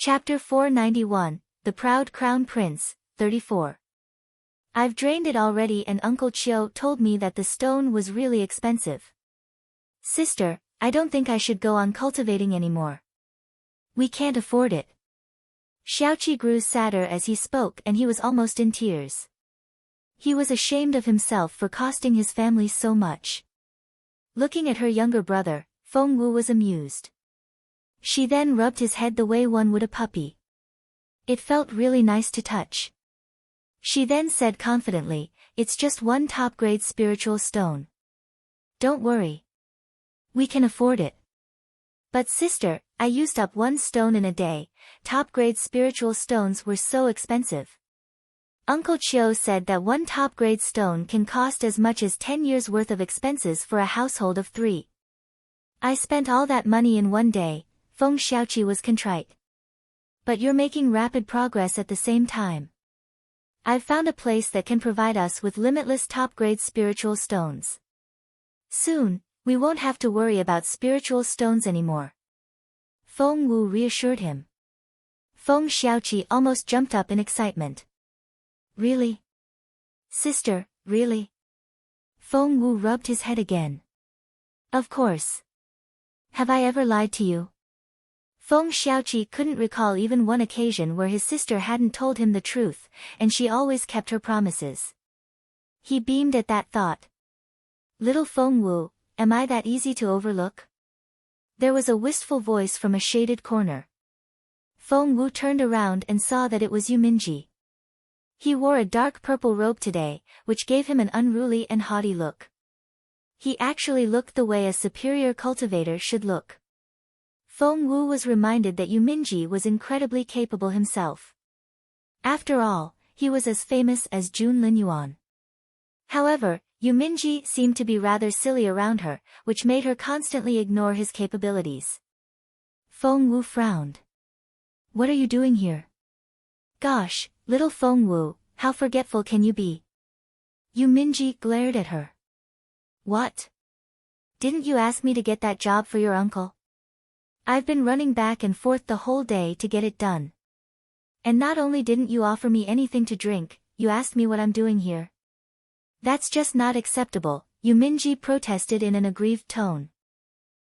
Chapter 491, The Proud Crown Prince, 34. I've drained it already and Uncle Chio told me that the stone was really expensive. Sister, I don't think I should go on cultivating anymore. We can't afford it. Xiaoqi grew sadder as he spoke and he was almost in tears. He was ashamed of himself for costing his family so much. Looking at her younger brother, Feng Wu was amused. She then rubbed his head the way one would a puppy. It felt really nice to touch. She then said confidently, "It's just one top-grade spiritual stone. Don't worry. We can afford it." "But sister, I used up one stone in a day. Top-grade spiritual stones were so expensive." Uncle Chio said that one top-grade stone can cost as much as 10 years' worth of expenses for a household of 3. "I spent all that money in one day," Feng Xiaoqi was contrite. "But you're making rapid progress at the same time. I've found a place that can provide us with limitless top-grade spiritual stones. Soon, we won't have to worry about spiritual stones anymore." Feng Wu reassured him. Feng Xiaoqi almost jumped up in excitement. "Really? Sister, really?" Feng Wu rubbed his head again. "Of course. Have I ever lied to you?" Feng Xiaoqi couldn't recall even one occasion where his sister hadn't told him the truth, and she always kept her promises. He beamed at that thought. "Little Feng Wu, am I that easy to overlook?" There was a wistful voice from a shaded corner. Feng Wu turned around and saw that it was Yu Minji. He wore a dark purple robe today, which gave him an unruly and haughty look. He actually looked the way a superior cultivator should look. Feng Wu was reminded that Yu Minji was incredibly capable himself. After all, he was as famous as Jun Linyuan. However, Yu Minji seemed to be rather silly around her, which made her constantly ignore his capabilities. Feng Wu frowned. "What are you doing here?" "Gosh, little Feng Wu, how forgetful can you be?" Yu Minji glared at her. "What? Didn't you ask me to get that job for your uncle? I've been running back and forth the whole day to get it done. And not only didn't you offer me anything to drink, you asked me what I'm doing here. That's just not acceptable," Yu Minji protested in an aggrieved tone.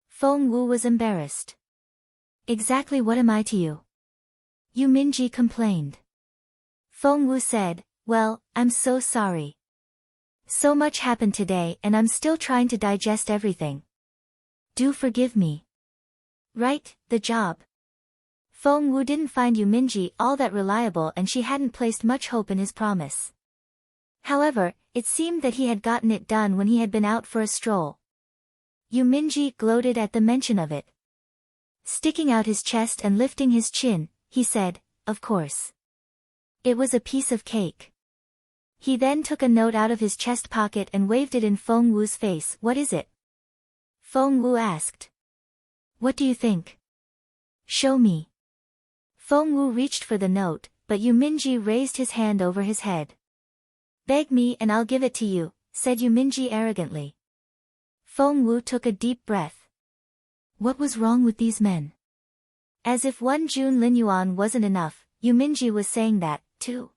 Feng Wu was embarrassed. "Exactly what am I to you?" Yu Minji complained. Feng Wu said, "Well, I'm so sorry. So much happened today and I'm still trying to digest everything. Do forgive me." "Right, the job." Feng Wu didn't find Yu Minji all that reliable and she hadn't placed much hope in his promise. However, it seemed that he had gotten it done when he had been out for a stroll. Yu Minji gloated at the mention of it. Sticking out his chest and lifting his chin, he said, "Of course. It was a piece of cake." He then took a note out of his chest pocket and waved it in Feng Wu's face. "What is it?" Feng Wu asked. "What do you think?" "Show me." Feng Wu reached for the note, but Yu Minji raised his hand over his head. "Beg me and I'll give it to you," said Yu Minji arrogantly. Feng Wu took a deep breath. What was wrong with these men? As if one Jun Linyuan wasn't enough, Yu Minji was saying that, too.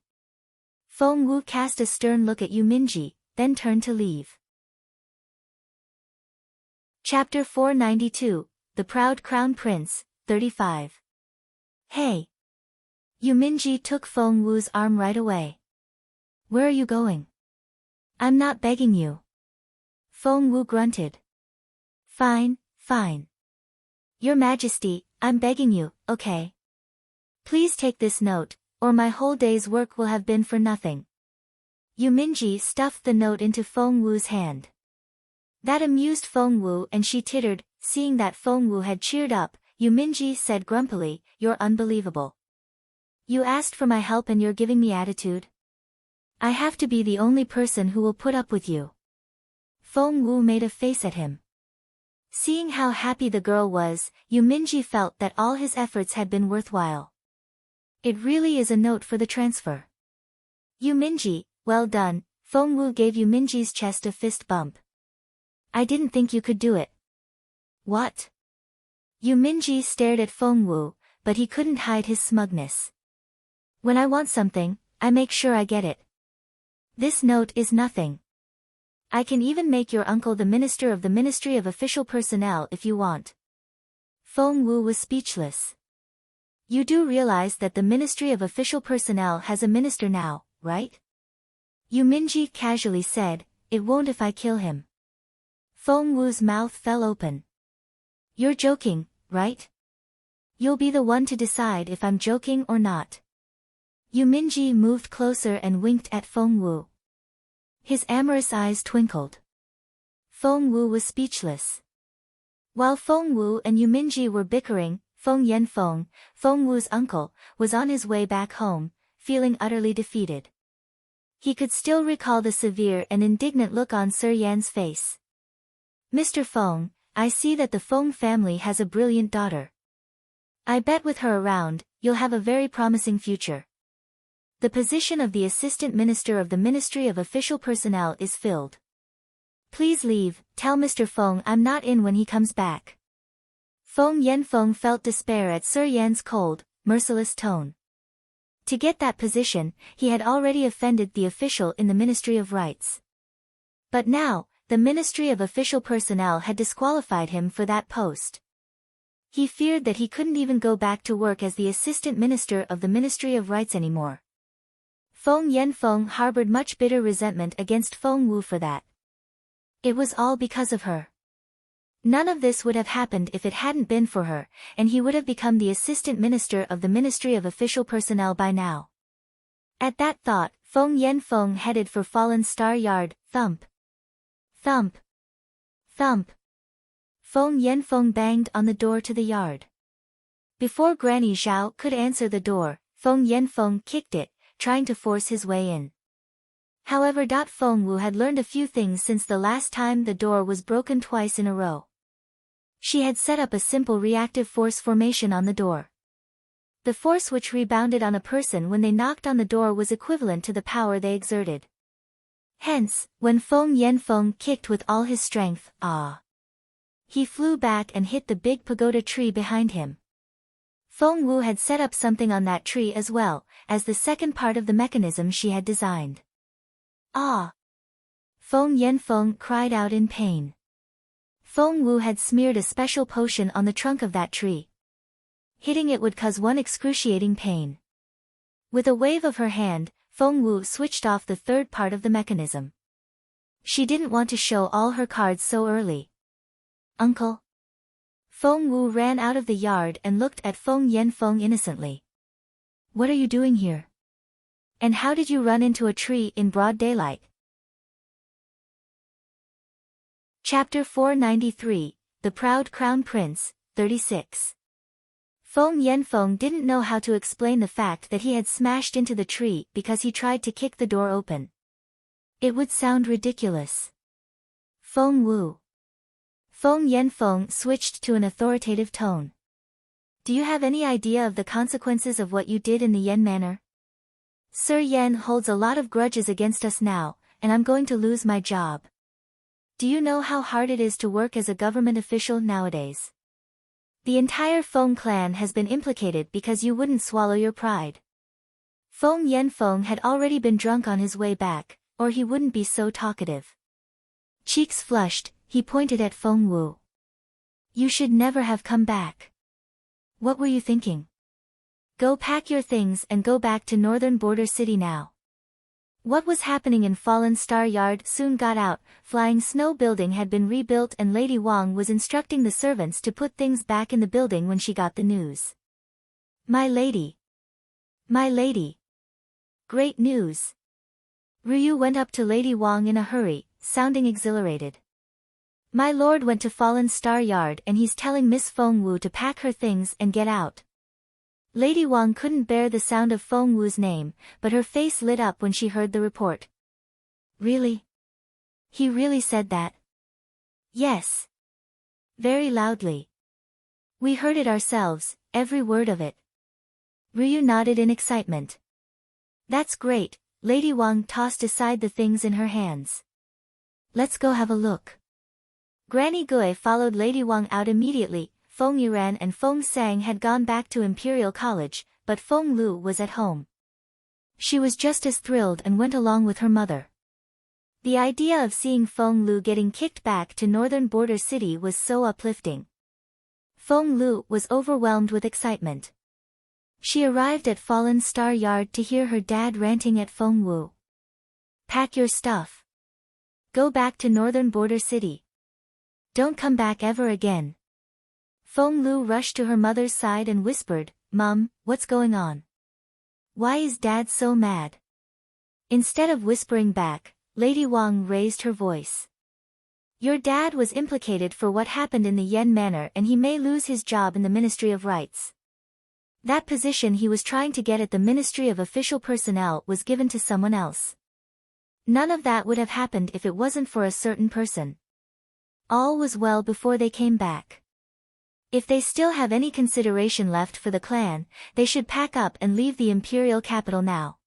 Feng Wu cast a stern look at Yu Minji, then turned to leave. Chapter 492, The Proud Crown Prince, 35. "Hey!" Yu Minji took Feng Wu's arm right away. "Where are you going?" "I'm not begging you." Feng Wu grunted. Fine. Your Majesty, I'm begging you, okay? Please take this note, or my whole day's work will have been for nothing." Yu Minji stuffed the note into Feng Wu's hand. That amused Feng Wu and she tittered. Seeing that Feng Wu had cheered up, Yu Minji said grumpily, "You're unbelievable. You asked for my help and you're giving me attitude? I have to be the only person who will put up with you." Feng Wu made a face at him. Seeing how happy the girl was, Yu Minji felt that all his efforts had been worthwhile. "It really is a note for the transfer." "Yu Minji, well done." Feng Wu gave Yu Minji's chest a fist bump. "I didn't think you could do it." "What?" Yu Minji stared at Feng Wu, but he couldn't hide his smugness. When I want something, I make sure I get it. This note is nothing. I can even make your uncle the minister of the Ministry of Official Personnel if you want. Feng Wu was speechless. You do realize that the Ministry of Official Personnel has a minister now, right? Yu Minji casually said, it won't if I kill him. Feng Wu's mouth fell open. You're joking, right? You'll be the one to decide if I'm joking or not. Yu Minji moved closer and winked at Feng Wu. His amorous eyes twinkled. Feng Wu was speechless. While Feng Wu and Yu Minji were bickering, Feng Yanfeng, Feng Wu's uncle, was on his way back home, feeling utterly defeated. He could still recall the severe and indignant look on Sir Yan's face. Mr. Feng, I see that the Feng family has a brilliant daughter. I bet with her around, you'll have a very promising future. The position of the Assistant Minister of the Ministry of Official Personnel is filled. Please leave, tell Mr. Feng I'm not in when he comes back. Feng Yanfeng felt despair at Sir Yan's cold, merciless tone. To get that position, he had already offended the official in the Ministry of Rights. But now, the Ministry of Official Personnel had disqualified him for that post. He feared that he couldn't even go back to work as the Assistant Minister of the Ministry of Rights anymore. Feng Yanfeng harbored much bitter resentment against Feng Wu for that. It was all because of her. None of this would have happened if it hadn't been for her, and he would have become the Assistant Minister of the Ministry of Official Personnel by now. At that thought, Feng Yanfeng headed for Fallen Star Yard. Thump. Thump. Thump. Feng Yanfeng banged on the door to the yard. Before Granny Zhao could answer the door, Feng Yanfeng kicked it, trying to force his way in. However, Feng Wu had learned a few things since the last time the door was broken twice in a row. She had set up a simple reactive force formation on the door. The force which rebounded on a person when they knocked on the door was equivalent to the power they exerted. Hence, when Feng Yanfeng kicked with all his strength, he flew back and hit the big pagoda tree behind him. Feng Wu had set up something on that tree as well, as the second part of the mechanism she had designed. Ah! Feng Yanfeng cried out in pain. Feng Wu had smeared a special potion on the trunk of that tree. Hitting it would cause one excruciating pain. With a wave of her hand, Feng Wu switched off the third part of the mechanism. She didn't want to show all her cards so early. Uncle? Feng Wu ran out of the yard and looked at Feng Yanfeng innocently. What are you doing here? And how did you run into a tree in broad daylight? Chapter 493, The Proud Crown Prince, 36. Feng Yanfeng didn't know how to explain the fact that he had smashed into the tree because he tried to kick the door open. It would sound ridiculous. Feng Wu. Feng Yanfeng switched to an authoritative tone. Do you have any idea of the consequences of what you did in the Yen Manor? Sir Yen holds a lot of grudges against us now, and I'm going to lose my job. Do you know how hard it is to work as a government official nowadays? The entire Feng clan has been implicated because you wouldn't swallow your pride. Feng Yanfeng had already been drunk on his way back, or he wouldn't be so talkative. Cheeks flushed, he pointed at Feng Wu. You should never have come back. What were you thinking? Go pack your things and go back to Northern Border City now. What was happening in Fallen Star Yard soon got out. Flying Snow Building had been rebuilt and Lady Wang was instructing the servants to put things back in the building when she got the news. My lady. My lady. Great news. Ryu went up to Lady Wang in a hurry, sounding exhilarated. My lord went to Fallen Star Yard and he's telling Miss Feng Wu to pack her things and get out. Lady Wang couldn't bear the sound of Feng Wu's name, but her face lit up when she heard the report. Really? He really said that? Yes. Very loudly. We heard it ourselves, every word of it. Ryu nodded in excitement. That's great. Lady Wang tossed aside the things in her hands. Let's go have a look. Granny Gui followed Lady Wang out immediately. Feng Yiran and Feng Sang had gone back to Imperial College, but Feng Lu was at home. She was just as thrilled and went along with her mother. The idea of seeing Feng Lu getting kicked back to northern border city was so uplifting. Feng Lu was overwhelmed with excitement. She arrived at Fallen Star Yard to hear her dad ranting at Feng Wu. "Pack your stuff. Go back to northern border city. Don't come back ever again." Feng Lu rushed to her mother's side and whispered, "Mom, what's going on? Why is Dad so mad?" Instead of whispering back, Lady Wang raised her voice. "Your dad was implicated for what happened in the Yen Manor and he may lose his job in the Ministry of Rights. That position he was trying to get at the Ministry of Official Personnel was given to someone else. None of that would have happened if it wasn't for a certain person. All was well before they came back. If they still have any consideration left for the clan, they should pack up and leave the imperial capital now."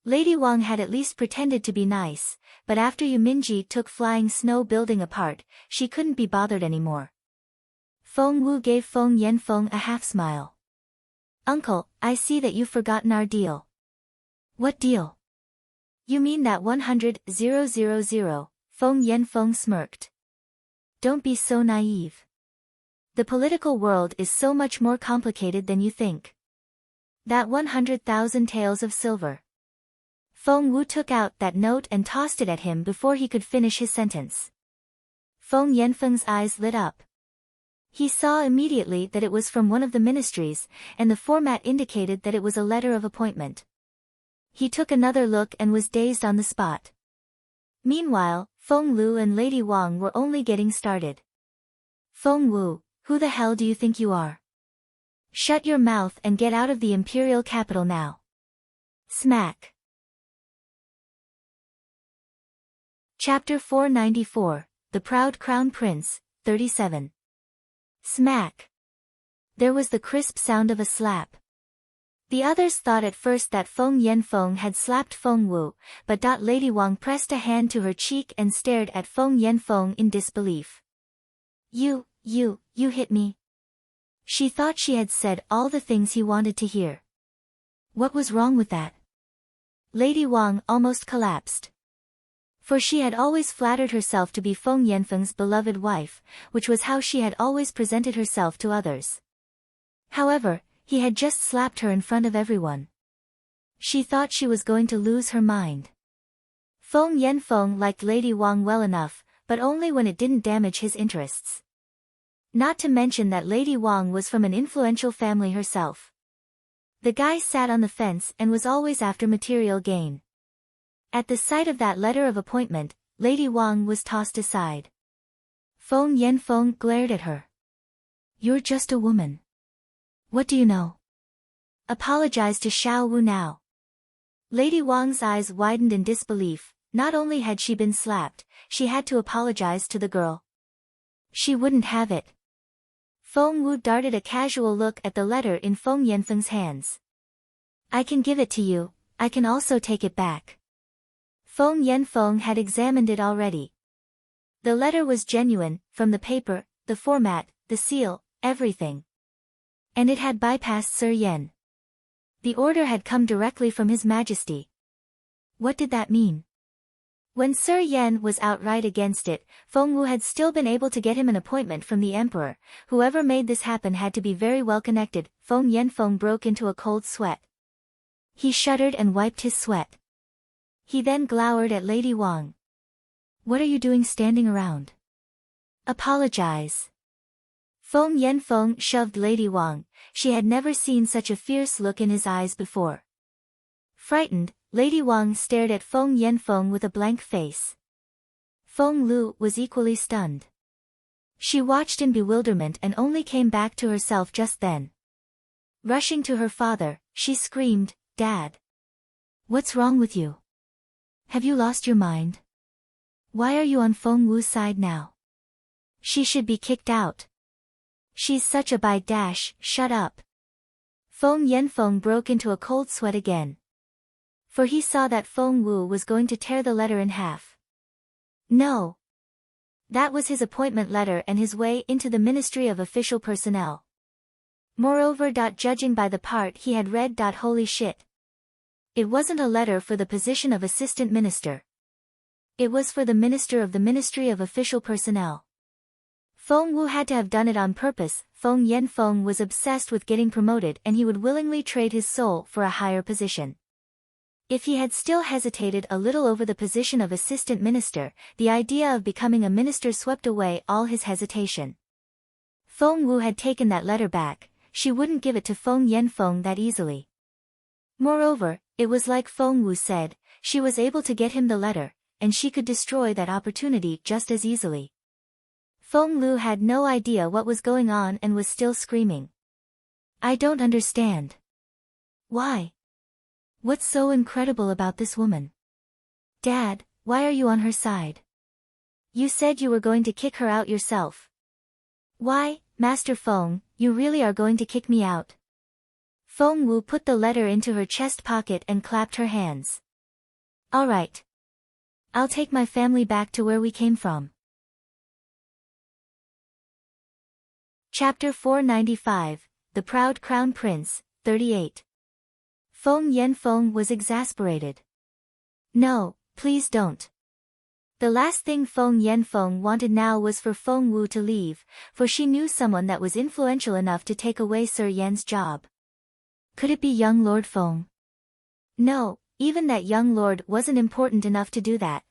Lady Wang had at least pretended to be nice, but after Yuminji took Flying Snow Building apart, she couldn't be bothered anymore. Feng Wu gave Feng Yanfeng a half-smile. "Uncle, I see that you've forgotten our deal." "What deal?" "You mean that 100,000, Feng Yanfeng smirked. "Don't be so naive. The political world is so much more complicated than you think. That 100,000 taels of silver." Feng Wu took out that note and tossed it at him before he could finish his sentence. Feng Yanfeng's eyes lit up. He saw immediately that it was from one of the ministries, and the format indicated that it was a letter of appointment. He took another look and was dazed on the spot. Meanwhile, Feng Lu and Lady Wang were only getting started. "Feng Wu, who the hell do you think you are? Shut your mouth and get out of the imperial capital now." Smack. Chapter 494, The Proud Crown Prince, 37. Smack. There was the crisp sound of a slap. The others thought at first that Feng Yanfeng had slapped Feng Wu, but Lady Wang pressed a hand to her cheek and stared at Feng Yanfeng in disbelief. You hit me." She thought she had said all the things he wanted to hear. What was wrong with that? Lady Wang almost collapsed. For she had always flattered herself to be Feng Yanfeng's beloved wife, which was how she had always presented herself to others. However, he had just slapped her in front of everyone. She thought she was going to lose her mind. Feng Yanfeng liked Lady Wang well enough, but only when it didn't damage his interests. Not to mention that Lady Wang was from an influential family herself. The guy sat on the fence and was always after material gain. At the sight of that letter of appointment, Lady Wang was tossed aside. Feng Yanfeng glared at her. "You're just a woman. What do you know? Apologize to Xiao Wu now." Lady Wang's eyes widened in disbelief. Not only had she been slapped, she had to apologize to the girl. She wouldn't have it. Feng Wu darted a casual look at the letter in Feng Yanfeng's hands. "I can give it to you, I can also take it back." Feng Yanfeng had examined it already. The letter was genuine, from the paper, the format, the seal, everything. And it had bypassed Sir Yen. The order had come directly from His Majesty. What did that mean? When Sir Yen was outright against it, Feng Wu had still been able to get him an appointment from the Emperor. Whoever made this happen had to be very well connected. Feng Yanfeng broke into a cold sweat. He shuddered and wiped his sweat. He then glowered at Lady Wang. "What are you doing standing around? Apologize." Feng Yanfeng shoved Lady Wang. She had never seen such a fierce look in his eyes before. Frightened, Lady Wang stared at Feng Yanfeng with a blank face. Feng Lu was equally stunned. She watched in bewilderment and only came back to herself just then. Rushing to her father, she screamed, "Dad! What's wrong with you? Have you lost your mind? Why are you on Feng Wu's side now? She should be kicked out. She's such a dash, shut up." Feng Yanfeng broke into a cold sweat again. For he saw that Feng Wu was going to tear the letter in half. No! That was his appointment letter and his way into the Ministry of Official Personnel. Moreover, judging by the part he had read, holy shit. It wasn't a letter for the position of assistant minister. It was for the minister of the Ministry of Official Personnel. Feng Wu had to have done it on purpose. Feng Yanfeng was obsessed with getting promoted and he would willingly trade his soul for a higher position. If he had still hesitated a little over the position of assistant minister, the idea of becoming a minister swept away all his hesitation. Feng Wu had taken that letter back. She wouldn't give it to Feng Yanfeng that easily. Moreover, it was like Feng Wu said, she was able to get him the letter, and she could destroy that opportunity just as easily. Feng Lu had no idea what was going on and was still screaming. I don't understand. Why? What's so incredible about this woman? Dad, why are you on her side? You said you were going to kick her out yourself. Why, Master Feng, you really are going to kick me out? Feng Wu put the letter into her chest pocket and clapped her hands. All right. I'll take my family back to where we came from. Chapter 495, The Proud Crown Prince, 38. Feng Yanfeng was exasperated. No, please don't. The last thing Feng Yanfeng wanted now was for Feng Wu to leave, for she knew someone that was influential enough to take away Sir Yan's job. Could it be young Lord Feng? No, even that young lord wasn't important enough to do that.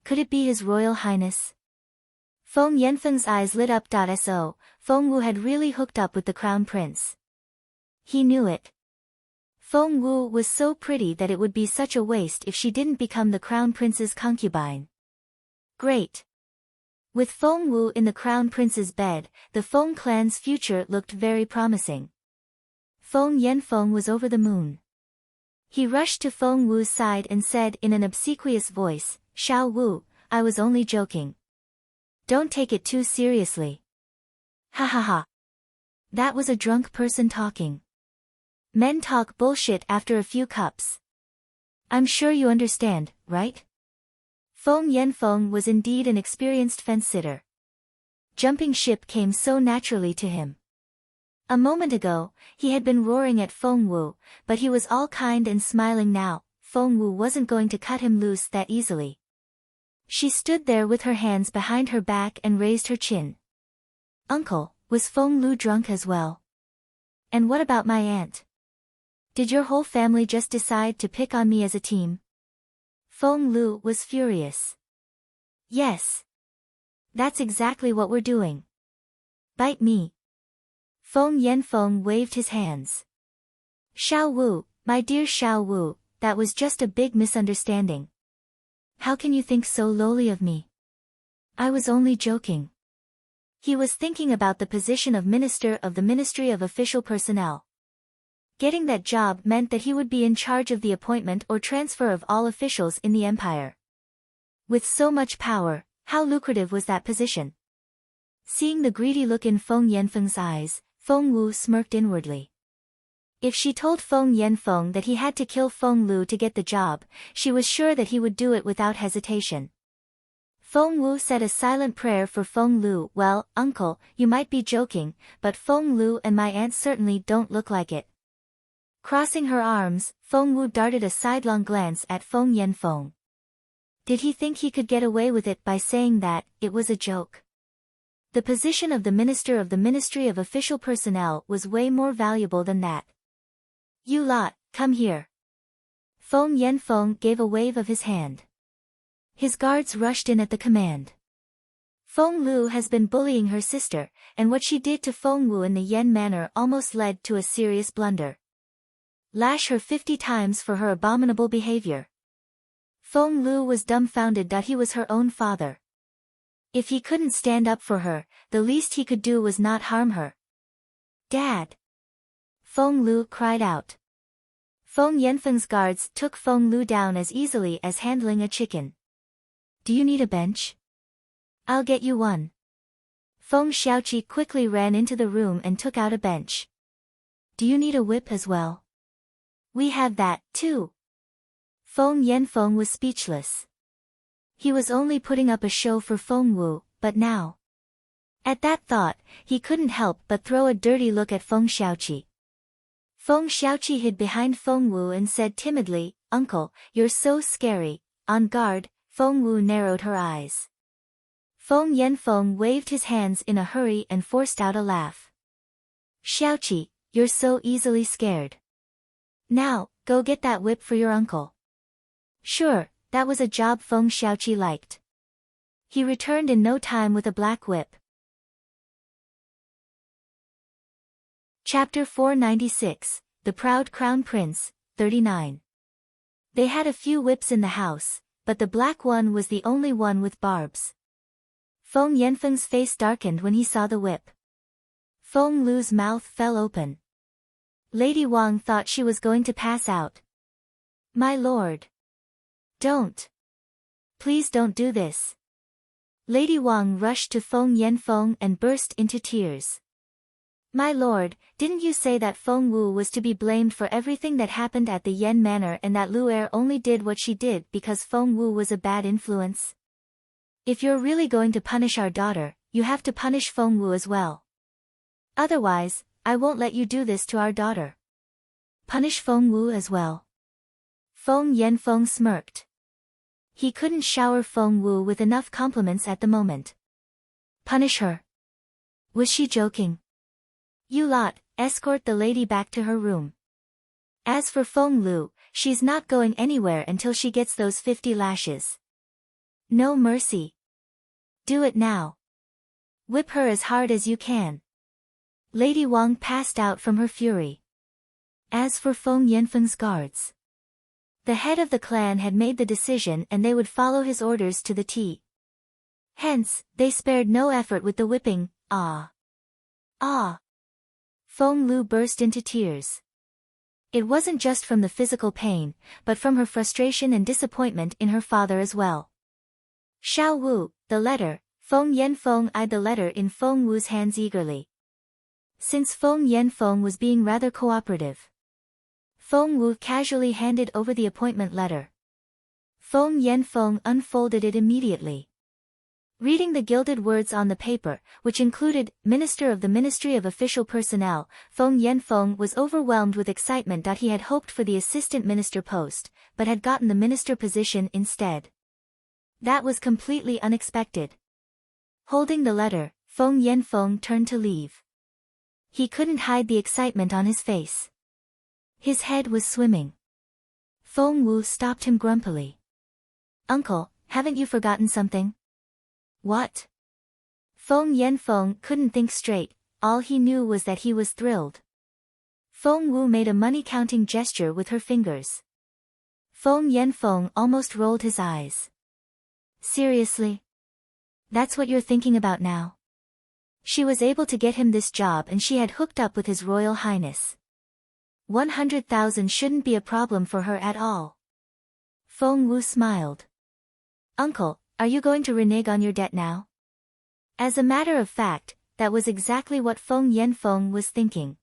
Could it be His Royal Highness? Feng Yanfeng's eyes lit up. So, Feng Wu had really hooked up with the crown prince. He knew it. Feng Wu was so pretty that it would be such a waste if she didn't become the crown prince's concubine. Great. With Feng Wu in the crown prince's bed, the Feng clan's future looked very promising. Feng Yanfeng was over the moon. He rushed to Feng Wu's side and said in an obsequious voice, Xiao Wu, I was only joking. Don't take it too seriously. Ha ha ha. That was a drunk person talking. Men talk bullshit after a few cups. I'm sure you understand, right? Feng Yanfeng was indeed an experienced fence-sitter. Jumping ship came so naturally to him. A moment ago, he had been roaring at Feng Wu, but he was all kind and smiling now. Feng Wu wasn't going to cut him loose that easily. She stood there with her hands behind her back and raised her chin. Uncle, was Feng Lu drunk as well? And what about my aunt? Did your whole family just decide to pick on me as a team? Feng Lu was furious. Yes. That's exactly what we're doing. Bite me. Feng Yanfeng waved his hands. Xiao Wu, my dear Xiao Wu, that was just a big misunderstanding. How can you think so lowly of me? I was only joking. He was thinking about the position of Minister of the Ministry of Official Personnel. Getting that job meant that he would be in charge of the appointment or transfer of all officials in the empire. With so much power, how lucrative was that position? Seeing the greedy look in Feng Yanfeng's eyes, Feng Wu smirked inwardly. If she told Feng Yanfeng that he had to kill Feng Lu to get the job, she was sure that he would do it without hesitation. Feng Wu said a silent prayer for Feng Lu. Well, uncle, you might be joking, but Feng Lu and my aunt certainly don't look like it. Crossing her arms, Feng Wu darted a sidelong glance at Feng Yanfeng. Did he think he could get away with it by saying that it was a joke? The position of the Minister of the Ministry of Official Personnel was way more valuable than that. You lot, come here. Feng Yanfeng gave a wave of his hand. His guards rushed in at the command. Feng Lu has been bullying her sister, and what she did to Feng Wu in the Yan manor almost led to a serious blunder. Lash her 50 times for her abominable behavior. Feng Lu was dumbfounded that he was her own father. If he couldn't stand up for her, the least he could do was not harm her. Dad! Feng Lu cried out. Feng Yanfeng's guards took Feng Lu down as easily as handling a chicken. Do you need a bench? I'll get you one. Feng Xiaoqi quickly ran into the room and took out a bench. Do you need a whip as well? We have that, too. Feng Yanfeng was speechless. He was only putting up a show for Feng Wu, but now. At that thought, he couldn't help but throw a dirty look at Feng Xiaoqi. Feng Xiaoqi hid behind Feng Wu and said timidly, "Uncle, you're so scary." On guard, Feng Wu narrowed her eyes. Feng Yanfeng waved his hands in a hurry and forced out a laugh. "Xiaoqi, you're so easily scared. Now, go get that whip for your uncle." Sure, that was a job Feng Xiaoqi liked. He returned in no time with a black whip. Chapter 496, The Proud Crown Prince, 39. They had a few whips in the house, but the black one was the only one with barbs. Feng Yanfeng's face darkened when he saw the whip. Feng Lu's mouth fell open. Lady Wang thought she was going to pass out. "My lord. Don't. Please don't do this." Lady Wang rushed to Feng Yanfeng and burst into tears. "My lord, didn't you say that Feng Wu was to be blamed for everything that happened at the Yan Manor and that Lu Er only did what she did because Feng Wu was a bad influence? If you're really going to punish our daughter, you have to punish Feng Wu as well. Otherwise, I won't let you do this to our daughter." "Punish Feng Wu as well?" Feng Yanfeng smirked. He couldn't shower Feng Wu with enough compliments at the moment. Punish her? Was she joking? "You lot, escort the lady back to her room. As for Feng Lu, she's not going anywhere until she gets those 50 lashes. No mercy. Do it now. Whip her as hard as you can." Lady Wang passed out from her fury. As for Feng Yanfeng's guards, the head of the clan had made the decision and they would follow his orders to the T. Hence, they spared no effort with the whipping. Ah! Ah! Feng Lu burst into tears. It wasn't just from the physical pain, but from her frustration and disappointment in her father as well. "Xiao Wu, the letter." Feng Yanfeng eyed the letter in Feng Wu's hands eagerly. Since Feng Yanfeng was being rather cooperative, Feng Wu casually handed over the appointment letter. Feng Yanfeng unfolded it immediately. Reading the gilded words on the paper, which included, Minister of the Ministry of Official Personnel, Feng Yanfeng was overwhelmed with excitement that he had hoped for the assistant minister post, but had gotten the minister position instead. That was completely unexpected. Holding the letter, Feng Yanfeng turned to leave. He couldn't hide the excitement on his face. His head was swimming. Feng Wu stopped him grumpily. "Uncle, haven't you forgotten something?" "What?" Feng Yanfeng couldn't think straight, all he knew was that he was thrilled. Feng Wu made a money-counting gesture with her fingers. Feng Yanfeng almost rolled his eyes. "Seriously? That's what you're thinking about now?" She was able to get him this job and she had hooked up with His Royal Highness. 100,000 shouldn't be a problem for her at all. Feng Wu smiled. "Uncle, are you going to renege on your debt now?" As a matter of fact, that was exactly what Feng Yanfeng was thinking.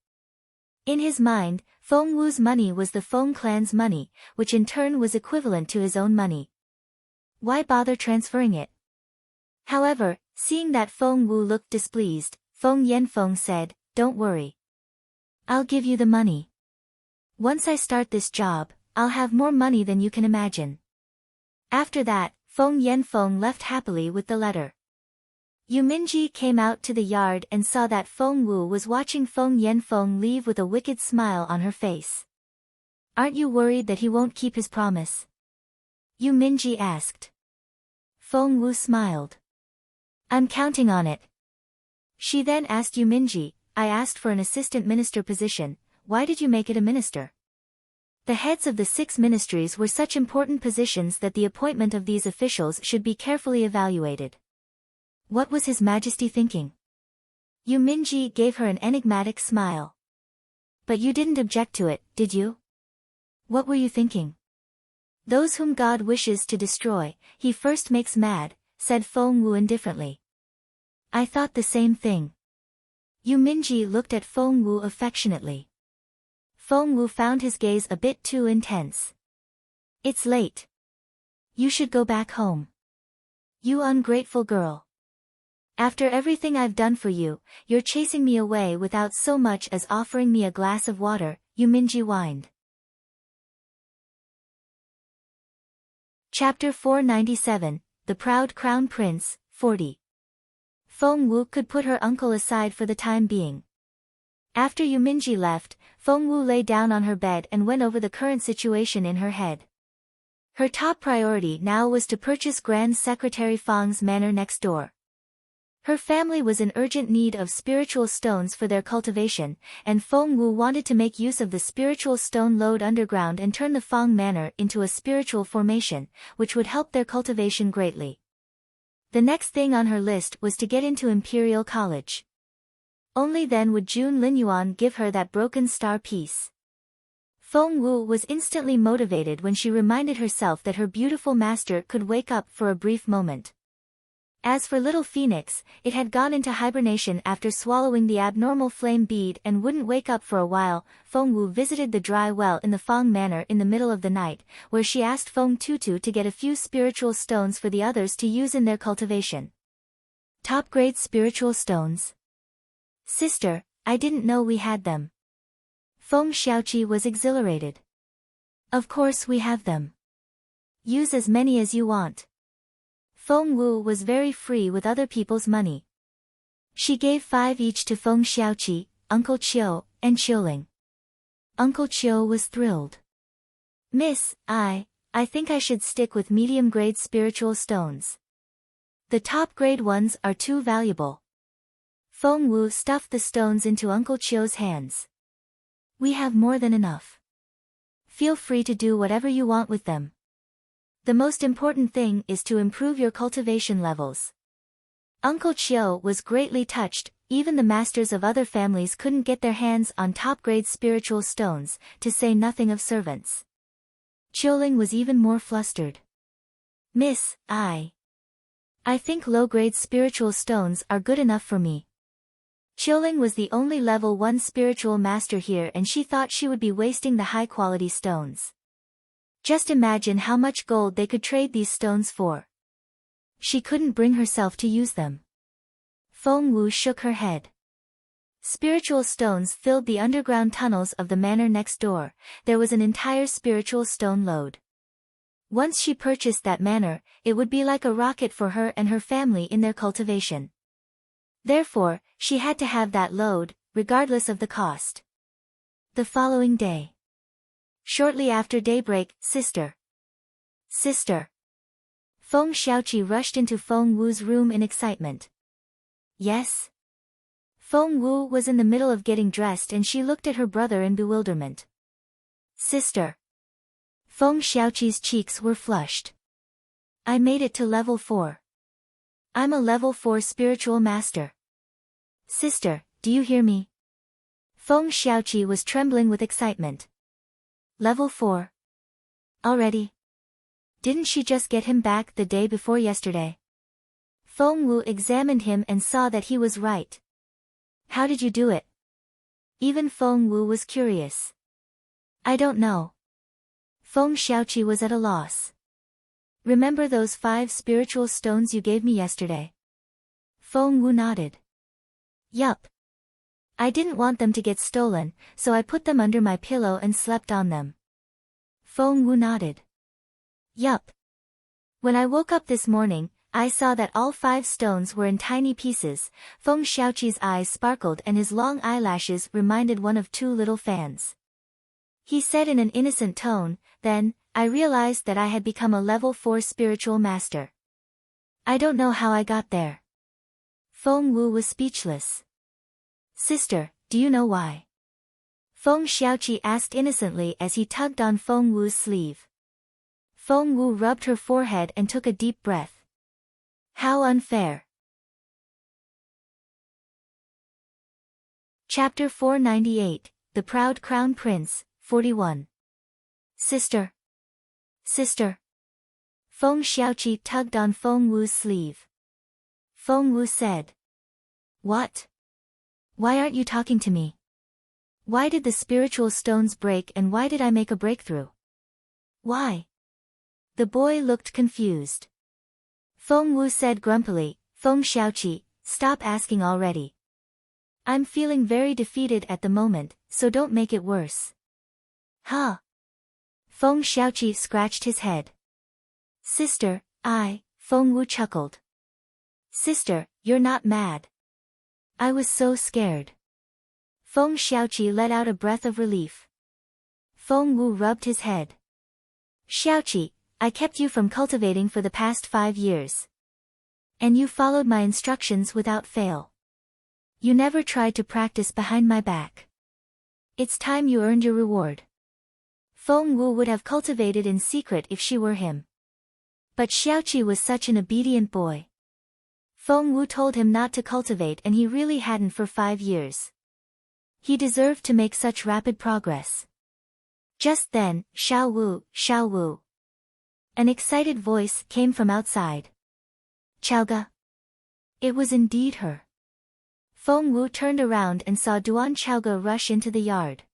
In his mind, Feng Wu's money was the Feng clan's money, which in turn was equivalent to his own money. Why bother transferring it? However, seeing that Feng Wu looked displeased, Feng Yanfeng said, "Don't worry. I'll give you the money. Once I start this job, I'll have more money than you can imagine." After that, Feng Yanfeng left happily with the letter. Yu Minji came out to the yard and saw that Feng Wu was watching Feng Yanfeng leave with a wicked smile on her face. "Aren't you worried that he won't keep his promise?" Yu Minji asked. Feng Wu smiled. "I'm counting on it." She then asked Yu Minji, "I asked for an assistant minister position, why did you make it a minister?" The heads of the 6 ministries were such important positions that the appointment of these officials should be carefully evaluated. What was His Majesty thinking? Yu Minji gave her an enigmatic smile. "But you didn't object to it, did you?" "What were you thinking?" "Those whom God wishes to destroy, He first makes mad," said Feng Wu indifferently. "I thought the same thing." Yu Minji looked at Feng Wu affectionately. Feng Wu found his gaze a bit too intense. "It's late. You should go back home. You ungrateful girl." After everything I've done for you, you're chasing me away without so much as offering me a glass of water, Yuminji whined. Chapter 497, The Proud Crown Prince, 40. Feng Wu could put her uncle aside for the time being. After Yuminji left, Feng Wu lay down on her bed and went over the current situation in her head. Her top priority now was to purchase Grand Secretary Fang's manor next door. Her family was in urgent need of spiritual stones for their cultivation, and Feng Wu wanted to make use of the spiritual stone lode underground and turn the Fang manor into a spiritual formation, which would help their cultivation greatly. The next thing on her list was to get into Imperial College. Only then would Jun Linyuan give her that broken star piece. Feng Wu was instantly motivated when she reminded herself that her beautiful master could wake up for a brief moment. As for Little Phoenix, it had gone into hibernation after swallowing the abnormal flame bead and wouldn't wake up for a while. Feng Wu visited the dry well in the Fang manor in the middle of the night, where she asked Feng Tutu to get a few spiritual stones for the others to use in their cultivation. Top-grade spiritual stones? Sister, I didn't know we had them. Feng Xiaoqi was exhilarated. Of course we have them. Use as many as you want. Feng Wu was very free with other people's money. She gave 5 each to Feng Xiaoqi, Uncle Chiu, and Qiuling. Uncle Chiu was thrilled. Miss, I think I should stick with medium-grade spiritual stones. The top-grade ones are too valuable. Feng Wu stuffed the stones into Uncle Chiu's hands. We have more than enough. Feel free to do whatever you want with them. The most important thing is to improve your cultivation levels. Uncle Chiu was greatly touched. Even the masters of other families couldn't get their hands on top-grade spiritual stones, to say nothing of servants. Qiuling was even more flustered. Miss, I think low-grade spiritual stones are good enough for me. Qiuling was the only level 1 spiritual master here and she thought she would be wasting the high-quality stones. Just imagine how much gold they could trade these stones for. She couldn't bring herself to use them. Feng Wu shook her head. Spiritual stones filled the underground tunnels of the manor next door. There was an entire spiritual stone lode. Once she purchased that manor, it would be like a rocket for her and her family in their cultivation. Therefore, she had to have that lode, regardless of the cost. The following day. Shortly after daybreak, Sister. Feng Xiaoqi rushed into Feng Wu's room in excitement. Yes? Feng Wu was in the middle of getting dressed and she looked at her brother in bewilderment. Sister. Feng Xiaoqi's cheeks were flushed. I made it to level 4. I'm a level 4 spiritual master. Sister, do you hear me? Feng Xiaoqi was trembling with excitement. Level 4. Already? Didn't she just get him back the day before yesterday? Feng Wu examined him and saw that he was right. How did you do it? Even Feng Wu was curious. I don't know. Feng Xiaoqi was at a loss. Remember those 5 spiritual stones you gave me yesterday? Feng Wu nodded. Yup. I didn't want them to get stolen, so I put them under my pillow and slept on them. Feng Wu nodded. Yup. When I woke up this morning, I saw that all 5 stones were in tiny pieces. Feng Xiaoqi's eyes sparkled and his long eyelashes reminded one of 2 little fans. He said in an innocent tone, then, I realized that I had become a level 4 spiritual master. I don't know how I got there. Feng Wu was speechless. Sister, do you know why? Feng Xiaoqi asked innocently as he tugged on Feng Wu's sleeve. Feng Wu rubbed her forehead and took a deep breath. How unfair. Chapter 498, The Proud Crown Prince, 41. Sister. Feng Xiaoqi tugged on Feng Wu's sleeve. Feng Wu said. What? Why aren't you talking to me? Why did the spiritual stones break and why did I make a breakthrough? Why? The boy looked confused. Feng Wu said grumpily, Feng Xiaoqi, stop asking already. I'm feeling very defeated at the moment, so don't make it worse. Huh? Feng Xiaoqi scratched his head. Sister, Feng Wu chuckled. Sister, you're not mad. I was so scared. Feng Xiaoqi let out a breath of relief. Feng Wu rubbed his head. Xiaoqi, I kept you from cultivating for the past 5 years. And you followed my instructions without fail. You never tried to practice behind my back. It's time you earned your reward. Feng Wu would have cultivated in secret if she were him. But Xiaoqi was such an obedient boy. Feng Wu told him not to cultivate and he really hadn't for 5 years. He deserved to make such rapid progress. Just then, Xiao Wu. An excited voice came from outside. Chaoge. It was indeed her. Feng Wu turned around and saw Duan Chaoge rush into the yard.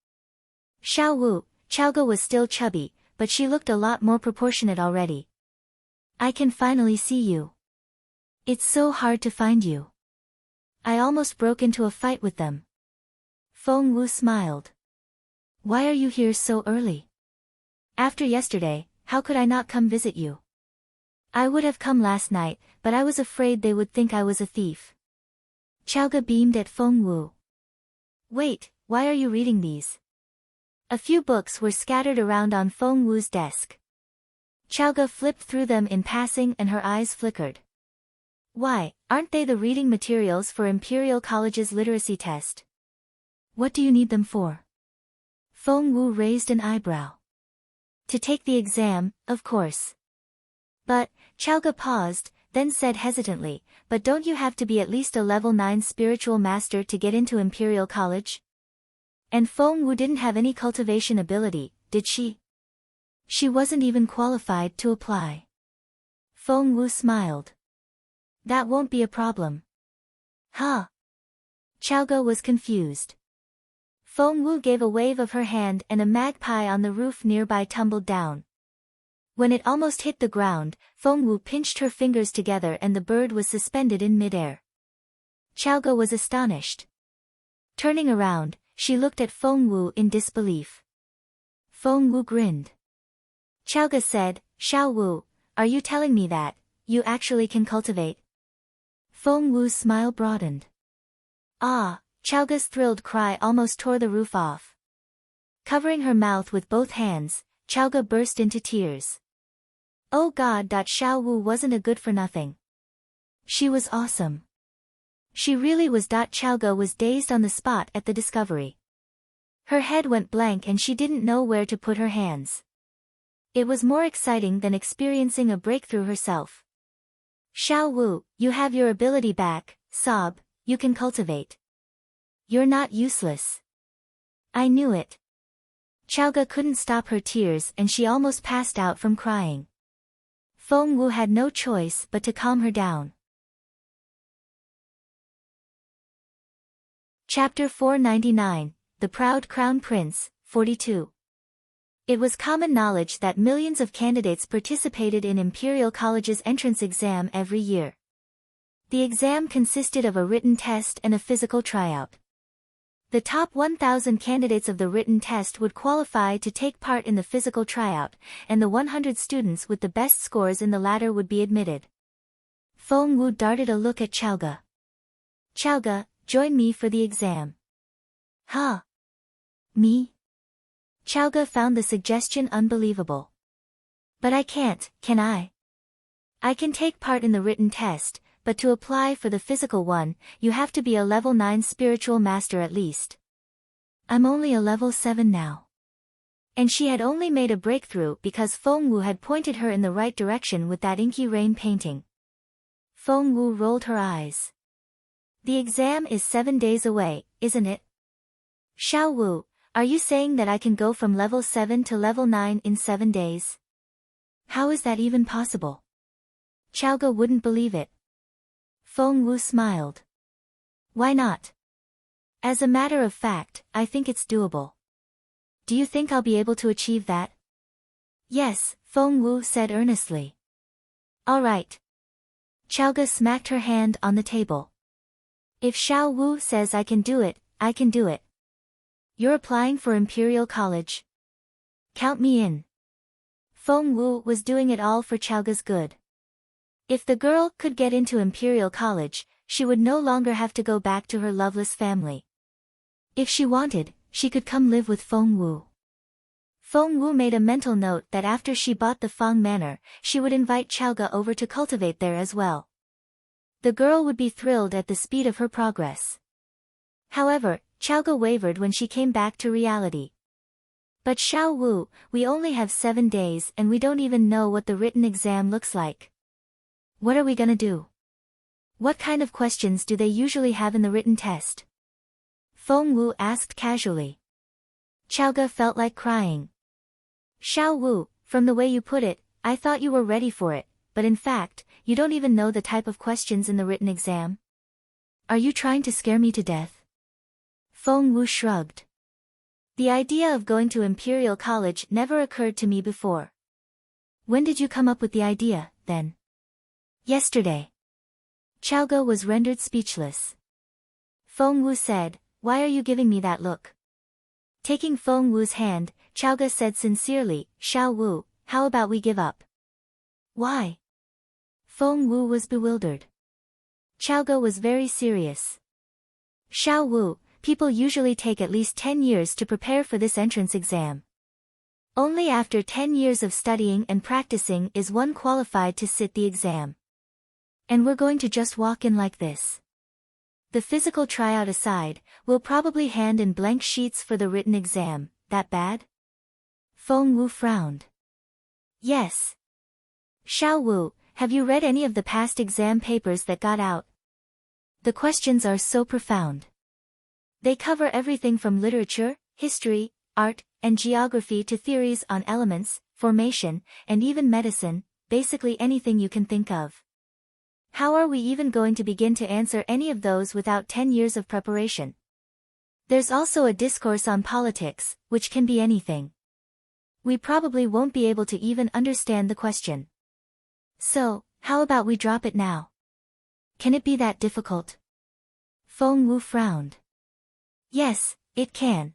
Chaoge was still chubby, but she looked a lot more proportionate already. I can finally see you. It's so hard to find you. I almost broke into a fight with them. Feng Wu smiled. Why are you here so early? After yesterday, how could I not come visit you? I would have come last night, but I was afraid they would think I was a thief. Chaoge beamed at Feng Wu. Wait, why are you reading these? A few books were scattered around on Feng Wu's desk. Chaoge flipped through them in passing and her eyes flickered. Why, aren't they the reading materials for Imperial College's literacy test? What do you need them for? Feng Wu raised an eyebrow. To take the exam, of course. But, Chaoge paused, then said hesitantly, but don't you have to be at least a level 9 spiritual master to get into Imperial College? And Feng Wu didn't have any cultivation ability, did she? She wasn't even qualified to apply. Feng Wu smiled. That won't be a problem. Huh? Chaoge was confused. Feng Wu gave a wave of her hand and a magpie on the roof nearby tumbled down. When it almost hit the ground, Feng Wu pinched her fingers together and the bird was suspended in midair. Chaoge was astonished. Turning around, she looked at Feng Wu in disbelief. Feng Wu grinned. Chaoge said, Xiao Wu, are you telling me that you actually can cultivate? Feng Wu's smile broadened. Ah, Chaoge's thrilled cry almost tore the roof off. Covering her mouth with both hands, Chaoge burst into tears. Oh God! Xiao Wu wasn't a good-for-nothing. She was awesome. She really was. Chaoge was dazed on the spot at the discovery. Her head went blank and she didn't know where to put her hands. It was more exciting than experiencing a breakthrough herself. Xiao Wu, you have your ability back, sob, you can cultivate. You're not useless. I knew it. Chaoge couldn't stop her tears and she almost passed out from crying. Feng Wu had no choice but to calm her down. Chapter 499, The Proud Crown Prince, 42. It was common knowledge that millions of candidates participated in Imperial College's entrance exam every year. The exam consisted of a written test and a physical tryout. The top 1,000 candidates of the written test would qualify to take part in the physical tryout, and the 100 students with the best scores in the latter would be admitted. Feng Wu darted a look at Chaoge. Chaoge, join me for the exam. Huh? Me? Chaoge found the suggestion unbelievable. But I can't, can I? I can take part in the written test, but to apply for the physical one, you have to be a level 9 spiritual master at least. I'm only a level 7 now. And she had only made a breakthrough because Feng Wu had pointed her in the right direction with that inky rain painting. Feng Wu rolled her eyes. The exam is 7 days away, isn't it? Xiao Wu, are you saying that I can go from level 7 to level 9 in 7 days? How is that even possible? Chaoge wouldn't believe it. Feng Wu smiled. Why not? As a matter of fact, I think it's doable. Do you think I'll be able to achieve that? Yes, Feng Wu said earnestly. All right. Chaoge smacked her hand on the table. If Xiao Wu says I can do it, I can do it. You're applying for Imperial College. Count me in. Feng Wu was doing it all for Chaoga's good. If the girl could get into Imperial College, she would no longer have to go back to her loveless family. If she wanted, she could come live with Feng Wu. Feng Wu made a mental note that after she bought the Fang Manor, she would invite Chaoga over to cultivate there as well. The girl would be thrilled at the speed of her progress. However, Chaoga wavered when she came back to reality. But Xiao Wu, we only have 7 days and we don't even know what the written exam looks like. What are we gonna do? What kind of questions do they usually have in the written test? Feng Wu asked casually. Chaoga felt like crying. Xiao Wu, from the way you put it, I thought you were ready for it, but in fact, you don't even know the type of questions in the written exam? Are you trying to scare me to death? Feng Wu shrugged. The idea of going to Imperial College never occurred to me before. When did you come up with the idea, then? Yesterday. Chaoga was rendered speechless. Feng Wu said, "Why are you giving me that look?" Taking Feng Wu's hand, Chaoga said sincerely, "Xiao Wu, how about we give up?" Why? Feng Wu was bewildered. Chaoga was very serious. Xiao Wu, people usually take at least 10 years to prepare for this entrance exam. Only after 10 years of studying and practicing is one qualified to sit the exam. And we're going to just walk in like this. The physical tryout aside, we'll probably hand in blank sheets for the written exam. That bad? Feng Wu frowned. Yes. Xiao Wu, have you read any of the past exam papers that got out? The questions are so profound. They cover everything from literature, history, art, and geography to theories on elements, formation, and even medicine, basically anything you can think of. How are we even going to begin to answer any of those without 10 years of preparation? There's also a discourse on politics, which can be anything. We probably won't be able to even understand the question. So, how about we drop it now? Can it be that difficult? Feng Wu frowned. Yes, it can.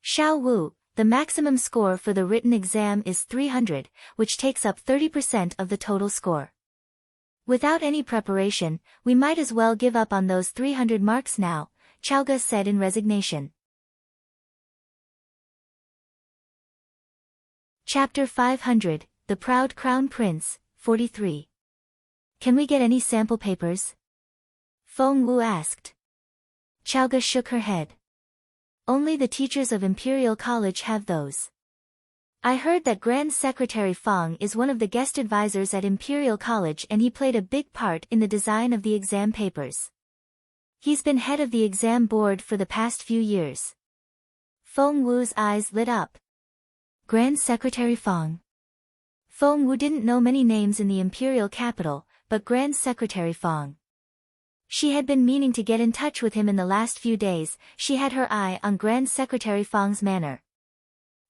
Xiao Wu, the maximum score for the written exam is 300, which takes up 30% of the total score. Without any preparation, we might as well give up on those 300 marks now, Chaoga said in resignation. Chapter 500, The Proud Crown Prince, 43. Can we get any sample papers? Feng Wu asked. Chaoga shook her head. Only the teachers of Imperial College have those. I heard that Grand Secretary Fang is one of the guest advisors at Imperial College and he played a big part in the design of the exam papers. He's been head of the exam board for the past few years. Feng Wu's eyes lit up. Grand Secretary Fang. Feng Wu didn't know many names in the Imperial capital, but Grand Secretary Fang. She had been meaning to get in touch with him in the last few days. She had her eye on Grand Secretary Fang's manor.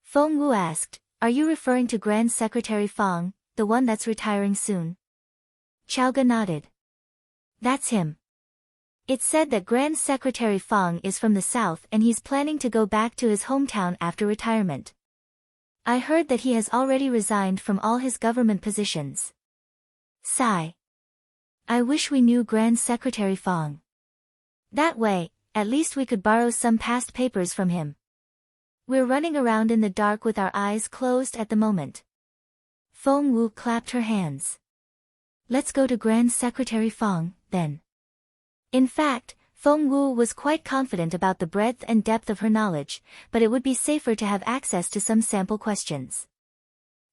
Feng Wu asked, "Are you referring to Grand Secretary Fang, the one that's retiring soon?" Chaoga nodded. That's him. It's said that Grand Secretary Fang is from the south and he's planning to go back to his hometown after retirement. I heard that he has already resigned from all his government positions. Sigh. I wish we knew Grand Secretary Fang. That way, at least we could borrow some past papers from him. We're running around in the dark with our eyes closed at the moment. Feng Wu clapped her hands. Let's go to Grand Secretary Fang, then. In fact, Feng Wu was quite confident about the breadth and depth of her knowledge, but it would be safer to have access to some sample questions.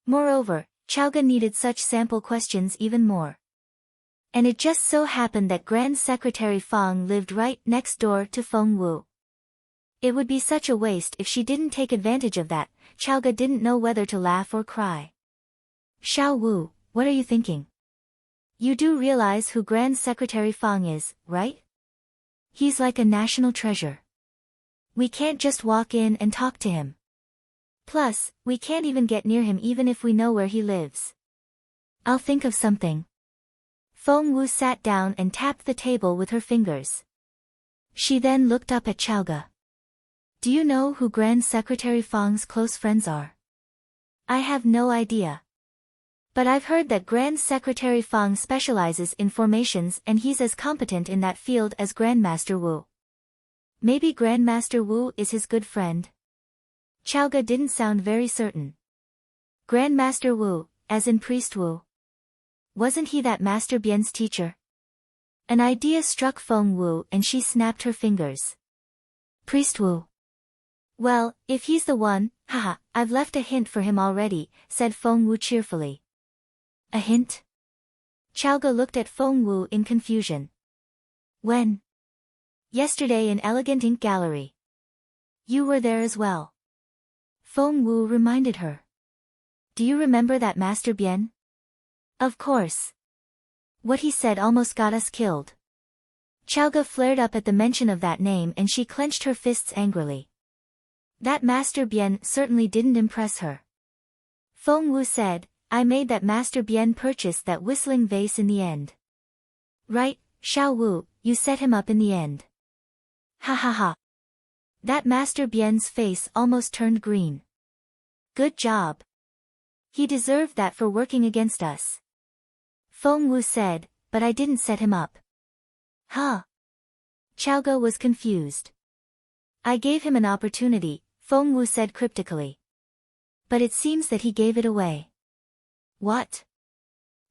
Moreover, Chaoga needed such sample questions even more. And it just so happened that Grand Secretary Fang lived right next door to Feng Wu. It would be such a waste if she didn't take advantage of that. Chaoga didn't know whether to laugh or cry. Xiao Wu, what are you thinking? You do realize who Grand Secretary Fang is, right? He's like a national treasure. We can't just walk in and talk to him. Plus, we can't even get near him even if we know where he lives. I'll think of something. Feng Wu sat down and tapped the table with her fingers. She then looked up at Chaoga. Do you know who Grand Secretary Fang's close friends are? I have no idea. But I've heard that Grand Secretary Fang specializes in formations and he's as competent in that field as Grandmaster Wu. Maybe Grandmaster Wu is his good friend? Chaoga didn't sound very certain. Grandmaster Wu, as in Priest Wu. Wasn't he that Master Bian's teacher? An idea struck Feng Wu and she snapped her fingers. Priest Wu. Well, if he's the one, haha, I've left a hint for him already, said Feng Wu cheerfully. A hint? Chaoga looked at Feng Wu in confusion. When? Yesterday in Elegant Ink Gallery. You were there as well. Feng Wu reminded her. Do you remember that Master Bian? Of course. What he said almost got us killed. Chaoga flared up at the mention of that name and she clenched her fists angrily. That Master Bian certainly didn't impress her. Feng Wu said, I made that Master Bian purchase that whistling vase in the end. Right, Xiao Wu, you set him up in the end. Ha ha ha. That Master Bian's face almost turned green. Good job. He deserved that for working against us. Feng Wu said, but I didn't set him up. Huh? Chaoga was confused. I gave him an opportunity, Feng Wu said cryptically. But it seems that he gave it away. What?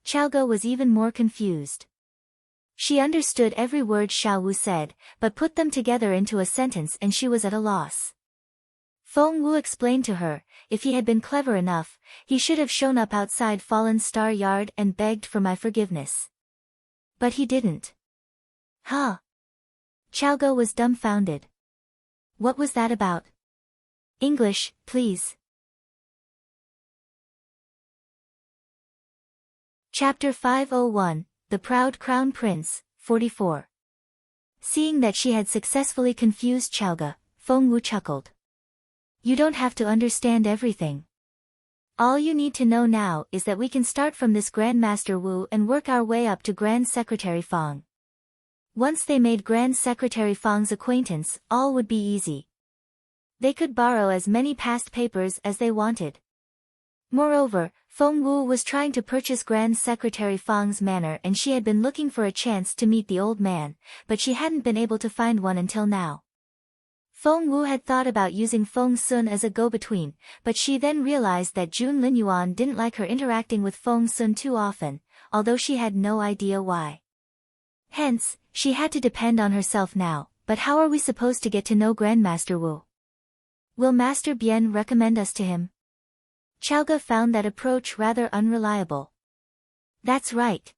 Chaoga was even more confused. She understood every word Xiao Wu said, but put them together into a sentence and she was at a loss. Feng Wu explained to her, if he had been clever enough, he should have shown up outside Fallen Star Yard and begged for my forgiveness. But he didn't. Huh? Chaoga was dumbfounded. What was that about? English, please. Chapter 501, The Proud Crown Prince, 44. Seeing that she had successfully confused Chaoga, Feng Wu chuckled. You don't have to understand everything. All you need to know now is that we can start from this Grandmaster Wu and work our way up to Grand Secretary Fang. Once they made Grand Secretary Fang's acquaintance, all would be easy. They could borrow as many past papers as they wanted. Moreover, Feng Wu was trying to purchase Grand Secretary Fang's manor and she had been looking for a chance to meet the old man, but she hadn't been able to find one until now. Feng Wu had thought about using Feng Sun as a go-between, but she then realized that Jun Linyuan didn't like her interacting with Feng Sun too often, although she had no idea why. Hence, she had to depend on herself now, but how are we supposed to get to know Grandmaster Wu? Will Master Bian recommend us to him? Chaoga found that approach rather unreliable. That's right.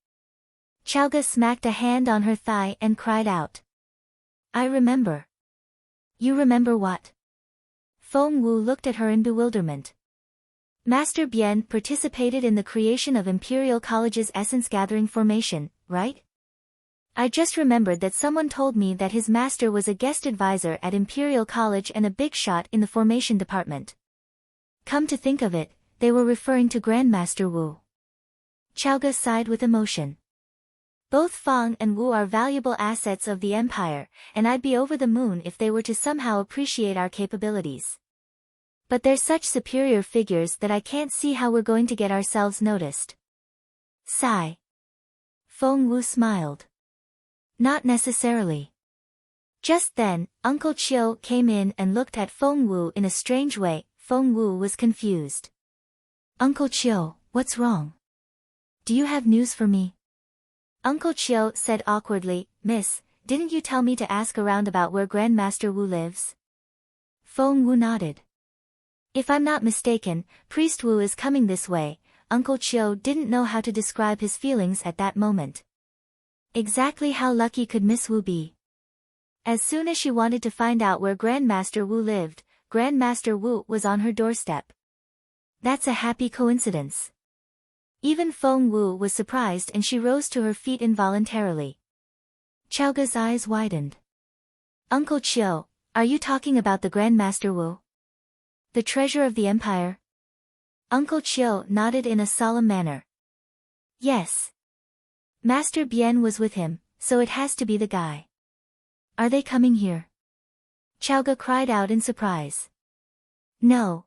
Chaoga smacked a hand on her thigh and cried out. I remember. You remember what? Feng Wu looked at her in bewilderment. Master Bian participated in the creation of Imperial College's essence-gathering formation, right? I just remembered that someone told me that his master was a guest advisor at Imperial College and a big shot in the formation department. Come to think of it, they were referring to Grandmaster Wu. Chaoga sighed with emotion. Both Fang and Wu are valuable assets of the Empire, and I'd be over the moon if they were to somehow appreciate our capabilities. But they're such superior figures that I can't see how we're going to get ourselves noticed. Sigh. Feng Wu smiled. Not necessarily. Just then, Uncle Chiu came in and looked at Feng Wu in a strange way. Feng Wu was confused. Uncle Chiu, what's wrong? Do you have news for me? Uncle Chiu said awkwardly, Miss, didn't you tell me to ask around about where Grandmaster Wu lives? Feng Wu nodded. If I'm not mistaken, Priest Wu is coming this way. Uncle Chiu didn't know how to describe his feelings at that moment. Exactly how lucky could Miss Wu be? As soon as she wanted to find out where Grandmaster Wu lived, Grandmaster Wu was on her doorstep. That's a happy coincidence. Even Feng Wu was surprised and she rose to her feet involuntarily. Chaoga's eyes widened. Uncle Chiu, are you talking about the Grandmaster Wu? The treasure of the Empire? Uncle Chiu nodded in a solemn manner. Yes. Master Bian was with him, so it has to be the guy. Are they coming here? Chaoga cried out in surprise. No.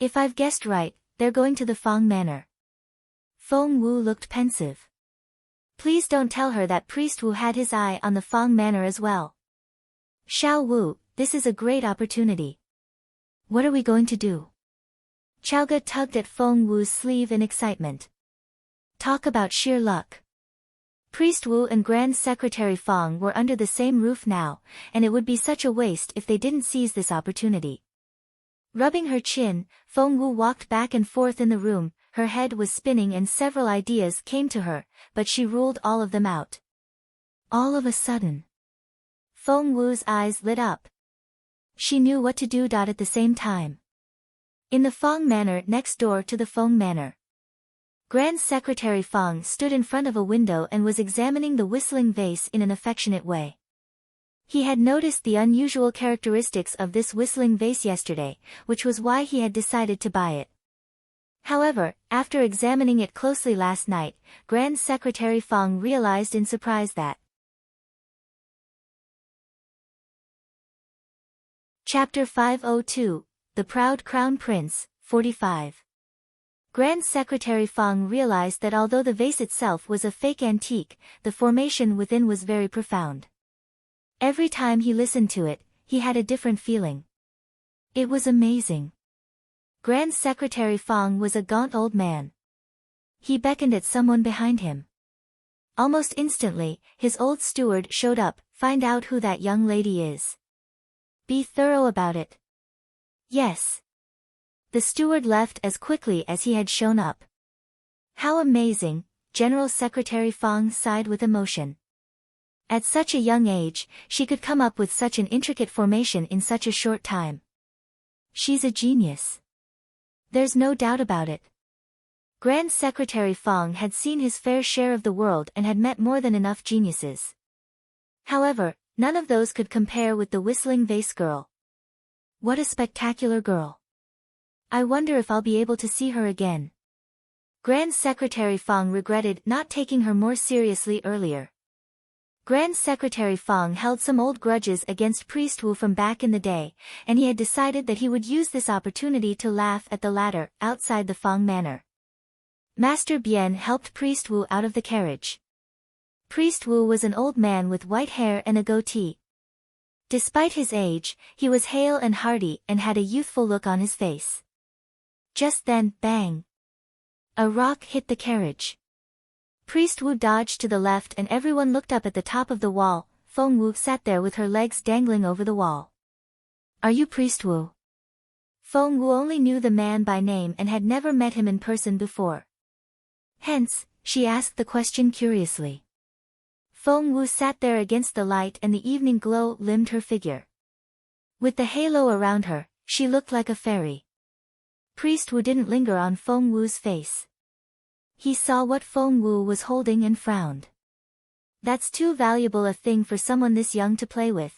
If I've guessed right, they're going to the Fong Manor. Feng Wu looked pensive. Please don't tell her that Priest Wu had his eye on the Fong Manor as well. Xiao Wu, this is a great opportunity. What are we going to do? Chaoga tugged at Feng Wu's sleeve in excitement. Talk about sheer luck. Priest Wu and Grand Secretary Fong were under the same roof now, and it would be such a waste if they didn't seize this opportunity. Rubbing her chin, Feng Wu walked back and forth in the room, her head was spinning and several ideas came to her, but she ruled all of them out. All of a sudden, Feng Wu's eyes lit up. She knew what to do. At the same time. In the Fong Manor next door to the Fong Manor, Grand Secretary Fong stood in front of a window and was examining the whistling vase in an affectionate way. He had noticed the unusual characteristics of this whistling vase yesterday, which was why he had decided to buy it. However, after examining it closely last night, Grand Secretary Fong realized in surprise that Chapter 502, The Proud Crown Prince, 45. Grand Secretary Fong realized that although the vase itself was a fake antique, the formation within was very profound. Every time he listened to it, he had a different feeling. It was amazing. Grand Secretary Fong was a gaunt old man. He beckoned at someone behind him. Almost instantly, his old steward showed up. Find out who that young lady is. Be thorough about it. Yes. The steward left as quickly as he had shown up. How amazing, General Secretary Fong sighed with emotion. At such a young age, she could come up with such an intricate formation in such a short time. She's a genius. There's no doubt about it. Grand Secretary Fong had seen his fair share of the world and had met more than enough geniuses. However, none of those could compare with the whistling vase girl. What a spectacular girl. I wonder if I'll be able to see her again. Grand Secretary Fong regretted not taking her more seriously earlier. Grand Secretary Fong held some old grudges against Priest Wu from back in the day, and he had decided that he would use this opportunity to laugh at the latter, outside the Fong Manor. Master Bien helped Priest Wu out of the carriage. Priest Wu was an old man with white hair and a goatee. Despite his age, he was hale and hearty and had a youthful look on his face. Just then, bang! A rock hit the carriage. Priest Wu dodged to the left and everyone looked up at the top of the wall. Feng Wu sat there with her legs dangling over the wall. Are you Priest Wu? Feng Wu only knew the man by name and had never met him in person before. Hence, she asked the question curiously. Feng Wu sat there against the light and the evening glow limned her figure. With the halo around her, she looked like a fairy. Priest Wu didn't linger on Feng Wu's face. He saw what Feng Wu was holding and frowned. That's too valuable a thing for someone this young to play with.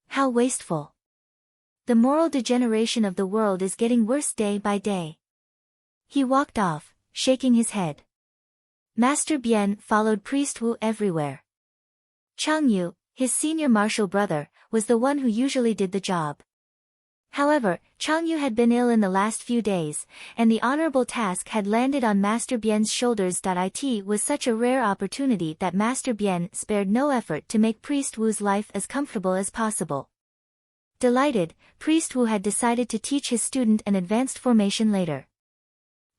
How wasteful. The moral degeneration of the world is getting worse day by day. He walked off, shaking his head. Master Bien followed Priest Wu everywhere. Chang Yu, his senior martial brother, was the one who usually did the job. However, Chang Yu had been ill in the last few days, and the honorable task had landed on Master Bien's shoulders. It was such a rare opportunity that Master Bien spared no effort to make Priest Wu's life as comfortable as possible. Delighted, Priest Wu had decided to teach his student an advanced formation later.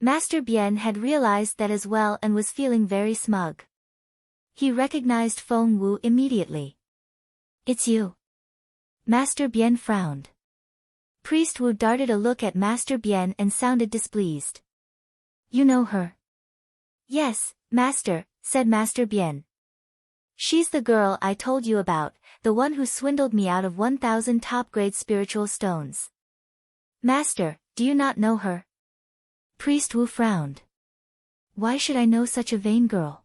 Master Bien had realized that as well and was feeling very smug. He recognized Feng Wu immediately. It's you. Master Bien frowned. Priest Wu darted a look at Master Bien and sounded displeased. You know her? Yes, Master, said Master Bien. She's the girl I told you about, the one who swindled me out of 1,000 top-grade spiritual stones. Master, do you not know her? Priest Wu frowned. Why should I know such a vain girl?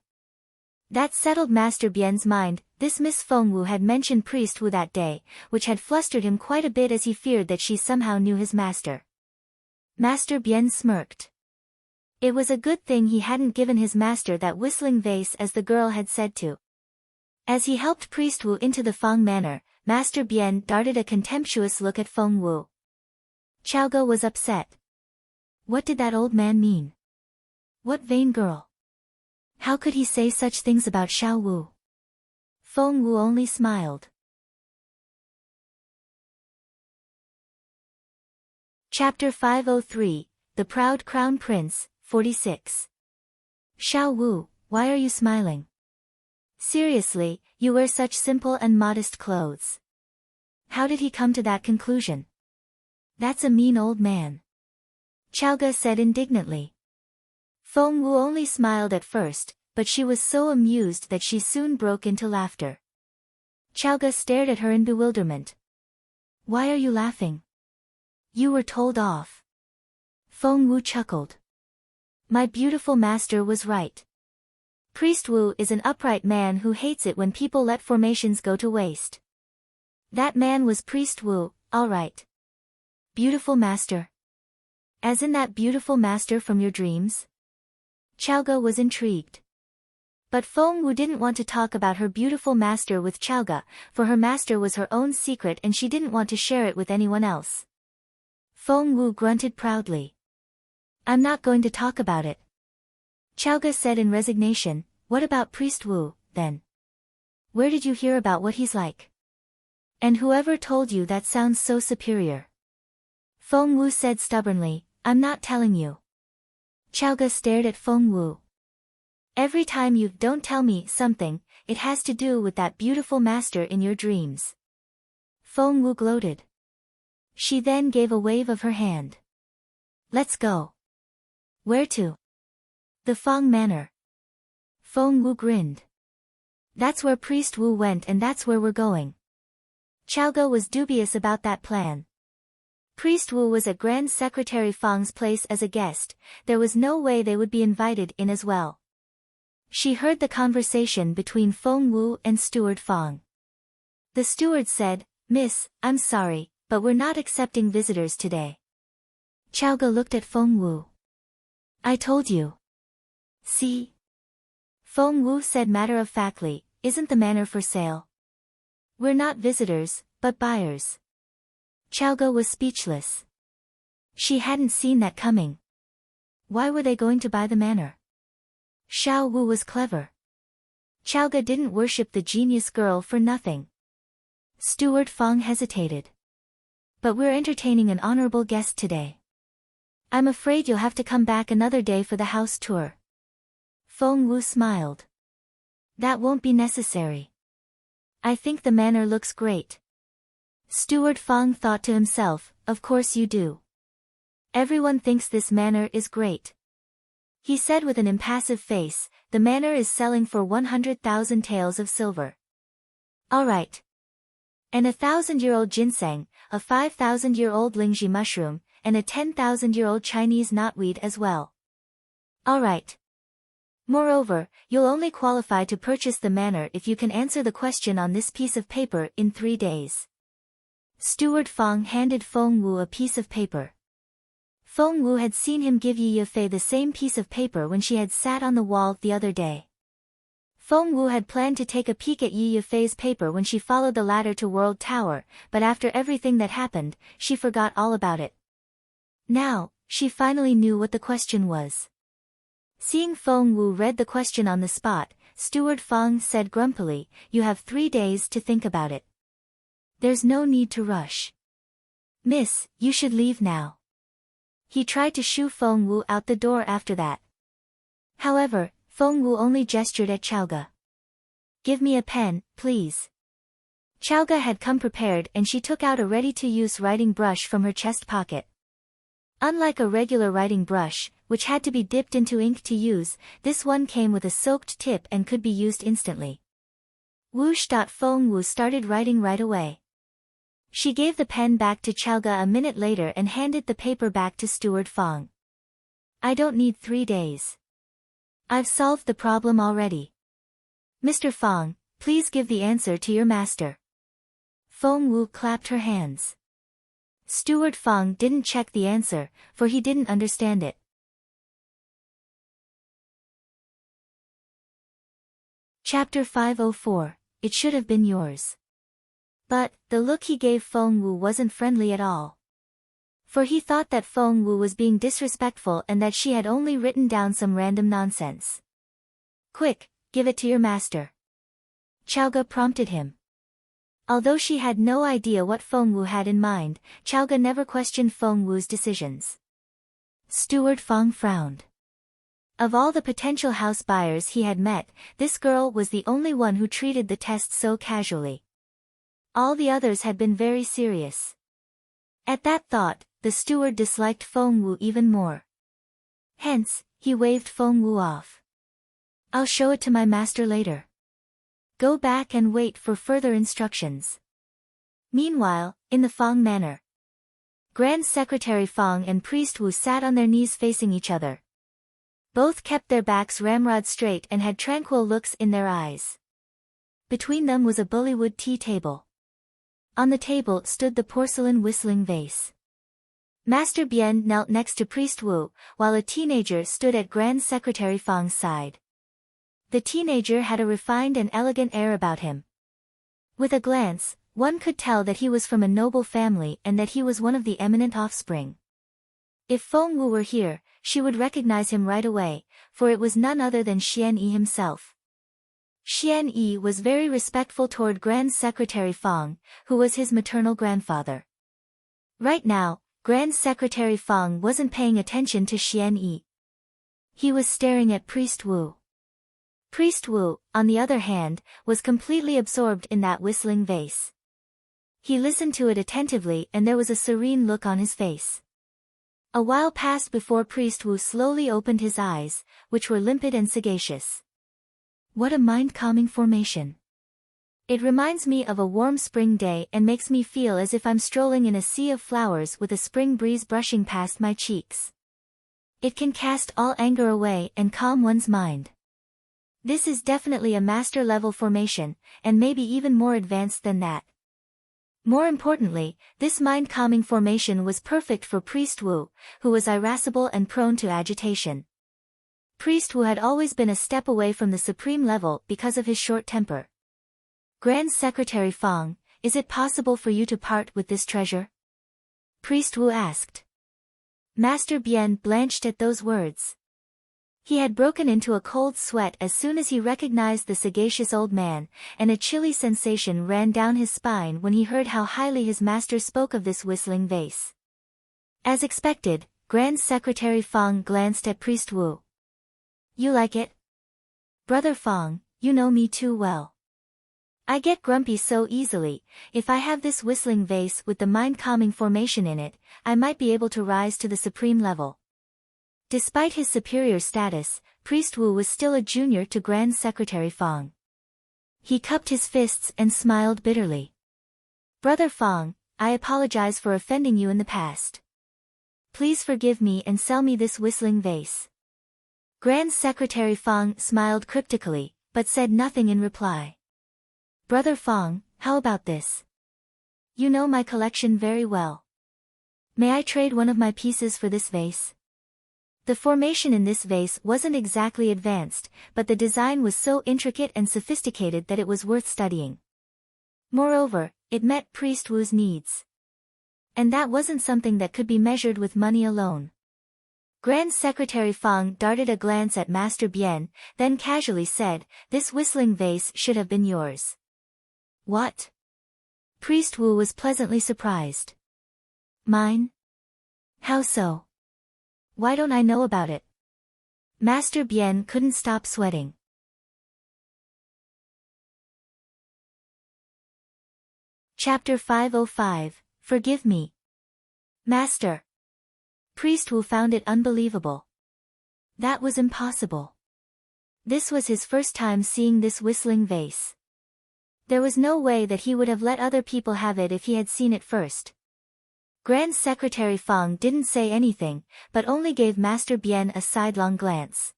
That settled Master Bien's mind. This Miss Feng Wu had mentioned Priest Wu that day, which had flustered him quite a bit as he feared that she somehow knew his master. Master Bien smirked. It was a good thing he hadn't given his master that whistling vase as the girl had said to. As he helped Priest Wu into the Fang manor, Master Bian darted a contemptuous look at Feng Wu. Chaoge was upset. What did that old man mean? What vain girl? How could he say such things about Xiao Wu? Feng Wu only smiled. Chapter 503, The Proud Crown Prince, 46. Xiao Wu, why are you smiling? Seriously, you wear such simple and modest clothes. How did he come to that conclusion? That's a mean old man. Chaoge said indignantly. Feng Wu only smiled at first, but she was so amused that she soon broke into laughter. Chaoge stared at her in bewilderment. Why are you laughing? You were told off. Feng Wu chuckled. My beautiful master was right. Priest Wu is an upright man who hates it when people let formations go to waste. That man was Priest Wu, all right. Beautiful master. As in that beautiful master from your dreams? Chaoge was intrigued. But Feng Wu didn't want to talk about her beautiful master with Chaoge, for her master was her own secret and she didn't want to share it with anyone else. Feng Wu grunted proudly. I'm not going to talk about it. Chaoge said in resignation, what about Priest Wu, then? Where did you hear about what he's like? And whoever told you that sounds so superior? Feng Wu said stubbornly, I'm not telling you. Chaoge stared at Feng Wu. Every time you don't tell me something, it has to do with that beautiful master in your dreams. Feng Wu gloated. She then gave a wave of her hand. Let's go. Where to? The Fang Manor. Feng Wu grinned. That's where Priest Wu went and that's where we're going. Chaoge was dubious about that plan. Priest Wu was at Grand Secretary Fang's place as a guest, there was no way they would be invited in as well. She heard the conversation between Feng Wu and Steward Fang. The steward said, Miss, I'm sorry, but we're not accepting visitors today. Chaoge looked at Feng Wu. I told you. See? Feng Wu said matter-of-factly, isn't the manor for sale? We're not visitors, but buyers. Chaoge was speechless. She hadn't seen that coming. Why were they going to buy the manor? Xiao Wu was clever. Chaoge didn't worship the genius girl for nothing. Steward Fang hesitated. But we're entertaining an honorable guest today. I'm afraid you'll have to come back another day for the house tour. Feng Wu smiled. That won't be necessary. I think the manor looks great. Steward Fang thought to himself, of course you do. Everyone thinks this manor is great. He said with an impassive face, the manor is selling for 100,000 taels of silver. All right. And a 1,000-year-old ginseng, a 5,000-year-old lingzhi mushroom, and a 10,000-year-old Chinese knotweed as well. All right. Moreover, you'll only qualify to purchase the manor if you can answer the question on this piece of paper in 3 days. Steward Fang handed Feng Wu a piece of paper. Feng Wu had seen him give Yi Yifei the same piece of paper when she had sat on the wall the other day. Feng Wu had planned to take a peek at Yi Yifei's paper when she followed the ladder to World Tower, but after everything that happened, she forgot all about it. Now, she finally knew what the question was. Seeing Feng Wu read the question on the spot, Steward Fang said grumpily, you have 3 days to think about it. There's no need to rush. Miss, you should leave now. He tried to shoo Feng Wu out the door after that. However, Feng Wu only gestured at Chaoge. Give me a pen, please. Chaoge had come prepared and she took out a ready-to-use writing brush from her chest pocket. Unlike a regular writing brush, which had to be dipped into ink to use, this one came with a soaked tip and could be used instantly. Whoosh! Feng Wu started writing right away. She gave the pen back to Chaoge a minute later and handed the paper back to Steward Fang. I don't need 3 days. I've solved the problem already. Mr. Fang, please give the answer to your master. Feng Wu clapped her hands. Steward Fang didn't check the answer, for he didn't understand it. Chapter 504, it should have been yours. But, the look he gave Feng Wu wasn't friendly at all. For he thought that Feng Wu was being disrespectful and that she had only written down some random nonsense. Quick, give it to your master. Chaoga prompted him. Although she had no idea what Feng Wu had in mind, Chaoga never questioned Feng Wu's decisions. Steward Feng frowned. Of all the potential house buyers he had met, this girl was the only one who treated the test so casually. All the others had been very serious. At that thought, the steward disliked Feng Wu even more. Hence, he waved Feng Wu off. I'll show it to my master later. Go back and wait for further instructions. Meanwhile, in the Feng manor, Grand Secretary Feng and Priest Wu sat on their knees facing each other. Both kept their backs ramrod straight and had tranquil looks in their eyes. Between them was a bullywood tea table. On the table stood the porcelain whistling vase. Master Bian knelt next to Priest Wu, while a teenager stood at Grand Secretary Feng's side. The teenager had a refined and elegant air about him. With a glance, one could tell that he was from a noble family and that he was one of the eminent offspring. If Feng Wu were here, she would recognize him right away, for it was none other than Xian Yi himself. Xian Yi was very respectful toward Grand Secretary Feng, who was his maternal grandfather. Right now, Grand Secretary Feng wasn't paying attention to Xian Yi. He was staring at Priest Wu. Priest Wu, on the other hand, was completely absorbed in that whistling vase. He listened to it attentively and there was a serene look on his face. A while passed before Priest Wu slowly opened his eyes, which were limpid and sagacious. What a mind-calming formation. It reminds me of a warm spring day and makes me feel as if I'm strolling in a sea of flowers with a spring breeze brushing past my cheeks. It can cast all anger away and calm one's mind. This is definitely a master-level formation, and maybe even more advanced than that. More importantly, this mind-calming formation was perfect for Priest Wu, who was irascible and prone to agitation. Priest Wu had always been a step away from the supreme level because of his short temper. Grand Secretary Feng, is it possible for you to part with this treasure? Priest Wu asked. Master Bian blanched at those words. He had broken into a cold sweat as soon as he recognized the sagacious old man, and a chilly sensation ran down his spine when he heard how highly his master spoke of this whistling vase. As expected, Grand Secretary Feng glanced at Priest Wu. You like it? Brother Feng, you know me too well. I get grumpy so easily. If I have this whistling vase with the mind-calming formation in it, I might be able to rise to the supreme level. Despite his superior status, Priest Wu was still a junior to Grand Secretary Feng. He cupped his fists and smiled bitterly. Brother Feng, I apologize for offending you in the past. Please forgive me and sell me this whistling vase. Grand Secretary Feng smiled cryptically, but said nothing in reply. Brother Feng, how about this? You know my collection very well. May I trade one of my pieces for this vase? The formation in this vase wasn't exactly advanced, but the design was so intricate and sophisticated that it was worth studying. Moreover, it met Priest Wu's needs. And that wasn't something that could be measured with money alone. Grand Secretary Feng darted a glance at Master Bian, then casually said, this whistling vase should have been yours. What? Priest Wu was pleasantly surprised. Mine? How so? Why don't I know about it? Master Bian couldn't stop sweating. Chapter 505, Forgive Me. Master. Priest Wu found it unbelievable. That was impossible. This was his first time seeing this whistling vase. There was no way that he would have let other people have it if he had seen it first. Grand Secretary Feng didn't say anything, but only gave Master Bian a sidelong glance.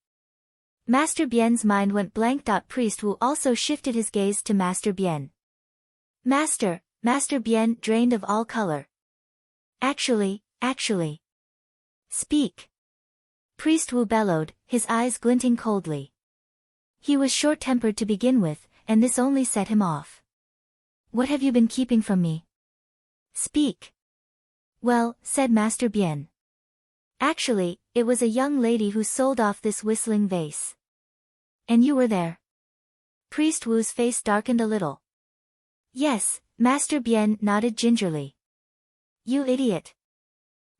Master Bian's mind went blank. Priest Wu also shifted his gaze to Master Bian. Master Bian drained of all color. Actually. Speak. Priest Wu bellowed, his eyes glinting coldly. He was short-tempered to begin with, and this only set him off. What have you been keeping from me? Speak. Well, said Master Bien. Actually, it was a young lady who sold off this whistling vase. And you were there? Priest Wu's face darkened a little. Yes, Master Bien nodded gingerly. You idiot.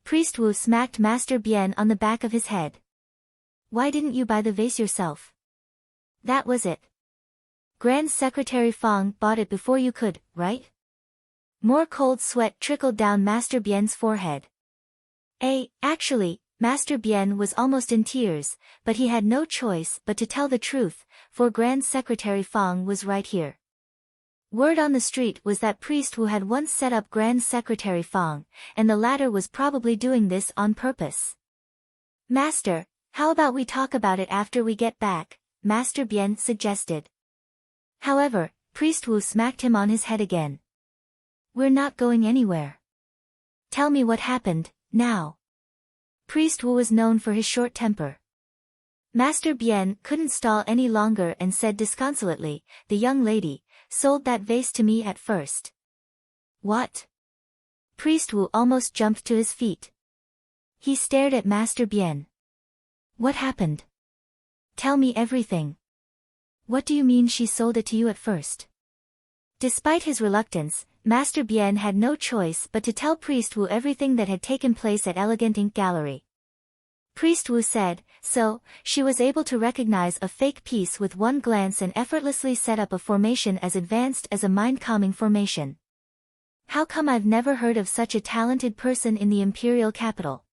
Priest Wu smacked Master Bien on the back of his head. Why didn't you buy the vase yourself? That was it. Grand Secretary Fang bought it before you could, right? More cold sweat trickled down Master Bien's forehead. Actually, Master Bien was almost in tears, but he had no choice but to tell the truth, for Grand Secretary Fang was right here. Word on the street was that Priest Wu had once set up Grand Secretary Fang, and the latter was probably doing this on purpose. Master, how about we talk about it after we get back? Master Bien suggested. However, Priest Wu smacked him on his head again. We're not going anywhere. Tell me what happened, now. Priest Wu was known for his short temper. Master Bien couldn't stall any longer and said disconsolately, the young lady sold that vase to me at first. What? Priest Wu almost jumped to his feet. He stared at Master Bien. What happened? Tell me everything. What do you mean she sold it to you at first? Despite his reluctance, Master Bien had no choice but to tell Priest Wu everything that had taken place at Elegant Ink Gallery. Priest Wu said, so, she was able to recognize a fake piece with one glance and effortlessly set up a formation as advanced as a mind-calming formation. How come I've never heard of such a talented person in the imperial capital?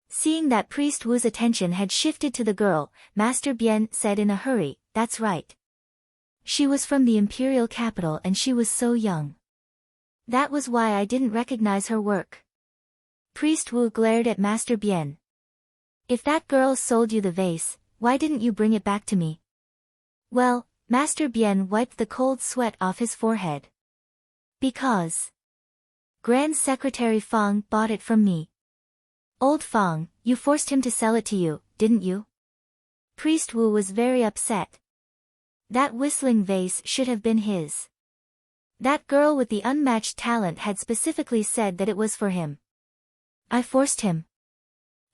Seeing that Priest Wu's attention had shifted to the girl, Master Bien said in a hurry, that's right. She was from the imperial capital and she was so young. That was why I didn't recognize her work. Priest Wu glared at Master Bien. If that girl sold you the vase, why didn't you bring it back to me? Well, Master Bien wiped the cold sweat off his forehead. Because Grand Secretary Fang bought it from me. Old Fang, you forced him to sell it to you, didn't you? Priest Wu was very upset. That whistling vase should have been his. That girl with the unmatched talent had specifically said that it was for him. I forced him.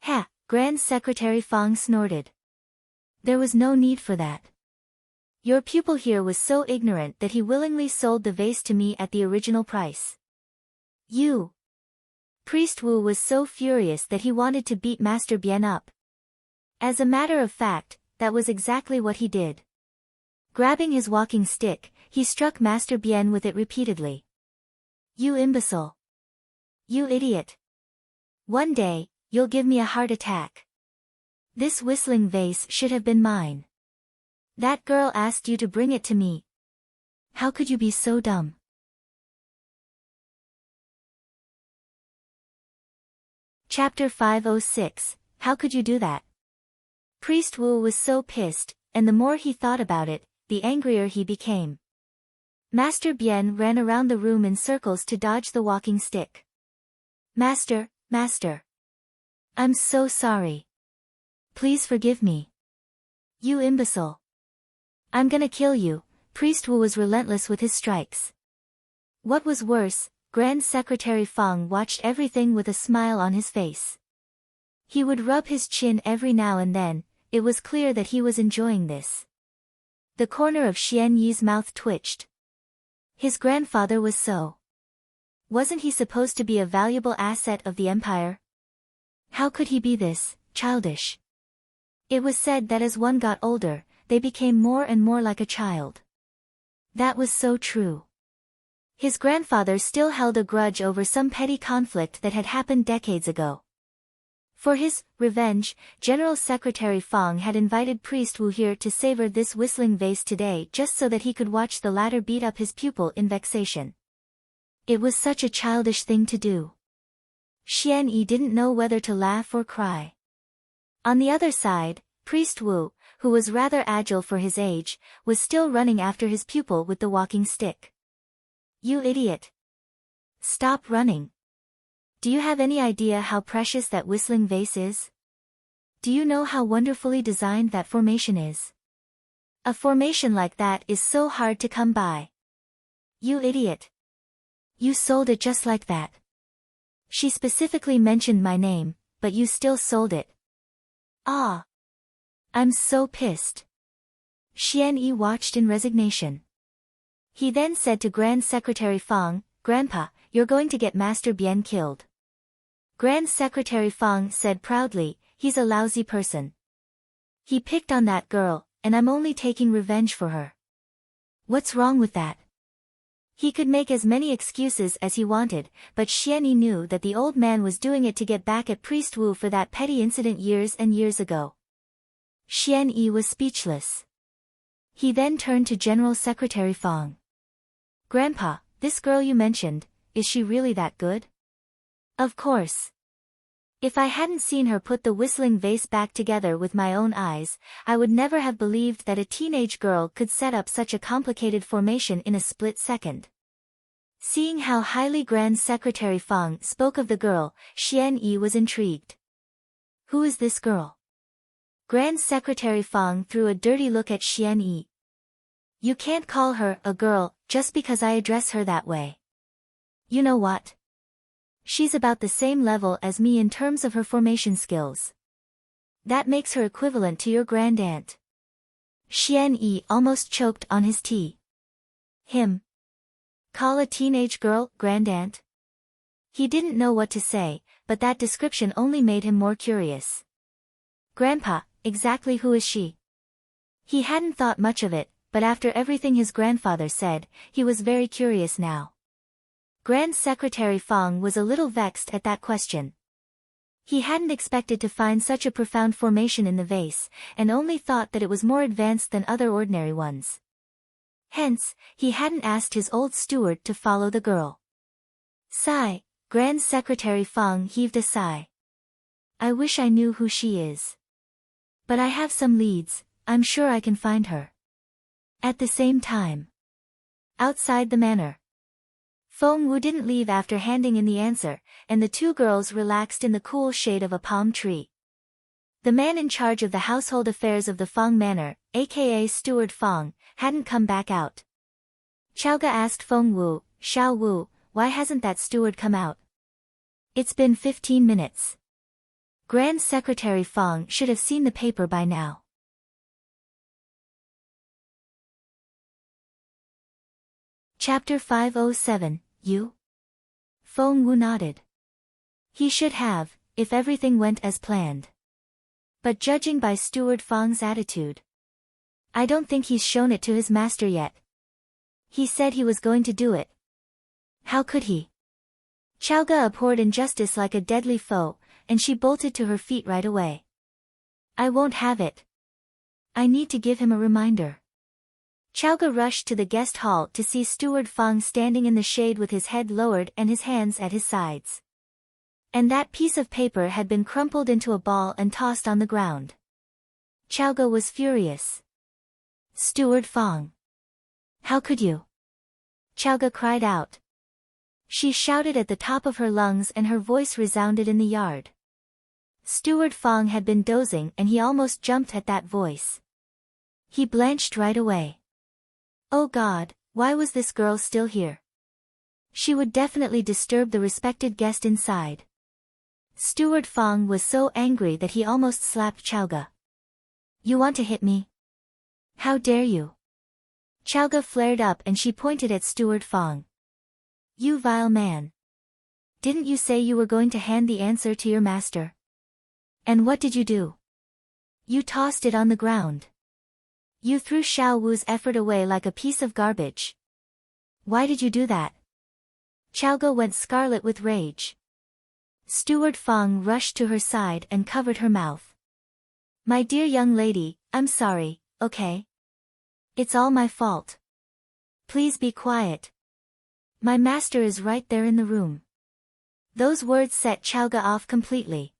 Ha! Grand Secretary Fang snorted. There was no need for that. Your pupil here was so ignorant that he willingly sold the vase to me at the original price. You! Priest Wu was so furious that he wanted to beat Master Bien up. As a matter of fact, that was exactly what he did. Grabbing his walking stick, he struck Master Bien with it repeatedly. You imbecile! You idiot! One day, you'll give me a heart attack. This whistling vase should have been mine. That girl asked you to bring it to me. How could you be so dumb? Chapter 506, How could you do that? Priest Wu was so pissed, and the more he thought about it, the angrier he became. Master Bien ran around the room in circles to dodge the walking stick. Master, Master. I'm so sorry. Please forgive me. You imbecile. I'm gonna kill you. Priest Wu was relentless with his strikes. What was worse, Grand Secretary Fang watched everything with a smile on his face. He would rub his chin every now and then, it was clear that he was enjoying this. The corner of Xian Yi's mouth twitched. His grandfather was so. Wasn't he supposed to be a valuable asset of the empire? How could he be this, childish? It was said that as one got older, they became more and more like a child. That was so true. His grandfather still held a grudge over some petty conflict that had happened decades ago. For his revenge, General Secretary Fang had invited Priest Wu here to savor this whistling vase today just so that he could watch the latter beat up his pupil in vexation. It was such a childish thing to do. Xian Yi didn't know whether to laugh or cry. On the other side, Priest Wu, who was rather agile for his age, was still running after his pupil with the walking stick. You idiot! Stop running. Do you have any idea how precious that whistling vase is? Do you know how wonderfully designed that formation is? A formation like that is so hard to come by. You idiot. You sold it just like that. She specifically mentioned my name, but you still sold it. Ah. I'm so pissed. Xian Yi watched in resignation. He then said to Grand Secretary Fang, Grandpa, you're going to get Master Bian killed. Grand Secretary Fang said proudly, he's a lousy person. He picked on that girl, and I'm only taking revenge for her. What's wrong with that? He could make as many excuses as he wanted, but Xian Yi knew that the old man was doing it to get back at Priest Wu for that petty incident years and years ago. Xian Yi was speechless. He then turned to General Secretary Fang. Grandpa, this girl you mentioned, is she really that good? Of course. If I hadn't seen her put the whistling vase back together with my own eyes, I would never have believed that a teenage girl could set up such a complicated formation in a split second. Seeing how highly Grand Secretary Fang spoke of the girl, Xian Yi was intrigued. Who is this girl? Grand Secretary Fang threw a dirty look at Xian Yi. You can't call her a girl just because I address her that way. You know what? She's about the same level as me in terms of her formation skills. That makes her equivalent to your grandaunt. Xian Yi almost choked on his tea. Him? Call a teenage girl grandaunt? He didn't know what to say, but that description only made him more curious. Grandpa, exactly who is she? He hadn't thought much of it, but after everything his grandfather said, he was very curious now. Grand Secretary Fang was a little vexed at that question. He hadn't expected to find such a profound formation in the vase, and only thought that it was more advanced than other ordinary ones. Hence, he hadn't asked his old steward to follow the girl. Sigh, Grand Secretary Fang heaved a sigh. I wish I knew who she is. But I have some leads, I'm sure I can find her. At the same time. Outside the manor. Feng Wu didn't leave after handing in the answer, and the two girls relaxed in the cool shade of a palm tree. The man in charge of the household affairs of the Fang Manor, aka Steward Fang, hadn't come back out. Chaoga asked Feng Wu, Xiao Wu, why hasn't that steward come out? It's been 15 minutes. Grand Secretary Fang should have seen the paper by now. Chapter 507, You? Feng Wu nodded. He should have, if everything went as planned. But judging by Steward Fang's attitude, I don't think he's shown it to his master yet. He said he was going to do it. How could he? Chaoga abhorred injustice like a deadly foe, and she bolted to her feet right away. I won't have it. I need to give him a reminder. Chaoga rushed to the guest hall to see Steward Fang standing in the shade with his head lowered and his hands at his sides. And that piece of paper had been crumpled into a ball and tossed on the ground. Chaoga was furious. Steward Fang. How could you? Chaoga cried out. She shouted at the top of her lungs and her voice resounded in the yard. Steward Fang had been dozing and he almost jumped at that voice. He blanched right away. Oh God, why was this girl still here? She would definitely disturb the respected guest inside. Steward Fang was so angry that he almost slapped Chaoga. You want to hit me? How dare you? Chaoga flared up and she pointed at Steward Fang. You vile man. Didn't you say you were going to hand the answer to your master? And what did you do? You tossed it on the ground. You threw Xiao Wu's effort away like a piece of garbage. Why did you do that? Chaoga went scarlet with rage. Steward Fang rushed to her side and covered her mouth. My dear young lady, I'm sorry, okay? It's all my fault. Please be quiet. My master is right there in the room. Those words set Chaoga off completely.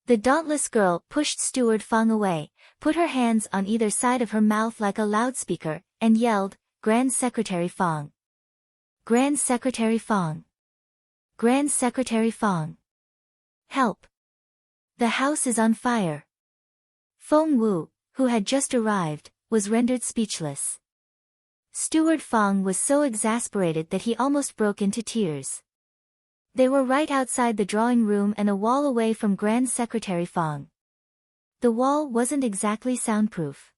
The dauntless girl pushed Steward Fang away, put her hands on either side of her mouth like a loudspeaker, and yelled, Grand Secretary Fang. Grand Secretary Fang. Grand Secretary Fang. Help. The house is on fire. Feng Wu, who had just arrived, was rendered speechless. Steward Fang was so exasperated that he almost broke into tears. They were right outside the drawing room and a wall away from Grand Secretary Fang. The wall wasn't exactly soundproof.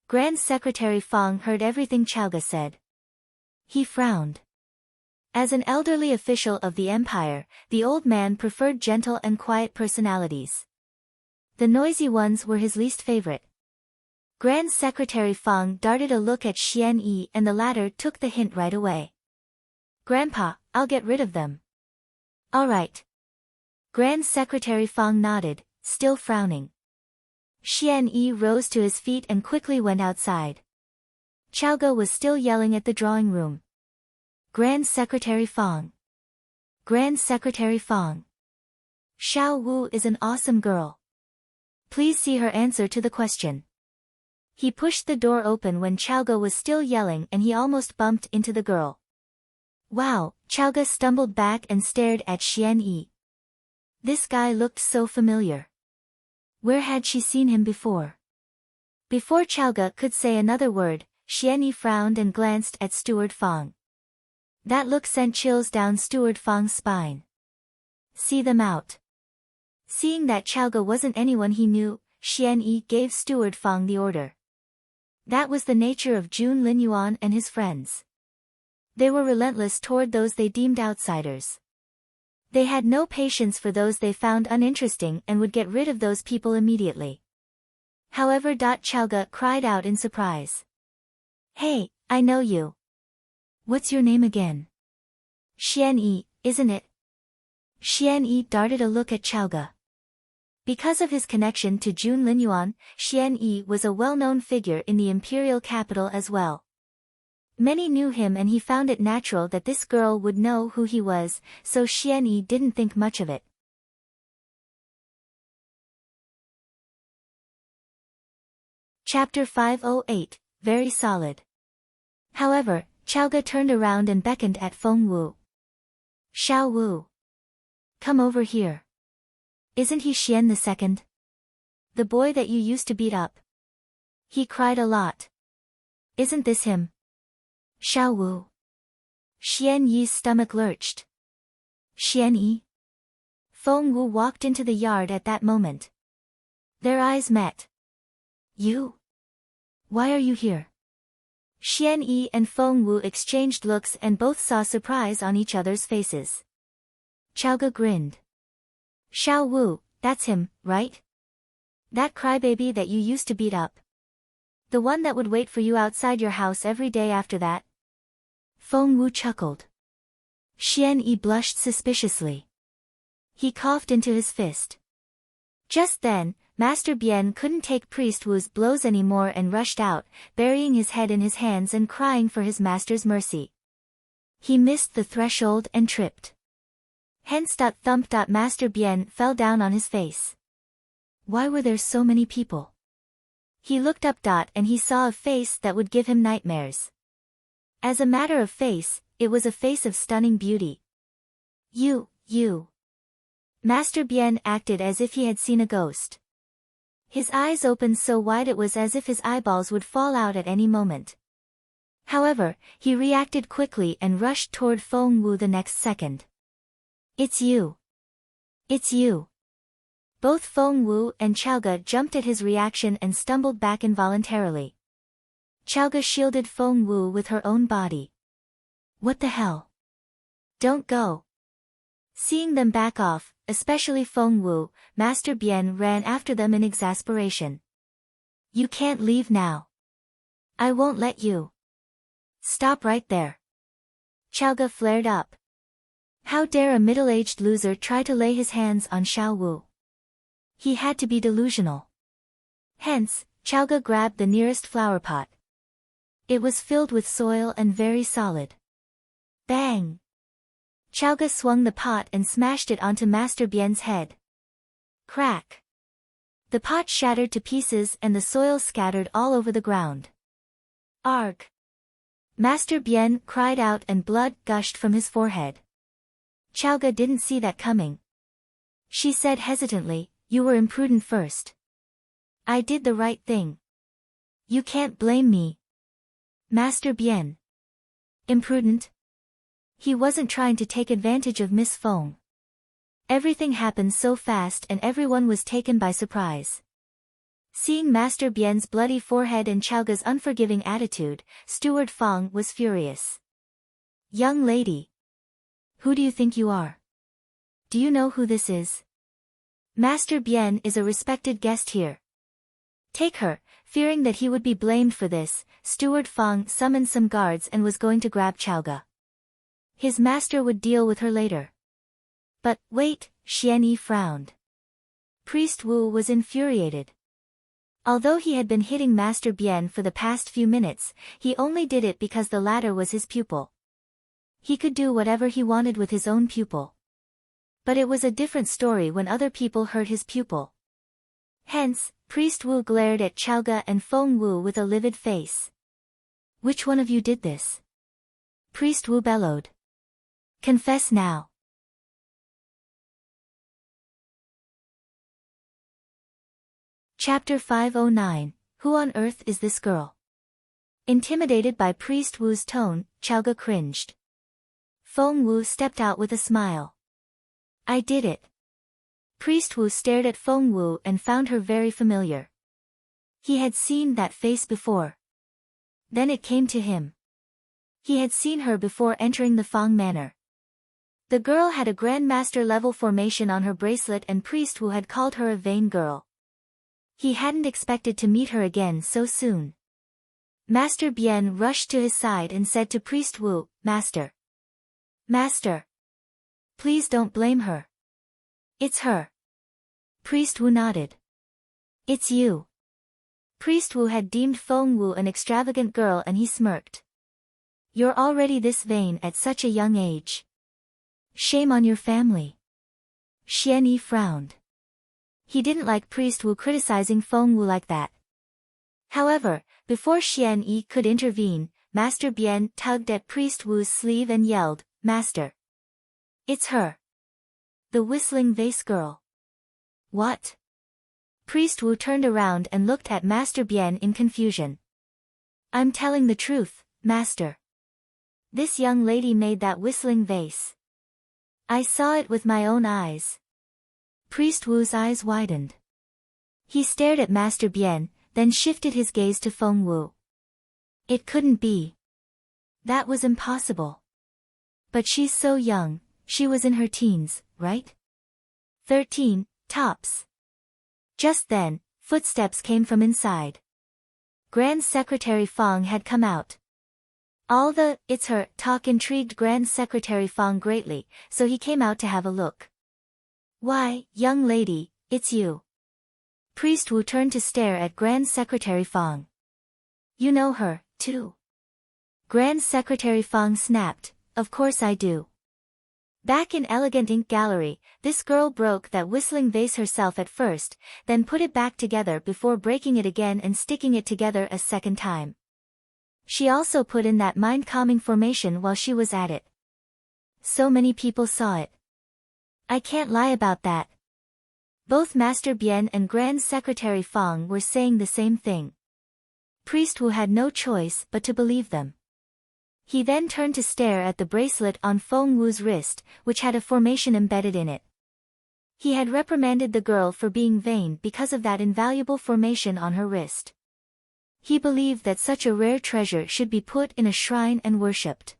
Grand Secretary Fang heard everything Chaoga said. He frowned. As an elderly official of the empire, the old man preferred gentle and quiet personalities. The noisy ones were his least favorite. Grand Secretary Fang darted a look at Xian Yi and the latter took the hint right away. "Grandpa, I'll get rid of them." "All right." Grand Secretary Fang nodded, still frowning. Xian Yi rose to his feet and quickly went outside. Chaoga was still yelling at the drawing room. "Grand Secretary Fang. Grand Secretary Fang. Xiao Wu is an awesome girl. Please see her answer to the question." He pushed the door open when Chaoga was still yelling and he almost bumped into the girl. "Wow," Chaoga stumbled back and stared at Xian Yi. This guy looked so familiar. Where had she seen him before? Before Chaoga could say another word, Xian Yi frowned and glanced at Steward Fang. That look sent chills down Steward Fang's spine. "See them out." Seeing that Chaoga wasn't anyone he knew, Xian Yi gave Steward Fang the order. That was the nature of Jun Linyuan and his friends. They were relentless toward those they deemed outsiders. They had no patience for those they found uninteresting and would get rid of those people immediately. However, Chaoga cried out in surprise. "Hey, I know you. What's your name again?" "Xian Yi, isn't it?" Xian Yi darted a look at Chaoga. Because of his connection to Jun Linyuan, Xian Yi was a well-known figure in the imperial capital as well. Many knew him and he found it natural that this girl would know who he was, so Xian Yi didn't think much of it. Chapter 508, Very Solid. However, Chaoga turned around and beckoned at Feng Wu. "Xiao Wu. Come over here. Isn't he Xian II? The boy that you used to beat up? He cried a lot. Isn't this him?" "Xiao Wu." Xian Yi's stomach lurched. "Xian Yi?" Feng Wu walked into the yard at that moment. Their eyes met. "You? Why are you here?" Xian Yi and Feng Wu exchanged looks and both saw surprise on each other's faces. Chaoga grinned. "Xiao Wu, that's him, right? That crybaby that you used to beat up. The one that would wait for you outside your house every day after that?" Feng Wu chuckled. Xian Yi blushed suspiciously. He coughed into his fist. Just then, Master Bian couldn't take Priest Wu's blows anymore and rushed out, burying his head in his hands and crying for his master's mercy. He missed the threshold and tripped. Hence thump. Master Bian fell down on his face. Why were there so many people? He looked up and he saw a face that would give him nightmares. As a matter of face, it was a face of stunning beauty. You. Master Bian acted as if he had seen a ghost. His eyes opened so wide it was as if his eyeballs would fall out at any moment. However, he reacted quickly and rushed toward Feng Wu the next second. "It's you. It's you." Both Feng Wu and Chaoga jumped at his reaction and stumbled back involuntarily. Chaoga shielded Feng Wu with her own body. "What the hell? Don't go." Seeing them back off, especially Feng Wu, Master Bian ran after them in exasperation. "You can't leave now. I won't let you. Stop right there." Chaoga flared up. How dare a middle-aged loser try to lay his hands on Xiao Wu? He had to be delusional. Hence, Chaoga grabbed the nearest flower pot. It was filled with soil and very solid. Bang! Chaoga swung the pot and smashed it onto Master Bian's head. Crack! The pot shattered to pieces and the soil scattered all over the ground. Arg! Master Bian cried out and blood gushed from his forehead. Chaoga didn't see that coming. She said hesitantly, "You were imprudent first." "I did the right thing." You can't blame me. Master Bien. Imprudent. He wasn't trying to take advantage of Miss Feng. Everything happened so fast and everyone was taken by surprise. Seeing Master Bien's bloody forehead and Chaoga's unforgiving attitude, Steward Feng was furious. Young lady. Who do you think you are? Do you know who this is? Master Bien is a respected guest here. Take her. Fearing that he would be blamed for this, Steward Feng summoned some guards and was going to grab Chaoga. His master would deal with her later. But, wait, Xian Yi frowned. Priest Wu was infuriated. Although he had been hitting Master Bien for the past few minutes, he only did it because the latter was his pupil. He could do whatever he wanted with his own pupil. But it was a different story when other people hurt his pupil. Hence, Priest Wu glared at Chaoga and Feng Wu with a livid face. Which one of you did this? Priest Wu bellowed. Confess now. Chapter 509, Who on earth is this girl? Intimidated by Priest Wu's tone, Chaoga cringed. Feng Wu stepped out with a smile. I did it. Priest Wu stared at Feng Wu and found her very familiar. He had seen that face before. Then it came to him. He had seen her before entering the Fang Manor. The girl had a Grandmaster level formation on her bracelet and Priest Wu had called her a vain girl. He hadn't expected to meet her again so soon. Master Bien rushed to his side and said to Priest Wu, Master. Master. Please don't blame her. It's her. Priest Wu nodded. It's you. Priest Wu had deemed Feng Wu an extravagant girl and he smirked. You're already this vain at such a young age. Shame on your family. Xian Yi frowned. He didn't like Priest Wu criticizing Feng Wu like that. However, before Xian Yi could intervene, Master Bien tugged at Priest Wu's sleeve and yelled, Master. It's her. The whistling vase girl. What? Priest Wu turned around and looked at Master Bien in confusion. I'm telling the truth, Master. This young lady made that whistling vase. I saw it with my own eyes. Priest Wu's eyes widened. He stared at Master Bien, then shifted his gaze to Feng Wu. It couldn't be. That was impossible. But she's so young, she was in her teens, right? 13, tops. Just then, footsteps came from inside. Grand Secretary Fang had come out. All the, it's her, talk intrigued Grand Secretary Fang greatly, so he came out to have a look. Why, young lady, it's you. Priest Wu turned to stare at Grand Secretary Fang. You know her, too. Grand Secretary Fang snapped, of course I do. Back in Elegant Ink Gallery, this girl broke that whistling vase herself at first, then put it back together before breaking it again and sticking it together a second time. She also put in that mind-calming formation while she was at it. So many people saw it. I can't lie about that. Both Master Bien and Grand Secretary Fang were saying the same thing. Priest Wu had no choice but to believe them. He then turned to stare at the bracelet on Feng Wu's wrist, which had a formation embedded in it. He had reprimanded the girl for being vain because of that invaluable formation on her wrist. He believed that such a rare treasure should be put in a shrine and worshipped.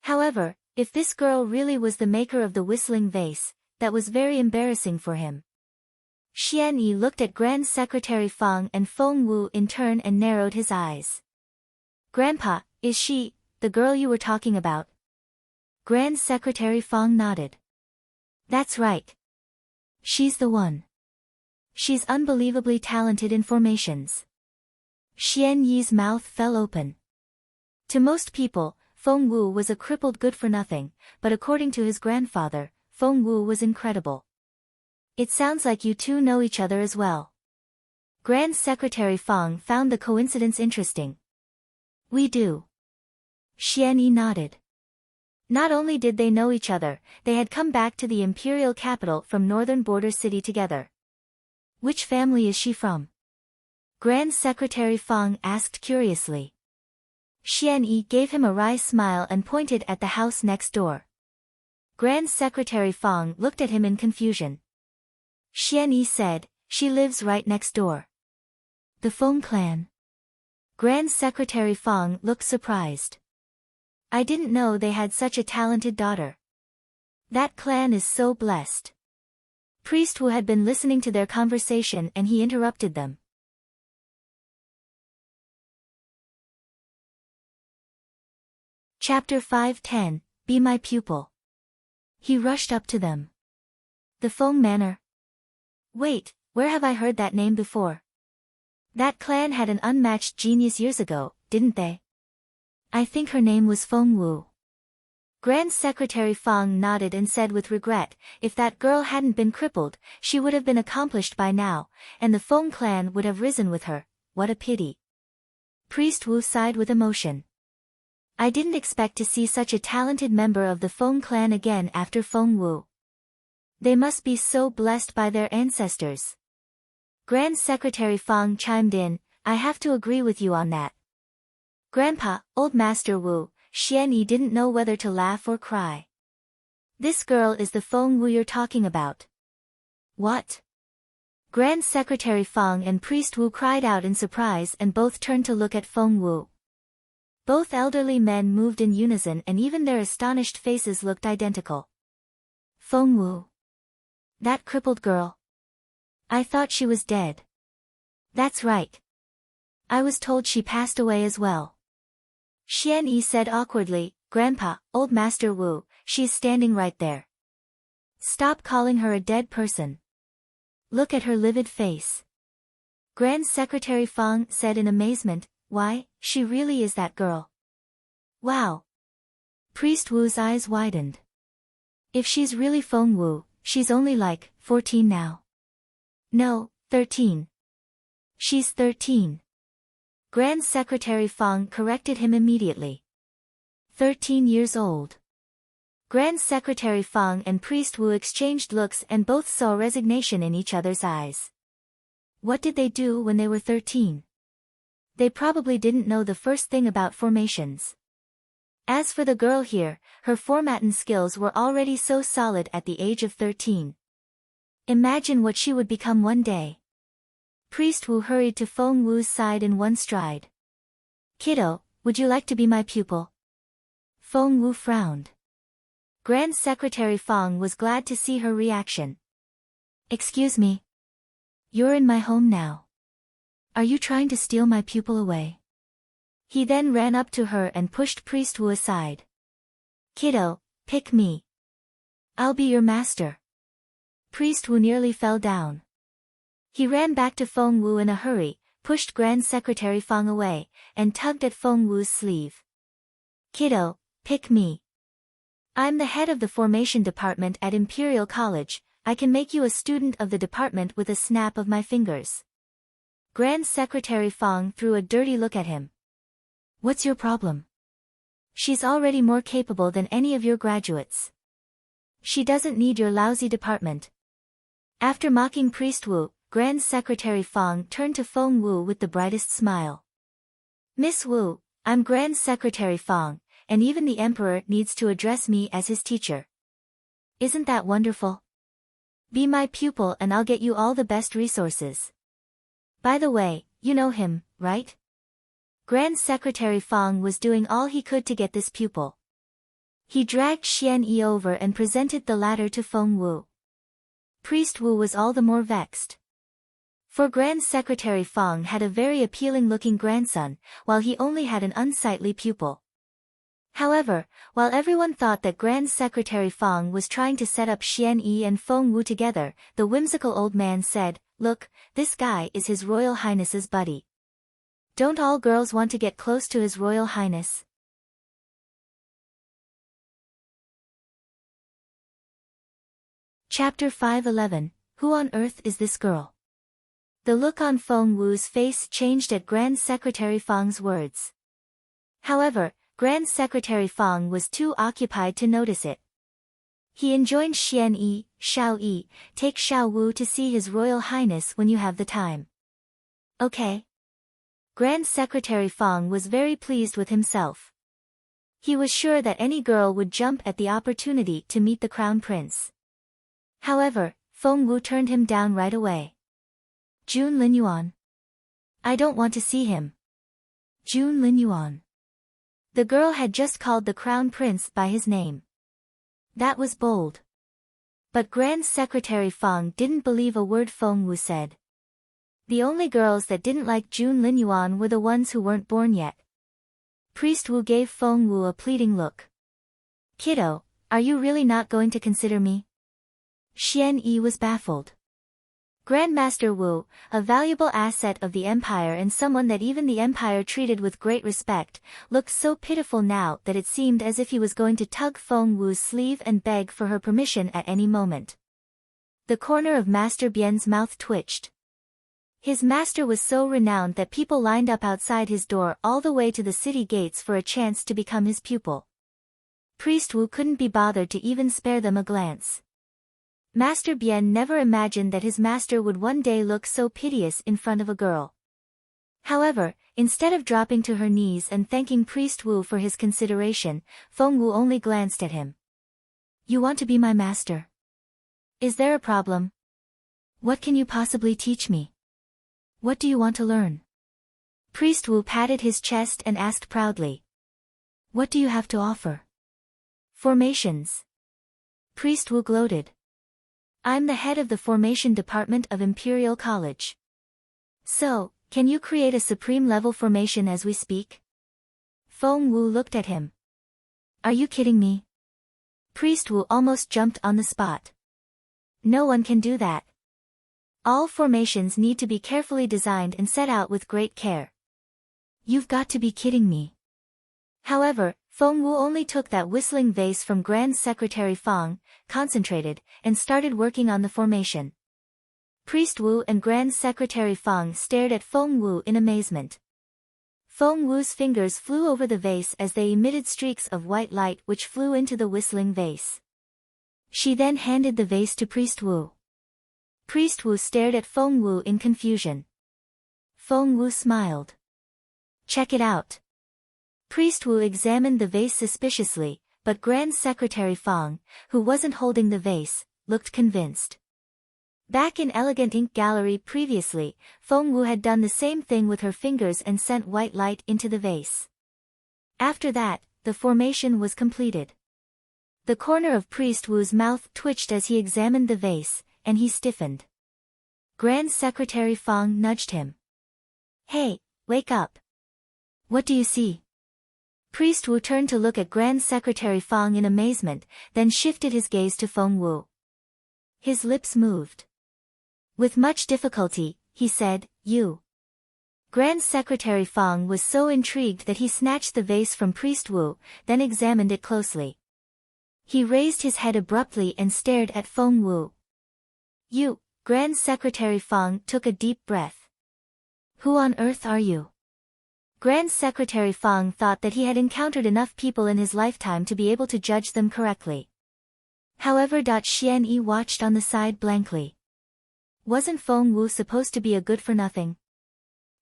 However, if this girl really was the maker of the whistling vase, that was very embarrassing for him. Xian Yi looked at Grand Secretary Fang and Feng Wu in turn and narrowed his eyes. Grandpa, is she the girl you were talking about? Grand Secretary Fang nodded. That's right. She's the one. She's unbelievably talented in formations. Xian Yi's mouth fell open. To most people, Feng Wu was a crippled good-for-nothing, but according to his grandfather, Feng Wu was incredible. It sounds like you two know each other as well. Grand Secretary Fang found the coincidence interesting. We do. Xian Yi nodded. Not only did they know each other, they had come back to the imperial capital from northern border city together. Which family is she from? Grand Secretary Fang asked curiously. Xian Yi gave him a wry smile and pointed at the house next door. Grand Secretary Fang looked at him in confusion. Xian Yi said, she lives right next door. The Feng clan. Grand Secretary Fang looked surprised. I didn't know they had such a talented daughter. That clan is so blessed. Priest Wu had been listening to their conversation and he interrupted them. Chapter 5:10, Be My Pupil. He rushed up to them. The Feng Manor. Wait, where have I heard that name before? That clan had an unmatched genius years ago, didn't they? I think her name was Feng Wu. Grand Secretary Fang nodded and said with regret, if that girl hadn't been crippled, she would have been accomplished by now, and the Feng clan would have risen with her. What a pity. Priest Wu sighed with emotion. I didn't expect to see such a talented member of the Feng clan again after Feng Wu. They must be so blessed by their ancestors. Grand Secretary Fang chimed in, I have to agree with you on that. Grandpa, Old Master Wu, Xian Yi didn't know whether to laugh or cry. This girl is the Feng Wu you're talking about. What? Grand Secretary Fang and Priest Wu cried out in surprise and both turned to look at Feng Wu. Both elderly men moved in unison and even their astonished faces looked identical. Feng Wu. That crippled girl. I thought she was dead. That's right. I was told she passed away as well. Xian Yi said awkwardly, Grandpa, Old Master Wu, she's standing right there. Stop calling her a dead person. Look at her livid face. Grand Secretary Fang said in amazement, why, she really is that girl. Wow. Priest Wu's eyes widened. If she's really Feng Wu, she's only like 14 now. No, 13. She's 13. Grand Secretary Fang corrected him immediately. 13 years old. Grand Secretary Fang and Priest Wu exchanged looks and both saw resignation in each other's eyes. What did they do when they were 13? They probably didn't know the first thing about formations. As for the girl here, her formatting skills were already so solid at the age of 13. Imagine what she would become one day. Priest Wu hurried to Feng Wu's side in one stride. Kiddo, would you like to be my pupil? Feng Wu frowned. Grand Secretary Fang was glad to see her reaction. Excuse me. You're in my home now. Are you trying to steal my pupil away? He then ran up to her and pushed Priest Wu aside. Kiddo, pick me. I'll be your master. Priest Wu nearly fell down. He ran back to Feng Wu in a hurry, pushed Grand Secretary Fang away, and tugged at Feng Wu's sleeve. Kiddo, pick me. I'm the head of the formation department at Imperial College, I can make you a student of the department with a snap of my fingers. Grand Secretary Fang threw a dirty look at him. What's your problem? She's already more capable than any of your graduates. She doesn't need your lousy department. After mocking Priest Wu, Grand Secretary Fang turned to Feng Wu with the brightest smile. Miss Wu, I'm Grand Secretary Fang, and even the Emperor needs to address me as his teacher. Isn't that wonderful? Be my pupil and I'll get you all the best resources. By the way, you know him, right? Grand Secretary Fang was doing all he could to get this pupil. He dragged Xian Yi over and presented the latter to Feng Wu. Priest Wu was all the more vexed. For Grand Secretary Fang had a very appealing-looking grandson, while he only had an unsightly pupil. However, while everyone thought that Grand Secretary Fang was trying to set up Xian Yi and Feng Wu together, the whimsical old man said, Look, this guy is His Royal Highness's buddy. Don't all girls want to get close to His Royal Highness? Chapter 5:11, Who on earth is this girl? The look on Feng Wu's face changed at Grand Secretary Fang's words. However, Grand Secretary Fang was too occupied to notice it. He enjoined Xian Yi, Shao Yi, take Shao Wu to see His Royal Highness when you have the time. Okay. Grand Secretary Fong was very pleased with himself. He was sure that any girl would jump at the opportunity to meet the crown prince. However, Feng Wu turned him down right away. Jun Linyuan. I don't want to see him. Jun Linyuan. The girl had just called the crown prince by his name. That was bold. But Grand Secretary Fong didn't believe a word Feng Wu said. The only girls that didn't like Jun Linyuan were the ones who weren't born yet. Priest Wu gave Feng Wu a pleading look. Kiddo, are you really not going to consider me? Xian Yi was baffled. Grandmaster Wu, a valuable asset of the empire and someone that even the empire treated with great respect, looked so pitiful now that it seemed as if he was going to tug Feng Wu's sleeve and beg for her permission at any moment. The corner of Master Bian's mouth twitched. His master was so renowned that people lined up outside his door all the way to the city gates for a chance to become his pupil. Priest Wu couldn't be bothered to even spare them a glance. Master Bian never imagined that his master would one day look so piteous in front of a girl. However, instead of dropping to her knees and thanking Priest Wu for his consideration, Feng Wu only glanced at him. You want to be my master? Is there a problem? What can you possibly teach me? What do you want to learn? Priest Wu patted his chest and asked proudly. What do you have to offer? Formations. Priest Wu gloated. I'm the head of the formation department of Imperial College. So, can you create a supreme level formation as we speak? Feng Wu looked at him. Are you kidding me? Priest Wu almost jumped on the spot. No one can do that. All formations need to be carefully designed and set out with great care. You've got to be kidding me. However, Feng Wu only took that whistling vase from Grand Secretary Fong, concentrated, and started working on the formation. Priest Wu and Grand Secretary Fong stared at Feng Wu in amazement. Feng Wu's fingers flew over the vase as they emitted streaks of white light which flew into the whistling vase. She then handed the vase to Priest Wu. Priest Wu stared at Feng Wu in confusion. Feng Wu smiled. Check it out. Priest Wu examined the vase suspiciously, but Grand Secretary Fong, who wasn't holding the vase, looked convinced. Back in Elegant Ink Gallery previously, Feng Wu had done the same thing with her fingers and sent white light into the vase. After that, the formation was completed. The corner of Priest Wu's mouth twitched as he examined the vase, and he stiffened. Grand Secretary Fong nudged him. Hey, wake up. What do you see? Priest Wu turned to look at Grand Secretary Fong in amazement, then shifted his gaze to Feng Wu. His lips moved. With much difficulty, he said, You. Grand Secretary Fong was so intrigued that he snatched the vase from Priest Wu, then examined it closely. He raised his head abruptly and stared at Feng Wu. You, Grand Secretary Fong took a deep breath. Who on earth are you? Grand Secretary Fong thought that he had encountered enough people in his lifetime to be able to judge them correctly. However, Xian Yi watched on the side blankly. Wasn't Feng Wu supposed to be a good-for-nothing?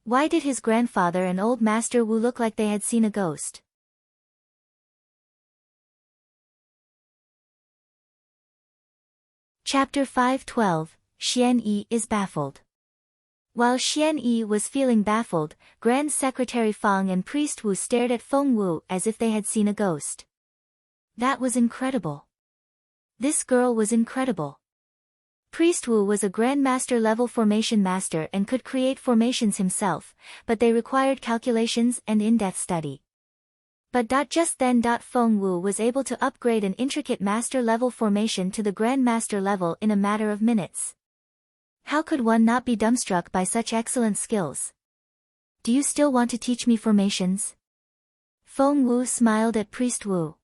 Why did his grandfather and old Master Wu look like they had seen a ghost? Chapter 5:12, Xian Yi is baffled. While Xian Yi was feeling baffled, Grand Secretary Fong and Priest Wu stared at Feng Wu as if they had seen a ghost. That was incredible. This girl was incredible. Priest Wu was a Grandmaster level formation master and could create formations himself, but they required calculations and in-depth study. But just then Feng Wu was able to upgrade an intricate master level formation to the Grandmaster level in a matter of minutes. How could one not be dumbstruck by such excellent skills? Do you still want to teach me formations? Feng Wu smiled at Priest Wu.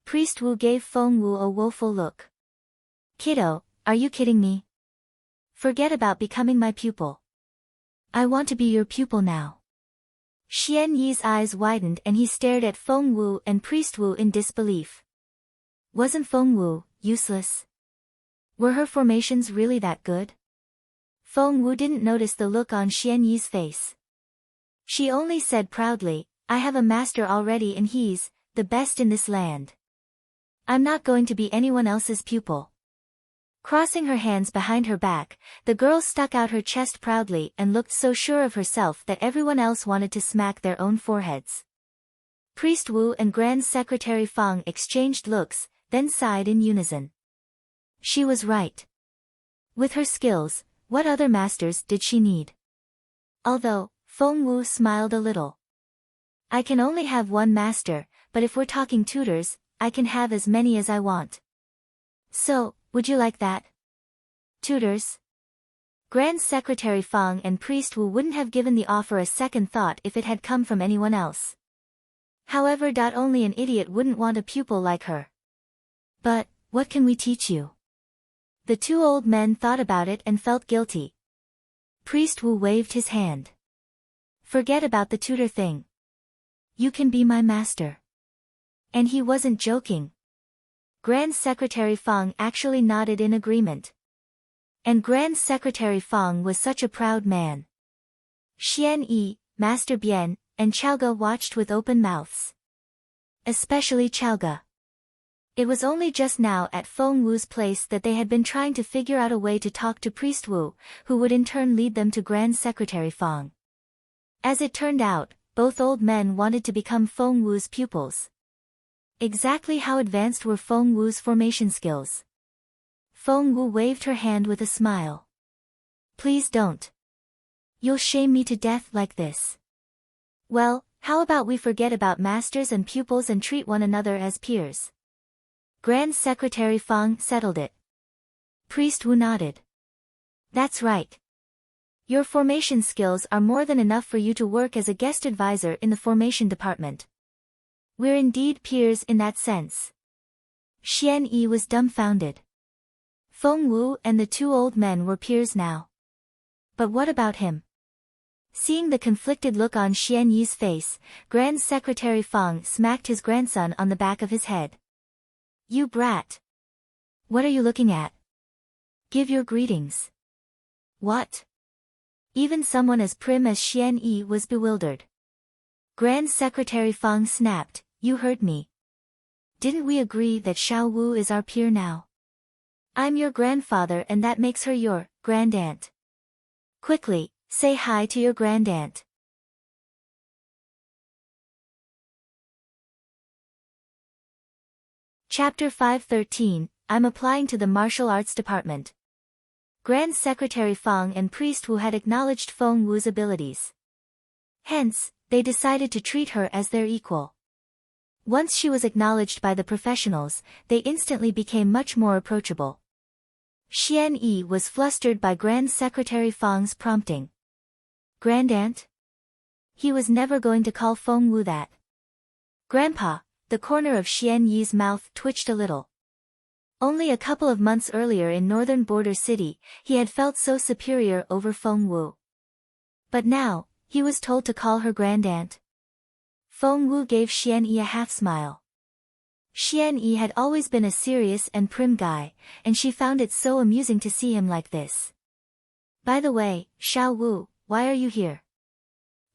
Priest Wu gave Feng Wu a woeful look. Kiddo, are you kidding me? Forget about becoming my pupil. I want to be your pupil now. Xian Yi's eyes widened and he stared at Feng Wu and Priest Wu in disbelief. Wasn't Feng Wu useless? Were her formations really that good? Feng Wu didn't notice the look on Xian Yi's face. She only said proudly, I have a master already and he's the best in this land. I'm not going to be anyone else's pupil. Crossing her hands behind her back, the girl stuck out her chest proudly and looked so sure of herself that everyone else wanted to smack their own foreheads. Priest Wu and Grand Secretary Fang exchanged looks, then sighed in unison. She was right. With her skills, what other masters did she need? Although, Feng Wu smiled a little. I can only have one master, but if we're talking tutors, I can have as many as I want. So, would you like that? Tutors? Grand Secretary Fang and Priest Wu wouldn't have given the offer a second thought if it had come from anyone else. However, only an idiot wouldn't want a pupil like her. But, what can we teach you? The two old men thought about it and felt guilty. Priest Wu waved his hand. Forget about the tutor thing. You can be my master. And he wasn't joking. Grand Secretary Fang actually nodded in agreement. And Grand Secretary Fang was such a proud man. Xian Yi, Master Bian, and Chaoga watched with open mouths. Especially Chaoga. It was only just now at Feng Wu's place that they had been trying to figure out a way to talk to Priest Wu, who would in turn lead them to Grand Secretary Fang. As it turned out, both old men wanted to become Feng Wu's pupils. Exactly how advanced were Feng Wu's formation skills? Feng Wu waved her hand with a smile. Please don't. You'll shame me to death like this. Well, how about we forget about masters and pupils and treat one another as peers? Grand Secretary Fang settled it. Priest Wu nodded. That's right. Your formation skills are more than enough for you to work as a guest advisor in the formation department. We're indeed peers in that sense. Xian Yi was dumbfounded. Feng Wu and the two old men were peers now. But what about him? Seeing the conflicted look on Xian Yi's face, Grand Secretary Fang smacked his grandson on the back of his head. You brat! What are you looking at? Give your greetings. What? Even someone as prim as Xian Yi was bewildered. Grand Secretary Fang snapped, you heard me. Didn't we agree that Xiao Wu is our peer now? I'm your grandfather and that makes her your grandaunt. Quickly, say hi to your grandaunt. Chapter 513, I'm applying to the martial arts department. Grand Secretary Fang and Priest Wu had acknowledged Feng Wu's abilities. Hence, they decided to treat her as their equal. Once she was acknowledged by the professionals, they instantly became much more approachable. Xian Yi was flustered by Grand Secretary Fang's prompting. Grandaunt? He was never going to call Feng Wu that. Grandpa, the corner of Xian Yi's mouth twitched a little. Only a couple of months earlier in northern border city, he had felt so superior over Feng Wu. But now, he was told to call her grandaunt. Feng Wu gave Xian Yi a half-smile. Xian Yi had always been a serious and prim guy, and she found it so amusing to see him like this. By the way, Xiao Wu, why are you here?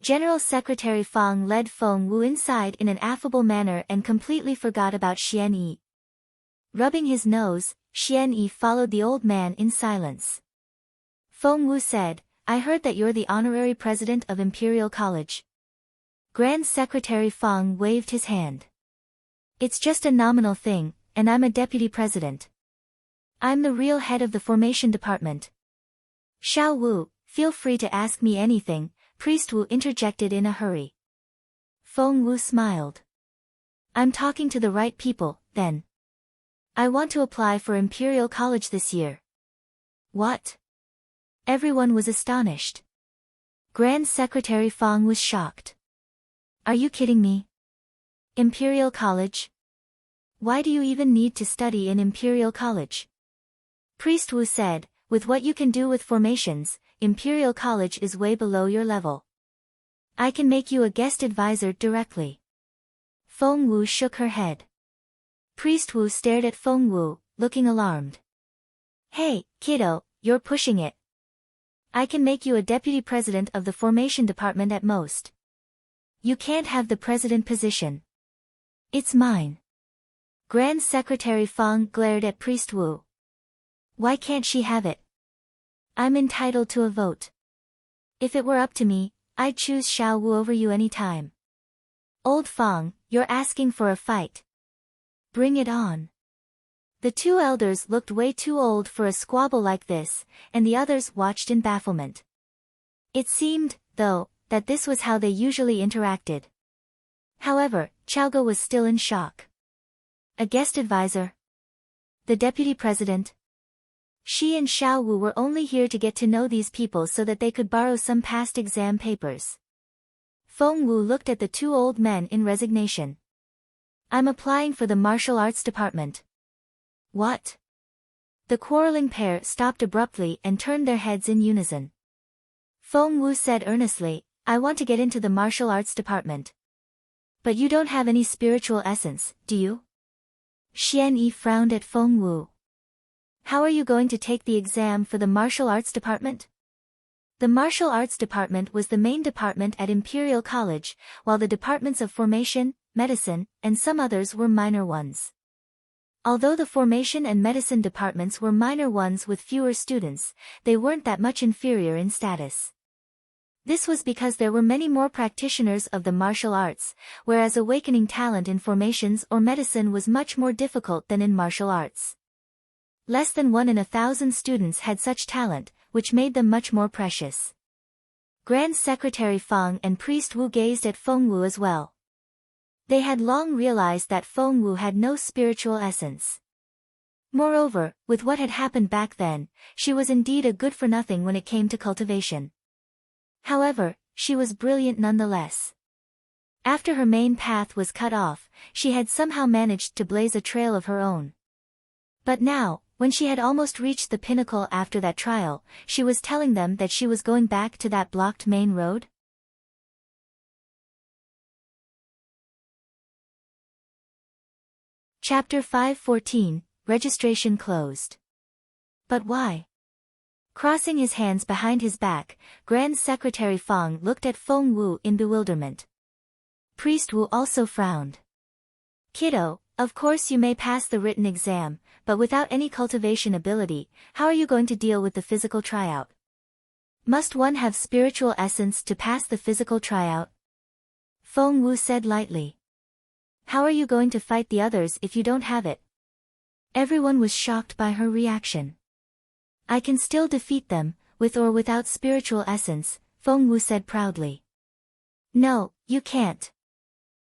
General Secretary Fang led Feng Wu inside in an affable manner and completely forgot about Xian Yi. Rubbing his nose, Xian Yi followed the old man in silence. Feng Wu said, I heard that you're the honorary president of Imperial College. Grand Secretary Fang waved his hand. It's just a nominal thing, and I'm a deputy president. I'm the real head of the formation department. Xiao Wu, feel free to ask me anything, Priest Wu interjected in a hurry. Feng Wu smiled. I'm talking to the right people, then. I want to apply for Imperial College this year. What? Everyone was astonished. Grand Secretary Fang was shocked. Are you kidding me? Imperial College? Why do you even need to study in Imperial College? Priest Wu said, with what you can do with formations, Imperial College is way below your level. I can make you a guest advisor directly. Feng Wu shook her head. Priest Wu stared at Feng Wu, looking alarmed. Hey, kiddo, you're pushing it. I can make you a deputy president of the formation department at most. You can't have the president position. It's mine. Grand Secretary Fang glared at Priest Wu. Why can't she have it? I'm entitled to a vote. If it were up to me, I'd choose Xiao Wu over you any time. Old Fang, you're asking for a fight. Bring it on. The two elders looked way too old for a squabble like this, and the others watched in bafflement. It seemed, though, that this was how they usually interacted. However, Xiaoge was still in shock. A guest advisor? The deputy president? She and Xiao Wu were only here to get to know these people so that they could borrow some past exam papers. Feng Wu looked at the two old men in resignation. I'm applying for the martial arts department. What? The quarreling pair stopped abruptly and turned their heads in unison. Feng Wu said earnestly, I want to get into the martial arts department. But you don't have any spiritual essence, do you? Xian Yi frowned at Feng Wu. How are you going to take the exam for the martial arts department? The martial arts department was the main department at Imperial College, while the departments of formation, medicine, and some others were minor ones. Although the formation and medicine departments were minor ones with fewer students, they weren't that much inferior in status. This was because there were many more practitioners of the martial arts, whereas awakening talent in formations or medicine was much more difficult than in martial arts. Less than 1 in 1,000 students had such talent, which made them much more precious. Grand Secretary Fang and Priest Wu gazed at Feng Wu as well. They had long realized that Feng Wu had no spiritual essence. Moreover, with what had happened back then, she was indeed a good-for-nothing when it came to cultivation. However, she was brilliant nonetheless. After her main path was cut off, she had somehow managed to blaze a trail of her own. But now, when she had almost reached the pinnacle after that trial, she was telling them that she was going back to that blocked main road? Chapter 5:14, Registration closed. But why? Crossing his hands behind his back, Grand Secretary Fang looked at Feng Wu in bewilderment. Priest Wu also frowned. Kiddo, of course you may pass the written exam, but without any cultivation ability, how are you going to deal with the physical tryout? Must one have spiritual essence to pass the physical tryout? Feng Wu said lightly. How are you going to fight the others if you don't have it? Everyone was shocked by her reaction. I can still defeat them, with or without spiritual essence, Feng Wu said proudly. No, you can't.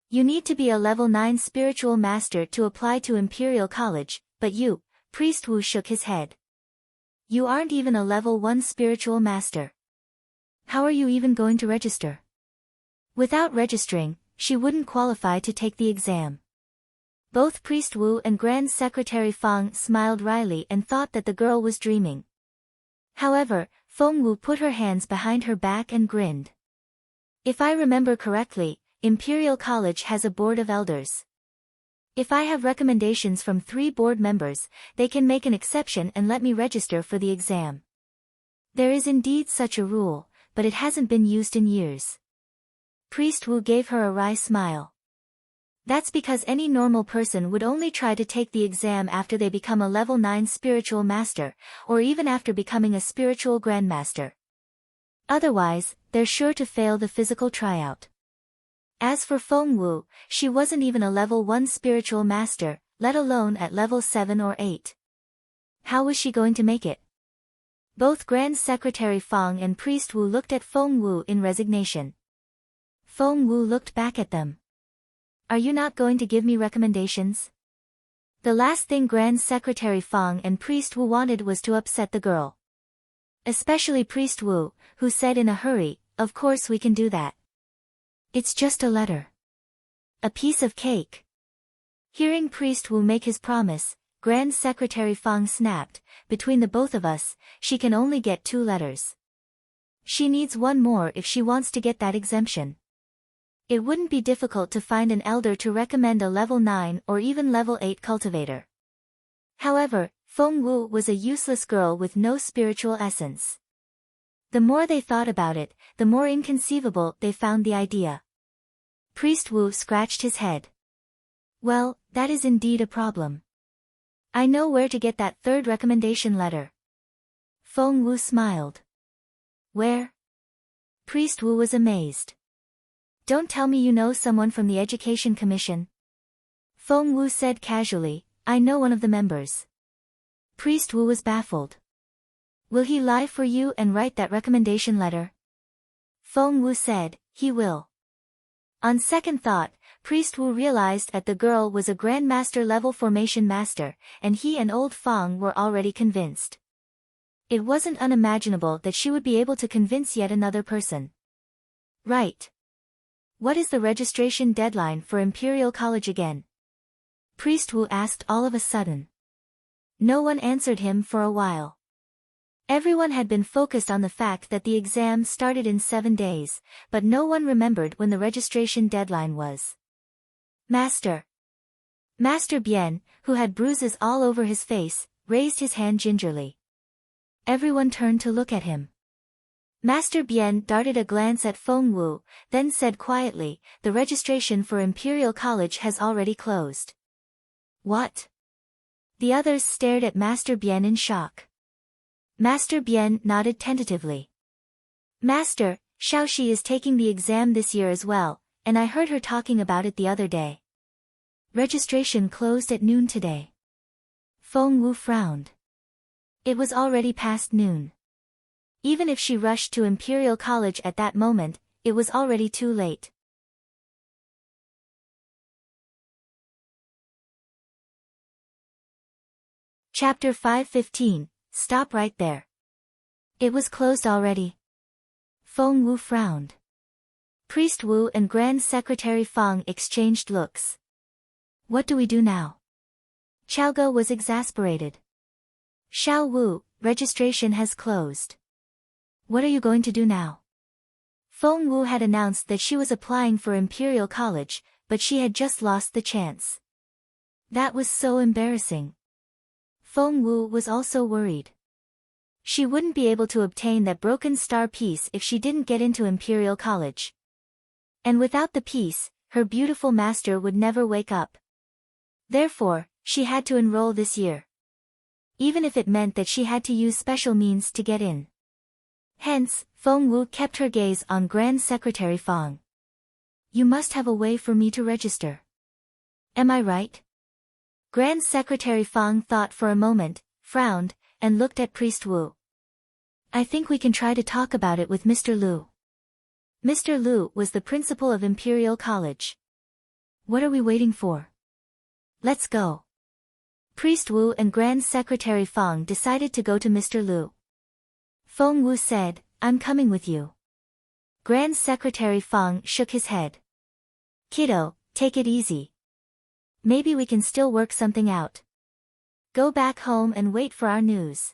You need to be a level 9 spiritual master to apply to Imperial College, but you, Priest Wu shook his head. You aren't even a level 1 spiritual master. How are you even going to register? Without registering, she wouldn't qualify to take the exam. Both Priest Wu and Grand Secretary Fang smiled wryly and thought that the girl was dreaming. However, Feng Wu put her hands behind her back and grinned. If I remember correctly, Imperial College has a board of elders. If I have recommendations from 3 board members, they can make an exception and let me register for the exam. There is indeed such a rule, but it hasn't been used in years. Priest Wu gave her a wry smile. That's because any normal person would only try to take the exam after they become a level 9 spiritual master, or even after becoming a spiritual grandmaster. Otherwise, they're sure to fail the physical tryout. As for Feng Wu, she wasn't even a level 1 spiritual master, let alone at level 7 or 8. How was she going to make it? Both Grand Secretary Fang and Priest Wu looked at Feng Wu in resignation. Feng Wu looked back at them. Are you not going to give me recommendations? The last thing Grand Secretary Fang and Priest Wu wanted was to upset the girl. Especially Priest Wu, who said in a hurry, of course we can do that. It's just a letter. A piece of cake. Hearing Priest Wu make his promise, Grand Secretary Fang snapped, between the both of us, she can only get 2 letters. She needs 1 more if she wants to get that exemption. It wouldn't be difficult to find an elder to recommend a level 9 or even level 8 cultivator. However, Feng Wu was a useless girl with no spiritual essence. The more they thought about it, the more inconceivable they found the idea. Priest Wu scratched his head. Well, that is indeed a problem. I know where to get that third recommendation letter. Feng Wu smiled. Where? Priest Wu was amazed. Don't tell me you know someone from the Education Commission. Feng Wu said casually, I know one of the members. Priest Wu was baffled. Will he lie for you and write that recommendation letter? Feng Wu said, he will. On second thought, Priest Wu realized that the girl was a Grandmaster level formation master, and he and old Feng were already convinced. It wasn't unimaginable that she would be able to convince yet another person. Right. What is the registration deadline for Imperial College again? Priest Wu asked all of a sudden. No one answered him for a while. Everyone had been focused on the fact that the exam started in 7 days, but no one remembered when the registration deadline was. Master. Master Bien, who had bruises all over his face, raised his hand gingerly. Everyone turned to look at him. Master Bien darted a glance at Feng Wu, then said quietly, the registration for Imperial College has already closed. What? The others stared at Master Bien in shock. Master Bien nodded tentatively. Master, Xiaoxi is taking the exam this year as well, and I heard her talking about it the other day. Registration closed at noon today. Feng Wu frowned. It was already past noon. Even if she rushed to Imperial College at that moment, it was already too late. Chapter 5:15. Stop right there. It was closed already. Feng Wu frowned. Priest Wu and Grand Secretary Fang exchanged looks. What do we do now? Qiaoge was exasperated. Xiao Wu, registration has closed. What are you going to do now? Feng Wu had announced that she was applying for Imperial College, but she had just lost the chance. That was so embarrassing. Feng Wu was also worried. She wouldn't be able to obtain that broken star piece if she didn't get into Imperial College. And without the piece, her beautiful master would never wake up. Therefore, she had to enroll this year. Even if it meant that she had to use special means to get in. Hence, Feng Wu kept her gaze on Grand Secretary Fang. You must have a way for me to register. Am I right? Grand Secretary Fang thought for a moment, frowned, and looked at Priest Wu. I think we can try to talk about it with Mr. Lu. Mr. Lu was the principal of Imperial College. What are we waiting for? Let's go. Priest Wu and Grand Secretary Fang decided to go to Mr. Lu. Feng Wu said, I'm coming with you. Grand Secretary Fang shook his head. Kiddo, take it easy. Maybe we can still work something out. Go back home and wait for our news.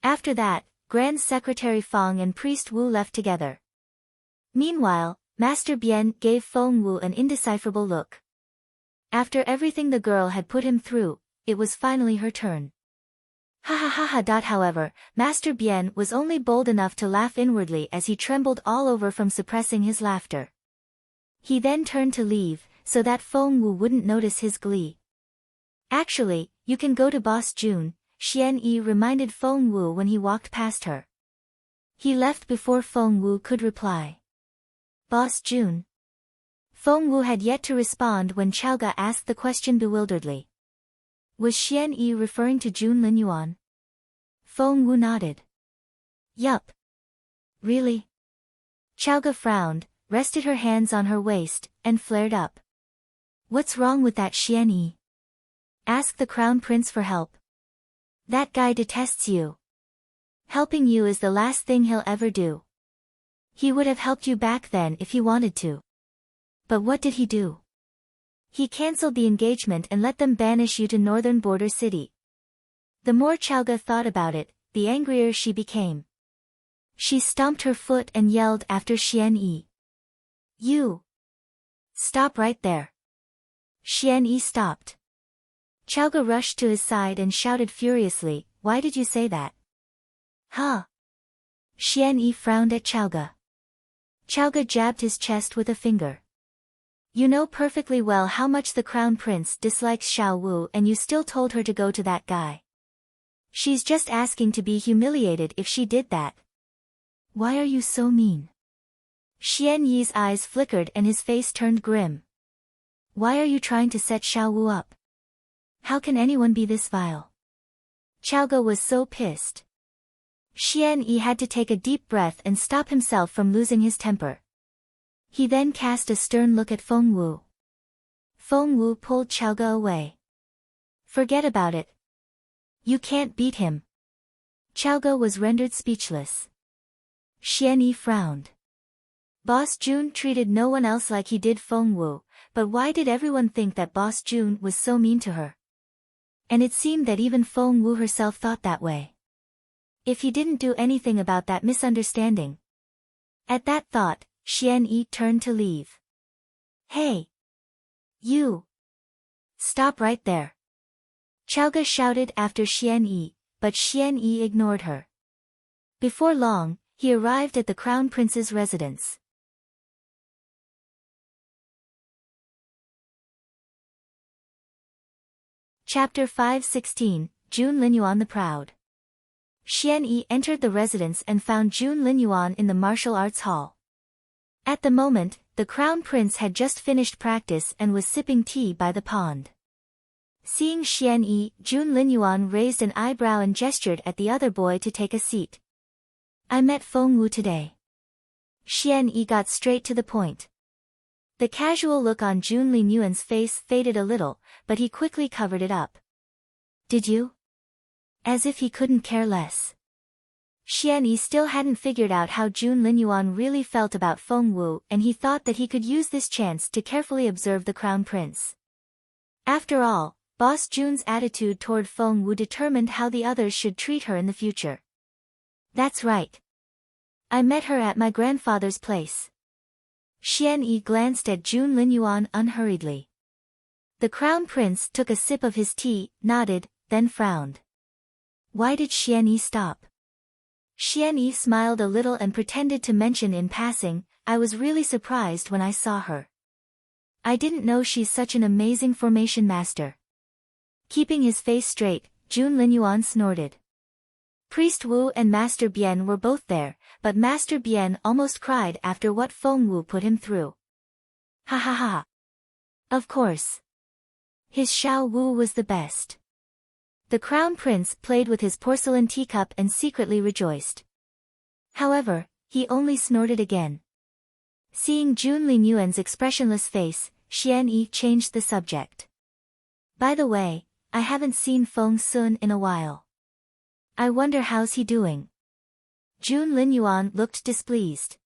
After that, Grand Secretary Fang and Priest Wu left together. Meanwhile, Master Bien gave Feng Wu an indecipherable look. After everything the girl had put him through, it was finally her turn. Ha ha ha ha. However, Master Bien was only bold enough to laugh inwardly as he trembled all over from suppressing his laughter. He then turned to leave, so that Feng Wu wouldn't notice his glee. Actually, you can go to Boss June, Xian Yi reminded Feng Wu when he walked past her. He left before Feng Wu could reply. Boss June? Feng Wu had yet to respond when Qiaoge asked the question bewilderedly. Was Xian Yi referring to June Linyuan? Feng Wu nodded. Yup. Really? Qiaoge frowned, rested her hands on her waist, and flared up. What's wrong with that Xian Yi? Ask the Crown Prince for help. That guy detests you. Helping you is the last thing he'll ever do. He would have helped you back then if he wanted to. But what did he do? He cancelled the engagement and let them banish you to Northern Border City. The more Qiaoge thought about it, the angrier she became. She stomped her foot and yelled after Xian Yi. You! Stop right there. Xian Yi stopped. Qiaoge rushed to his side and shouted furiously, Why did you say that? Huh? Xian Yi frowned at Chaoga. Chaoga jabbed his chest with a finger. You know perfectly well how much the crown prince dislikes Xiao Wu and you still told her to go to that guy. She's just asking to be humiliated if she did that. Why are you so mean? Xian Yi's eyes flickered and his face turned grim. Why are you trying to set Xiao Wu up? How can anyone be this vile? Chaoga was so pissed. Xian Yi had to take a deep breath and stop himself from losing his temper. He then cast a stern look at Feng Wu. Feng Wu pulled Chaoga away. Forget about it. You can't beat him. Chaoga was rendered speechless. Xian Yi frowned. Boss Jun treated no one else like he did Feng Wu, but why did everyone think that Boss Jun was so mean to her? And it seemed that even Feng Wu herself thought that way. If he didn't do anything about that misunderstanding. At that thought, Xian Yi turned to leave. Hey! You! Stop right there! Chaoga shouted after Xian Yi, but Xian Yi ignored her. Before long, he arrived at the Crown Prince's residence. Chapter 5:16, Jun Linyuan the Proud. Xian Yi entered the residence and found Jun Linyuan in the martial arts hall. At the moment, the Crown Prince had just finished practice and was sipping tea by the pond. Seeing Xian Yi, Jun Linyuan raised an eyebrow and gestured at the other boy to take a seat. I met Feng Wu today. Xian Yi got straight to the point. The casual look on Jun Linyuan's face faded a little, but he quickly covered it up. Did you? As if he couldn't care less. Xian Yi still hadn't figured out how Jun Linyuan really felt about Feng Wu and he thought that he could use this chance to carefully observe the Crown Prince. After all, Boss Jun's attitude toward Feng Wu determined how the others should treat her in the future. That's right. I met her at my grandfather's place. Xian Yi glanced at Jun Linyuan unhurriedly. The Crown Prince took a sip of his tea, nodded, then frowned. Why did Xian Yi stop? Xian Yi smiled a little and pretended to mention in passing, I was really surprised when I saw her. I didn't know she's such an amazing formation master. Keeping his face straight, Jun Linyuan snorted. Priest Wu and Master Bian were both there, but Master Bian almost cried after what Feng Wu put him through. Ha ha ha. Of course. His Xiao Wu was the best. The Crown Prince played with his porcelain teacup and secretly rejoiced. However, he only snorted again. Seeing Jun Linyuan's expressionless face, Xian Yi changed the subject. By the way, I haven't seen Feng Sun in a while. I wonder how's he doing. Jun Linyuan looked displeased.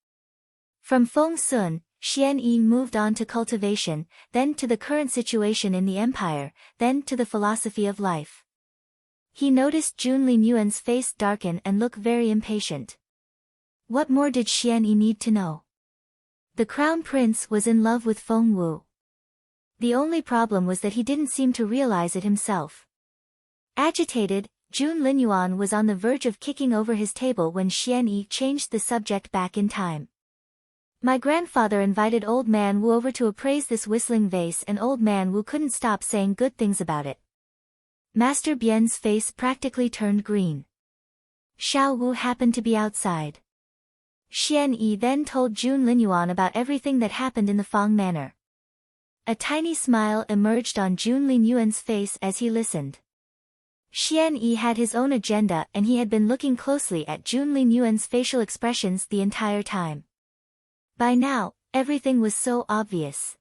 From Feng Sun, Xian Yi moved on to cultivation, then to the current situation in the empire, then to the philosophy of life. He noticed Jun Linyuan's face darken and look very impatient. What more did Xian Yi need to know? The Crown Prince was in love with Feng Wu. The only problem was that he didn't seem to realize it himself. Agitated, Jun Linyuan was on the verge of kicking over his table when Xian Yi changed the subject back in time. My grandfather invited Old Man Wu over to appraise this whistling vase and Old Man Wu couldn't stop saying good things about it. Master Bian's face practically turned green. Xiao Wu happened to be outside. Xian Yi then told Jun Linyuan about everything that happened in the Fang Manor. A tiny smile emerged on Jun Linyuan's face as he listened. Xian Yi had his own agenda and he had been looking closely at Jun Linyuan's facial expressions the entire time. By now, everything was so obvious.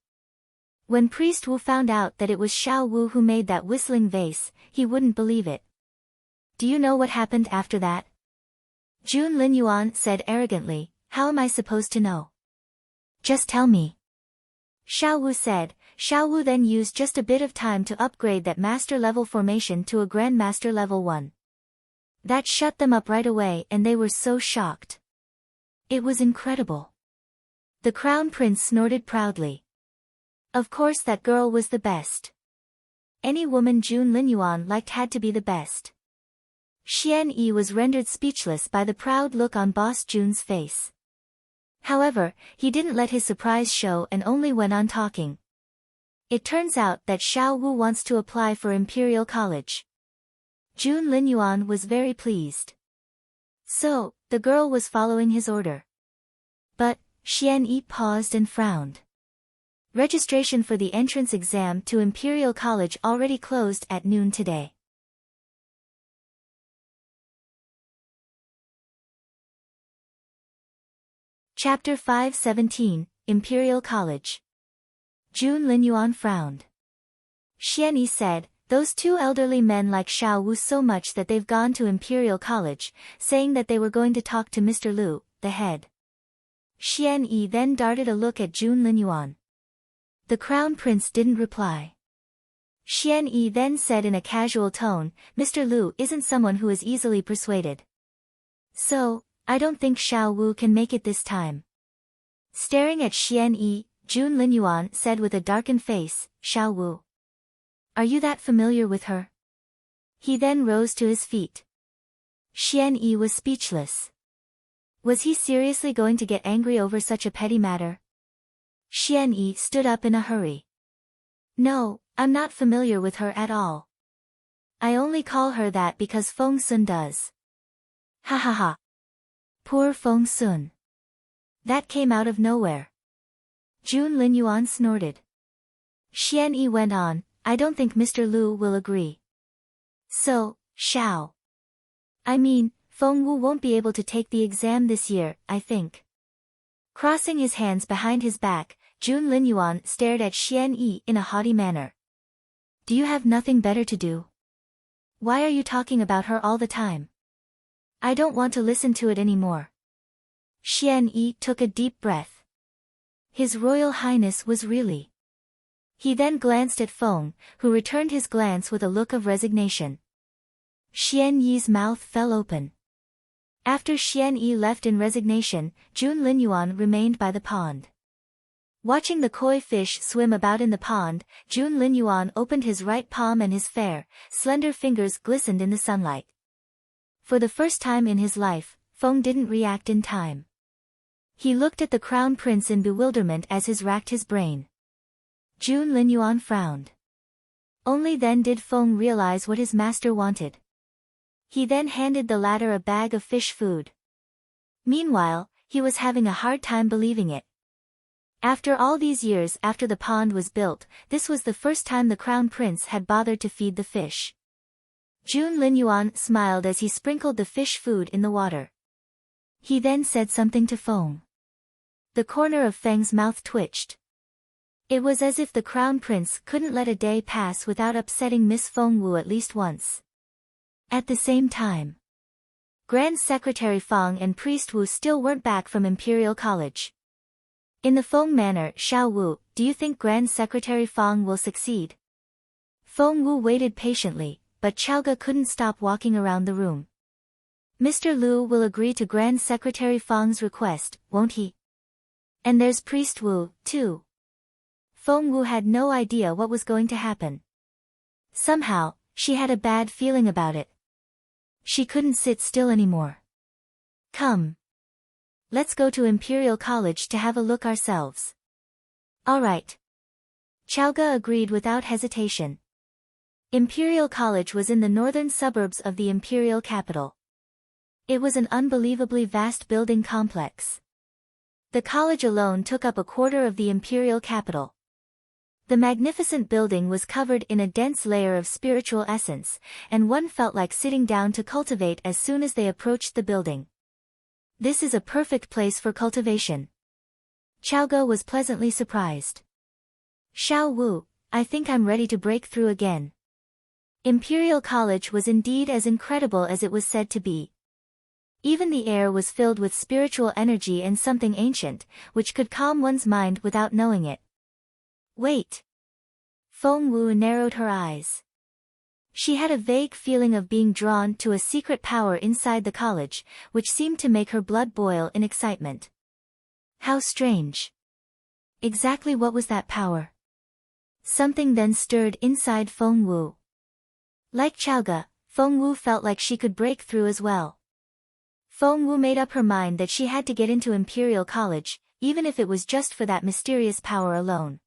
When Priest Wu found out that it was Xiao Wu who made that whistling vase, he wouldn't believe it. Do you know what happened after that? Jun Linyuan said arrogantly, how am I supposed to know? Just tell me. Xiao Wu said. Xiao Wu then used just a bit of time to upgrade that master level formation to a grandmaster level 1. That shut them up right away and they were so shocked. It was incredible. The Crown Prince snorted proudly. Of course that girl was the best. Any woman Jun Linyuan liked had to be the best. Xian Yi was rendered speechless by the proud look on Boss Jun's face. However, he didn't let his surprise show and only went on talking. It turns out that Xiao Wu wants to apply for Imperial College. Jun Linyuan was very pleased. So, the girl was following his order. But, Xian Yi paused and frowned. Registration for the entrance exam to Imperial College already closed at noon today. Chapter 5:17, Imperial College. Jun Linyuan frowned. Xian Yi said, "Those two elderly men like Xiao Wu so much that they've gone to Imperial College, saying that they were going to talk to Mr. Liu, the head." Xian Yi then darted a look at Jun Linyuan. The Crown Prince didn't reply. Xian Yi then said in a casual tone, "Mr. Liu isn't someone who is easily persuaded. So, I don't think Xiao Wu can make it this time." Staring at Xian Yi, Jun Linyuan said with a darkened face, "Xiao Wu. Are you that familiar with her?" He then rose to his feet. Xian Yi was speechless. Was he seriously going to get angry over such a petty matter? Xian Yi stood up in a hurry. "No, I'm not familiar with her at all. I only call her that because Feng Sun does." "Ha ha ha. Poor Feng Sun. That came out of nowhere." Jun Linyuan snorted. Xian Yi went on, "I don't think Mr. Liu will agree. So, Feng Wu won't be able to take the exam this year, I think." Crossing his hands behind his back, Jun Linyuan stared at Xian Yi in a haughty manner. "Do you have nothing better to do? Why are you talking about her all the time? I don't want to listen to it anymore." Xian Yi took a deep breath. His Royal Highness was really. He then glanced at Feng, who returned his glance with a look of resignation. Xian Yi's mouth fell open. After Xian Yi left in resignation, Jun Linyuan remained by the pond. Watching the koi fish swim about in the pond, Jun Linyuan opened his right palm and his fair, slender fingers glistened in the sunlight. For the first time in his life, Feng didn't react in time. He looked at the Crown Prince in bewilderment as his racked his brain. Jun Linyuan frowned. Only then did Feng realize what his master wanted. He then handed the latter a bag of fish food. Meanwhile, he was having a hard time believing it. After all these years after the pond was built, this was the first time the Crown Prince had bothered to feed the fish. Jun Linyuan smiled as he sprinkled the fish food in the water. He then said something to Feng. The corner of Feng's mouth twitched. It was as if the Crown Prince couldn't let a day pass without upsetting Miss Feng Wu at least once. At the same time, Grand Secretary Feng and Priest Wu still weren't back from Imperial College. In the Feng manner, "Xiao Wu, do you think Grand Secretary Feng will succeed?" Feng Wu waited patiently, but Chaoga couldn't stop walking around the room. "Mr. Liu will agree to Grand Secretary Feng's request, won't he? And there's Priest Wu, too." Feng Wu had no idea what was going to happen. Somehow, she had a bad feeling about it. She couldn't sit still anymore. "Come. Let's go to Imperial College to have a look ourselves." "All right." Chaoga agreed without hesitation. Imperial College was in the northern suburbs of the imperial capital. It was an unbelievably vast building complex. The college alone took up a quarter of the imperial capital. The magnificent building was covered in a dense layer of spiritual essence, and one felt like sitting down to cultivate as soon as they approached the building. This is a perfect place for cultivation. Chaoga was pleasantly surprised. "Xiao Wu, I think I'm ready to break through again." Imperial College was indeed as incredible as it was said to be. Even the air was filled with spiritual energy and something ancient, which could calm one's mind without knowing it. "Wait." Feng Wu narrowed her eyes. She had a vague feeling of being drawn to a secret power inside the college, which seemed to make her blood boil in excitement. How strange. Exactly what was that power? Something then stirred inside Feng Wu. Like Chaoga, Feng Wu felt like she could break through as well. Feng Wu made up her mind that she had to get into Imperial College, even if it was just for that mysterious power alone.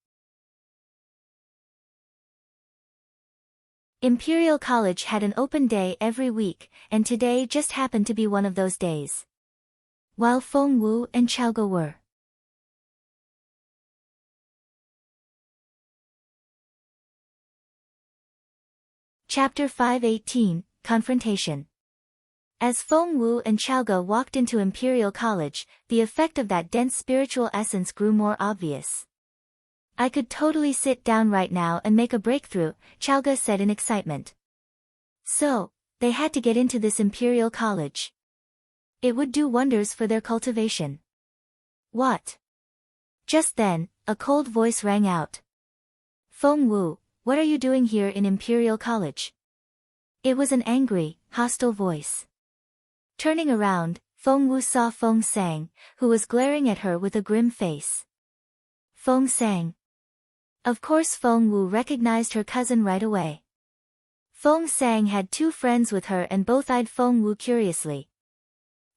Imperial College had an open day every week, and today just happened to be one of those days. While Feng Wu and Xiaoge were Chapter 518, Confrontation. As Feng Wu and Xiaoge walked into Imperial College, the effect of that dense spiritual essence grew more obvious. I could totally sit down right now and make a breakthrough, Xiaoge said in excitement. So, they had to get into this Imperial College. It would do wonders for their cultivation. What? Just then, a cold voice rang out. Feng Wu, what are you doing here in Imperial College? It was an angry, hostile voice. Turning around, Feng Wu saw Feng Sang, who was glaring at her with a grim face. Feng Sang. Of course Feng Wu recognized her cousin right away. Feng Sang had two friends with her and both eyed Feng Wu curiously.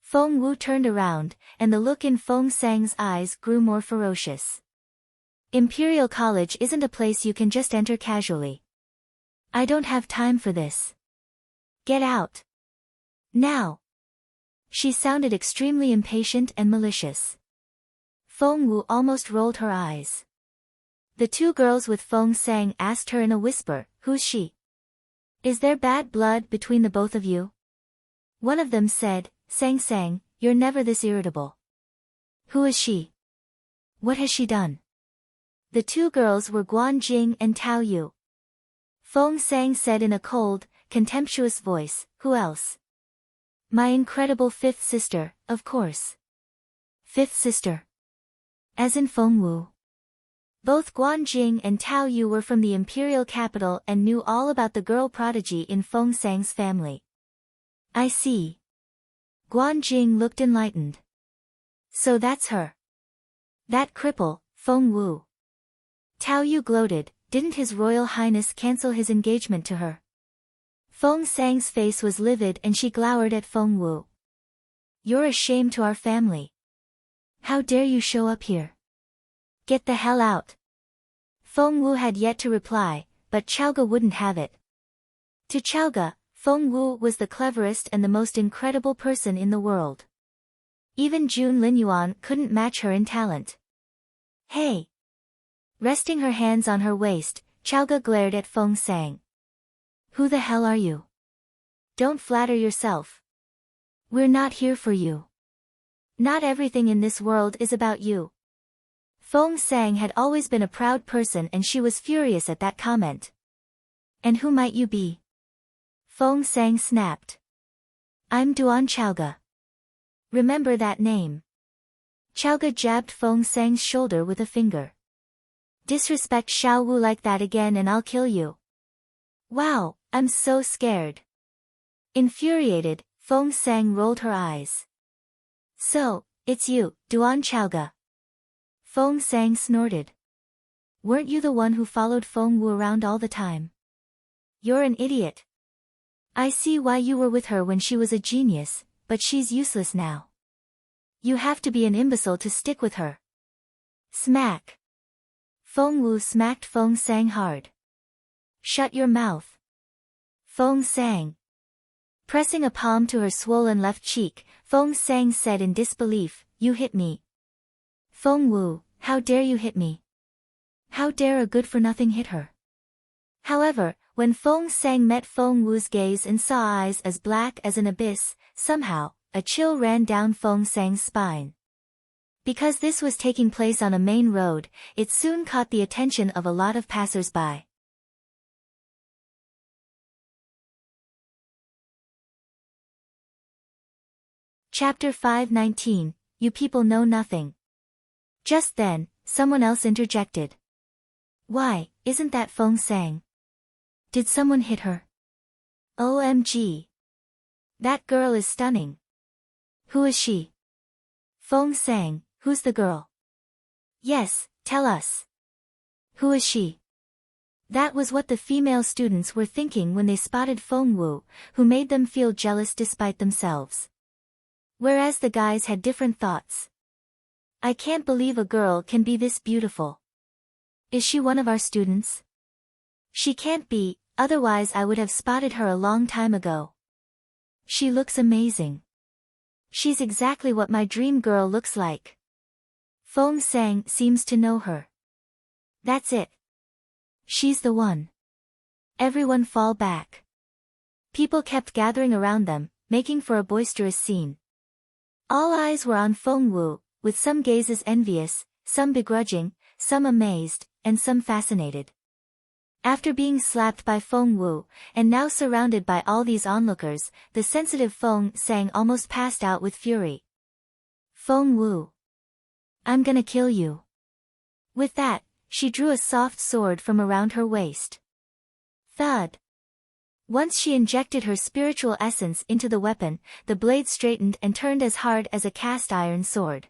Feng Wu turned around, and the look in Feng Sang's eyes grew more ferocious. Imperial College isn't a place you can just enter casually. I don't have time for this. Get out. Now. She sounded extremely impatient and malicious. Feng Wu almost rolled her eyes. The two girls with Feng Sang asked her in a whisper, "Who's she? Is there bad blood between the both of you?" One of them said, "Sang Sang, you're never this irritable." "Who is she? What has she done?" The two girls were Guan Jing and Tao Yu. Feng Sang said in a cold, contemptuous voice, "Who else?" "My incredible fifth sister, of course." Fifth sister? As in Feng Wu. Both Guan Jing and Tao Yu were from the imperial capital and knew all about the girl prodigy in Feng Sang's family. I see. Guan Jing looked enlightened. So that's her. That cripple, Feng Wu. Tao Yu gloated, didn't His Royal Highness cancel his engagement to her? Feng Sang's face was livid and she glowered at Feng Wu. You're a shame to our family. How dare you show up here? Get the hell out. Feng Wu had yet to reply, but Xiaoge wouldn't have it. To Xiaoge, Feng Wu was the cleverest and the most incredible person in the world. Even Jun Linyuan couldn't match her in talent. Hey! Resting her hands on her waist, Xiaoge glared at Feng Sang. Who the hell are you? Don't flatter yourself. We're not here for you. Not everything in this world is about you. Feng Sang had always been a proud person and she was furious at that comment. And who might you be? Feng Sang snapped. I'm Duan Xiaoge. Remember that name. Xiaoge jabbed Feng Sang's shoulder with a finger. Disrespect Xiao Wu like that again and I'll kill you. Wow, I'm so scared. Infuriated, Feng Sang rolled her eyes. So, it's you, Duan Xiaoge. Feng Sang snorted. Weren't you the one who followed Feng Wu around all the time? You're an idiot. I see why you were with her when she was a genius, but she's useless now. You have to be an imbecile to stick with her. Smack. Feng Wu smacked Feng Sang hard. Shut your mouth. Feng Sang. Pressing a palm to her swollen left cheek, Feng Sang said in disbelief, You hit me. Feng Wu, how dare you hit me? How dare a good-for-nothing hit her? However, when Feng Sang met Feng Wu's gaze and saw eyes as black as an abyss, somehow, a chill ran down Feng Sang's spine. Because this was taking place on a main road, it soon caught the attention of a lot of passers-by. Chapter 519, You people know nothing. Just then, someone else interjected. Why, isn't that Feng Sang? Did someone hit her? OMG. That girl is stunning. Who is she? Feng Sang, who's the girl? Yes, tell us. Who is she? That was what the female students were thinking when they spotted Feng Wu, who made them feel jealous despite themselves. Whereas the guys had different thoughts. I can't believe a girl can be this beautiful. Is she one of our students? She can't be, otherwise I would have spotted her a long time ago. She looks amazing. She's exactly what my dream girl looks like. Feng Sang seems to know her. That's it. She's the one. Everyone fall back. People kept gathering around them, making for a boisterous scene. All eyes were on Feng Wu, with some gazes envious, some begrudging, some amazed, and some fascinated. After being slapped by Feng Wu, and now surrounded by all these onlookers, the sensitive Feng Sang almost passed out with fury. Feng Wu. I'm gonna kill you. With that, she drew a soft sword from around her waist. Thud. Once she injected her spiritual essence into the weapon, the blade straightened and turned as hard as a cast-iron sword.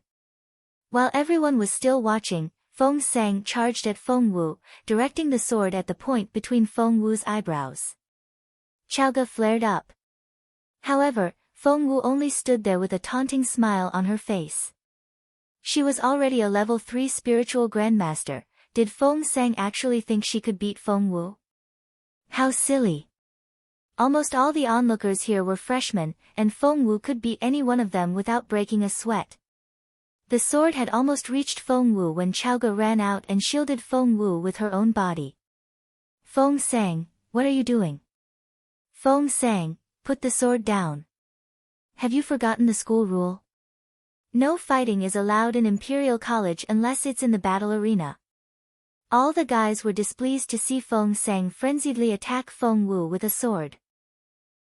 While everyone was still watching, Feng Sang charged at Feng Wu, directing the sword at the point between Feng Wu's eyebrows. Chaoga flared up. However, Feng Wu only stood there with a taunting smile on her face. She was already a level 3 spiritual grandmaster. Did Feng Sang actually think she could beat Feng Wu? How silly. Almost all the onlookers here were freshmen, and Feng Wu could beat any one of them without breaking a sweat. The sword had almost reached Feng Wu when Chaoga ran out and shielded Feng Wu with her own body. Feng Sang, what are you doing? Feng Sang, put the sword down. Have you forgotten the school rule? No fighting is allowed in Imperial College unless it's in the battle arena. All the guys were displeased to see Feng Sang frenziedly attack Feng Wu with a sword.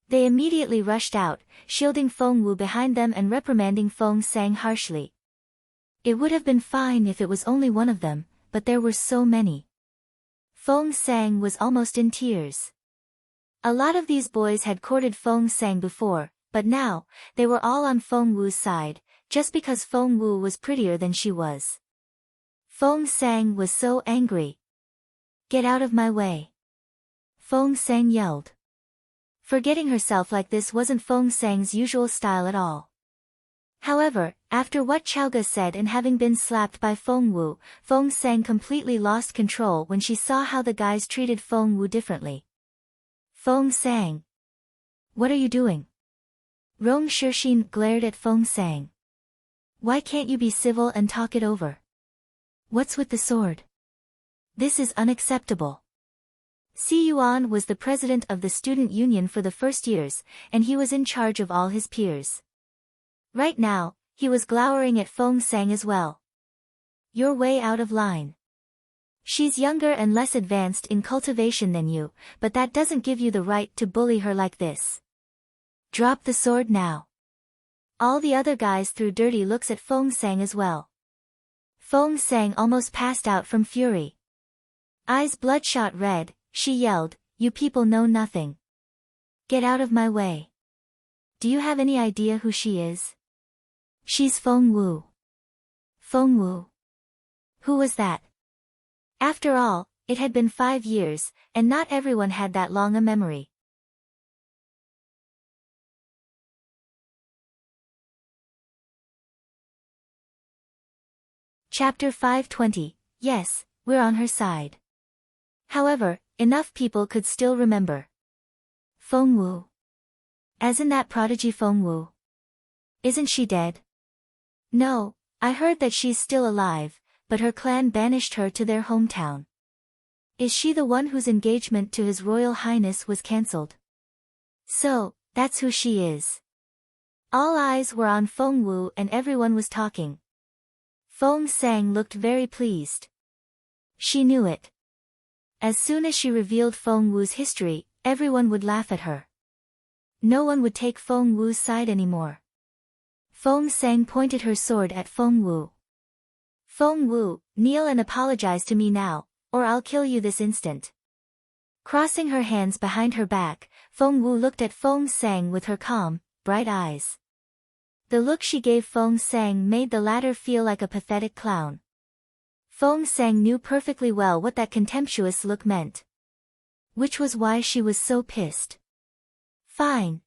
They immediately rushed out, shielding Feng Wu behind them and reprimanding Feng Sang harshly. It would have been fine if it was only one of them, but there were so many. Feng Sang was almost in tears. A lot of these boys had courted Feng Sang before, but now, they were all on Feng Wu's side, just because Feng Wu was prettier than she was. Feng Sang was so angry. Get out of my way. Feng Sang yelled. Forgetting herself like this wasn't Feng Sang's usual style at all. However, after what Chaoga said and having been slapped by Feng Wu, Feng Sang completely lost control when she saw how the guys treated Feng Wu differently. Feng Sang. What are you doing? Rong Shixin glared at Feng Sang. Why can't you be civil and talk it over? What's with the sword? This is unacceptable. Si Yuan was the president of the student union for the first years, and he was in charge of all his peers. Right now, he was glowering at Feng Sang as well. You're way out of line. She's younger and less advanced in cultivation than you, but that doesn't give you the right to bully her like this. Drop the sword now. All the other guys threw dirty looks at Feng Sang as well. Feng Sang almost passed out from fury. Eyes bloodshot red, she yelled, "You people know nothing. Get out of my way. Do you have any idea who she is? She's Feng Wu." Feng Wu? Who was that? After all, it had been 5 years, and not everyone had that long a memory. Chapter 520, yes, we're on her side. However, enough people could still remember. Feng Wu. As in that prodigy Feng Wu. Isn't she dead? No, I heard that she's still alive, but her clan banished her to their hometown. Is she the one whose engagement to His Royal Highness was cancelled? So, that's who she is. All eyes were on Feng Wu and everyone was talking. Feng Sang looked very pleased. She knew it. As soon as she revealed Feng Wu's history, everyone would laugh at her. No one would take Feng Wu's side anymore. Feng Sang pointed her sword at Feng Wu. Feng Wu, kneel and apologize to me now, or I'll kill you this instant. Crossing her hands behind her back, Feng Wu looked at Feng Sang with her calm, bright eyes. The look she gave Feng Sang made the latter feel like a pathetic clown. Feng Sang knew perfectly well what that contemptuous look meant. Which was why she was so pissed. Fine.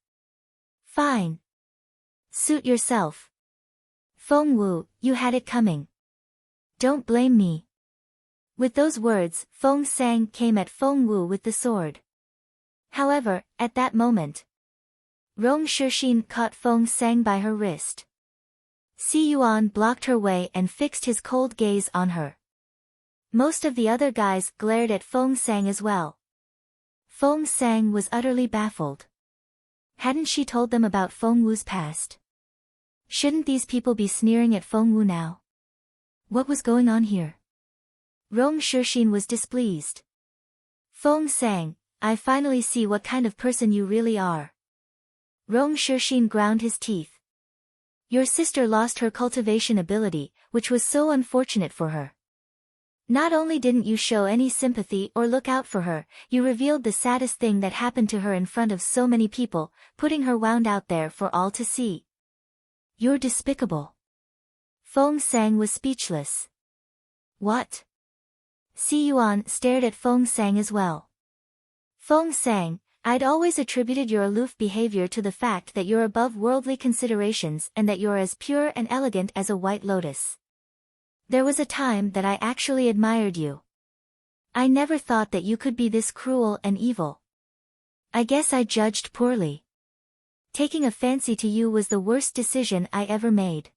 Fine. Suit yourself. Feng Wu, you had it coming. Don't blame me. With those words, Feng Sang came at Feng Wu with the sword. However, at that moment, Rong Shixin caught Feng Sang by her wrist. Si Yuan blocked her way and fixed his cold gaze on her. Most of the other guys glared at Feng Sang as well. Feng Sang was utterly baffled. Hadn't she told them about Feng Wu's past? Shouldn't these people be sneering at Feng Wu now? What was going on here? Rong Shixin was displeased. Feng Sang, I finally see what kind of person you really are. Rong Shixin ground his teeth. Your sister lost her cultivation ability, which was so unfortunate for her. Not only didn't you show any sympathy or look out for her, you revealed the saddest thing that happened to her in front of so many people, putting her wound out there for all to see. You're despicable. Feng Sang was speechless. What? Si Yuan stared at Feng Sang as well. Feng Sang, I'd always attributed your aloof behavior to the fact that you're above worldly considerations and that you're as pure and elegant as a white lotus. There was a time that I actually admired you. I never thought that you could be this cruel and evil. I guess I judged poorly. Taking a fancy to you was the worst decision I ever made.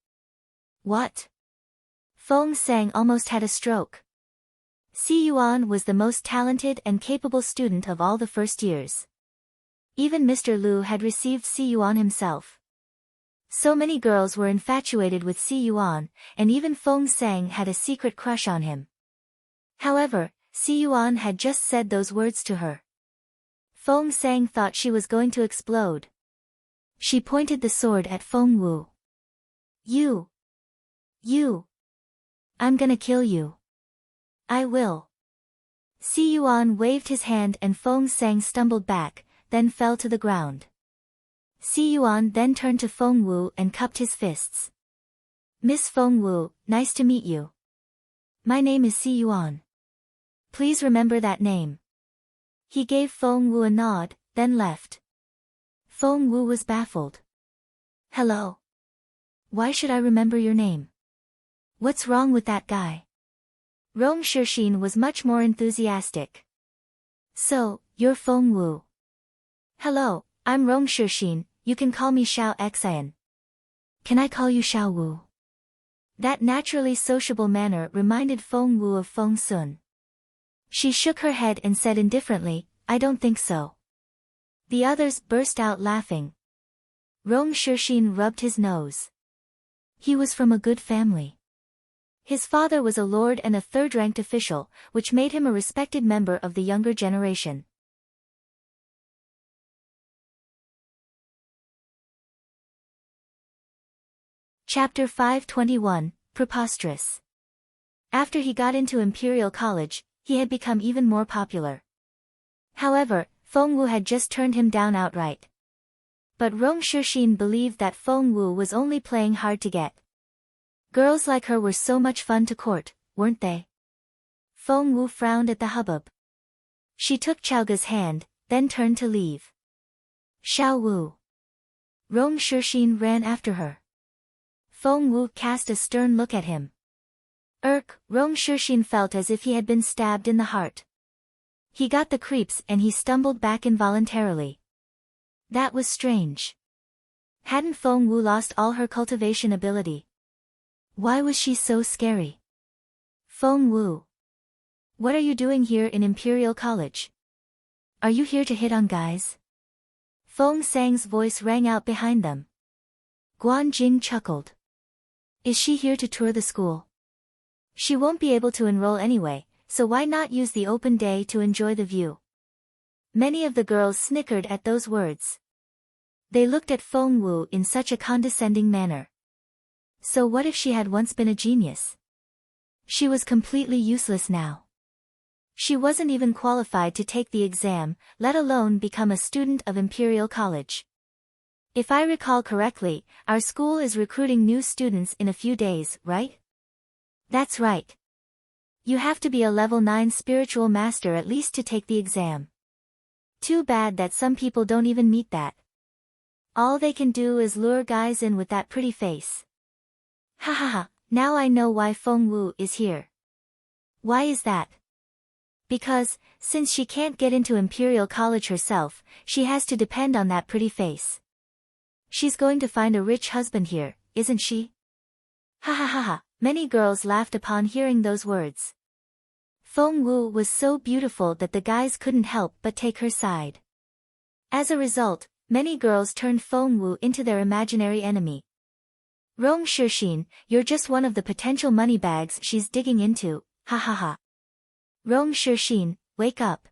What? Feng Sang almost had a stroke. Si Yuan was the most talented and capable student of all the first years. Even Mr. Liu had received Si Yuan himself. So many girls were infatuated with Si Yuan, and even Feng Sang had a secret crush on him. However, Si Yuan had just said those words to her. Feng Sang thought she was going to explode. She pointed the sword at Feng Wu. You. I'm gonna kill you. I will. Si Yuan waved his hand and Feng Sang stumbled back, then fell to the ground. Si Yuan then turned to Feng Wu and cupped his fists. Miss Feng Wu, nice to meet you. My name is Si Yuan. Please remember that name. He gave Feng Wu a nod, then left. Feng Wu was baffled. Hello. Why should I remember your name? What's wrong with that guy? Rong Shixin was much more enthusiastic. So, you're Feng Wu. Hello, I'm Rong Shixin, you can call me Xiao Xian. Can I call you Xiao Wu? That naturally sociable manner reminded Feng Wu of Feng Sun. She shook her head and said indifferently, I don't think so. The others burst out laughing. Rong Shixin rubbed his nose. He was from a good family. His father was a lord and a third-ranked official, which made him a respected member of the younger generation. Chapter 521, Preposterous. After he got into Imperial College, he had become even more popular. However, Feng Wu had just turned him down outright. But Rong Shixin believed that Feng Wu was only playing hard to get. Girls like her were so much fun to court, weren't they? Feng Wu frowned at the hubbub. She took Chaoga's hand, then turned to leave. Xiao Wu. Rong Shixin ran after her. Feng Wu cast a stern look at him. Rong Shixin felt as if he had been stabbed in the heart. He got the creeps and he stumbled back involuntarily. That was strange. Hadn't Feng Wu lost all her cultivation ability? Why was she so scary? Feng Wu. What are you doing here in Imperial College? Are you here to hit on guys? Feng Sang's voice rang out behind them. Guan Jing chuckled. Is she here to tour the school? She won't be able to enroll anyway, so why not use the open day to enjoy the view? Many of the girls snickered at those words. They looked at Feng Wu in such a condescending manner. So what if she had once been a genius? She was completely useless now. She wasn't even qualified to take the exam, let alone become a student of Imperial College. If I recall correctly, our school is recruiting new students in a few days, right? That's right. You have to be a level 9 spiritual master at least to take the exam. Too bad that some people don't even meet that. All they can do is lure guys in with that pretty face. Ha ha ha, now I know why Feng Wu is here. Why is that? Because, since she can't get into Imperial College herself, she has to depend on that pretty face. She's going to find a rich husband here, isn't she? Ha ha ha ha, many girls laughed upon hearing those words. Feng Wu was so beautiful that the guys couldn't help but take her side. As a result, many girls turned Feng Wu into their imaginary enemy. Rong Shixin, you're just one of the potential money bags she's digging into, ha ha ha. Rong Shixin, wake up.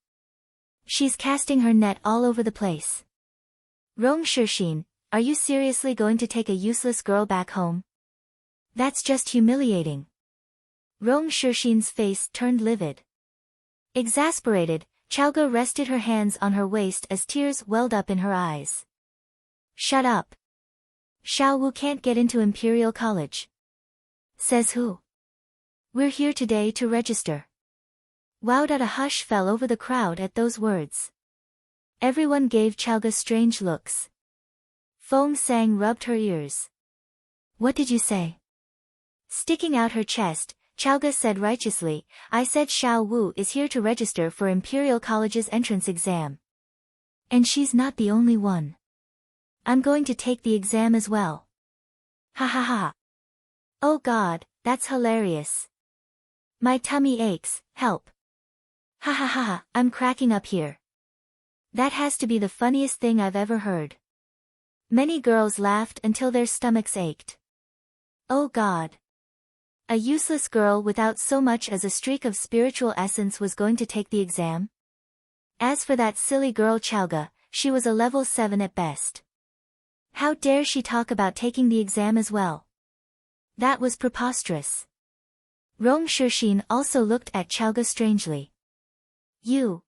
She's casting her net all over the place. Rong Shixin, are you seriously going to take a useless girl back home? That's just humiliating. Rong Shixin's face turned livid. Exasperated, Chaoge rested her hands on her waist as tears welled up in her eyes. Shut up. Xiao Wu can't get into Imperial College. Says who? We're here today to register. Wowed, a hush fell over the crowd at those words. Everyone gave Chaoge strange looks. Feng Sang rubbed her ears. What did you say? Sticking out her chest, Chaoge said righteously, I said Xiao Wu is here to register for Imperial College's entrance exam. And she's not the only one. I'm going to take the exam as well. Ha ha ha. Oh God, that's hilarious. My tummy aches, help. Ha ha ha ha, I'm cracking up here. That has to be the funniest thing I've ever heard. Many girls laughed until their stomachs ached. Oh God. A useless girl without so much as a streak of spiritual essence was going to take the exam? As for that silly girl Chaoge, she was a level 7 at best. How dare she talk about taking the exam as well? That was preposterous. Rong Shixin also looked at Chaoge strangely. You.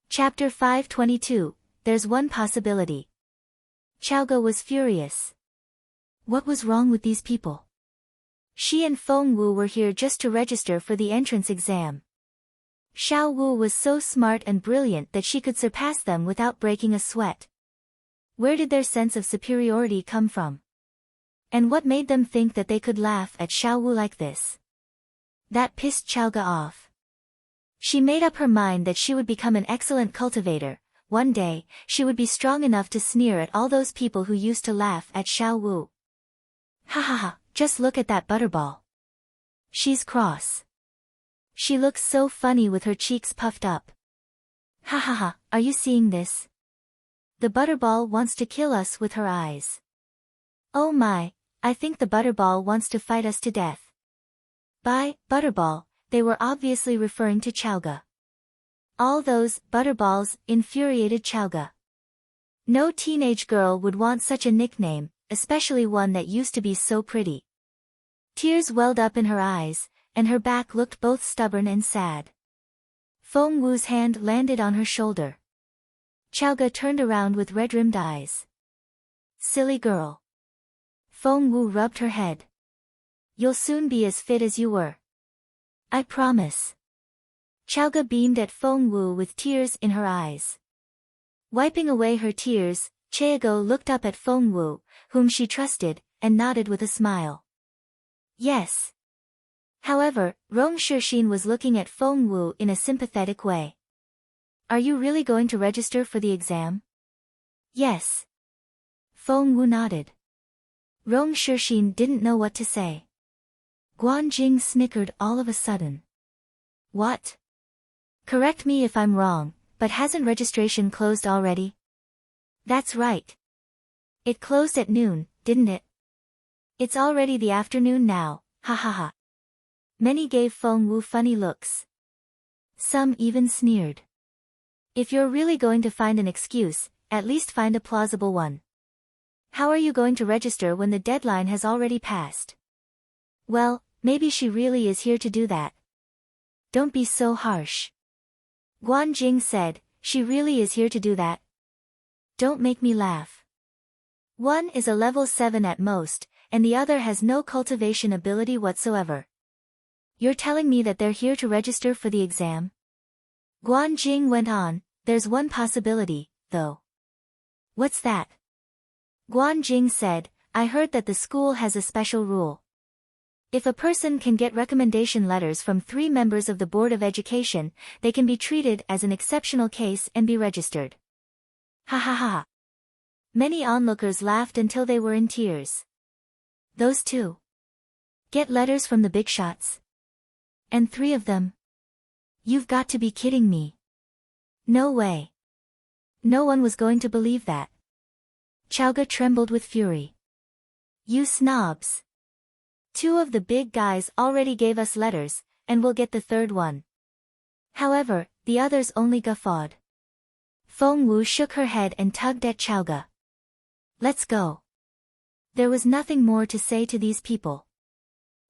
Chapter 522, There's One Possibility. Chaoge was furious. What was wrong with these people? She and Feng Wu were here just to register for the entrance exam. Xiao Wu was so smart and brilliant that she could surpass them without breaking a sweat. Where did their sense of superiority come from? And what made them think that they could laugh at Xiao Wu like this? That pissed Chaoge off. She made up her mind that she would become an excellent cultivator. One day, she would be strong enough to sneer at all those people who used to laugh at Xiao Wu. Ha ha ha, just look at that butterball. She's cross. She looks so funny with her cheeks puffed up. Ha ha ha, are you seeing this? The butterball wants to kill us with her eyes. Oh my, I think the butterball wants to fight us to death. By butterball, they were obviously referring to Chaoge. All those butterballs infuriated Chaoge. No teenage girl would want such a nickname, especially one that used to be so pretty. Tears welled up in her eyes, and her back looked both stubborn and sad. Feng Wu's hand landed on her shoulder. Chaoge turned around with red-rimmed eyes. Silly girl. Feng Wu rubbed her head. You'll soon be as fit as you were. I promise. Chaoge beamed at Feng Wu with tears in her eyes. Wiping away her tears, Chaoge looked up at Feng Wu, whom she trusted, and nodded with a smile. Yes. However, Rong Shixin was looking at Feng Wu in a sympathetic way. Are you really going to register for the exam? Yes. Feng Wu nodded. Rong Shixin didn't know what to say. Guan Jing snickered all of a sudden. What? Correct me if I'm wrong, but hasn't registration closed already? That's right. It closed at noon, didn't it? It's already the afternoon now, ha ha ha. Many gave Feng Wu funny looks. Some even sneered. If you're really going to find an excuse, at least find a plausible one. How are you going to register when the deadline has already passed? Well, maybe she really is here to do that. Don't be so harsh. Guan Jing said, she really is here to do that. Don't make me laugh. One is a level 7 at most, and the other has no cultivation ability whatsoever. You're telling me that they're here to register for the exam? Guan Jing went on, there's one possibility, though. What's that? Guan Jing said, I heard that the school has a special rule. If a person can get recommendation letters from 3 members of the Board of Education, they can be treated as an exceptional case and be registered. Ha ha ha. Many onlookers laughed until they were in tears. Those 2. Get letters from the big shots? And 3 of them? You've got to be kidding me. No way. No one was going to believe that. Chowga trembled with fury. You snobs. 2 of the big guys already gave us letters, and we'll get the 3rd one. However, the others only guffawed. Feng Wu shook her head and tugged at Chowga. Let's go. There was nothing more to say to these people.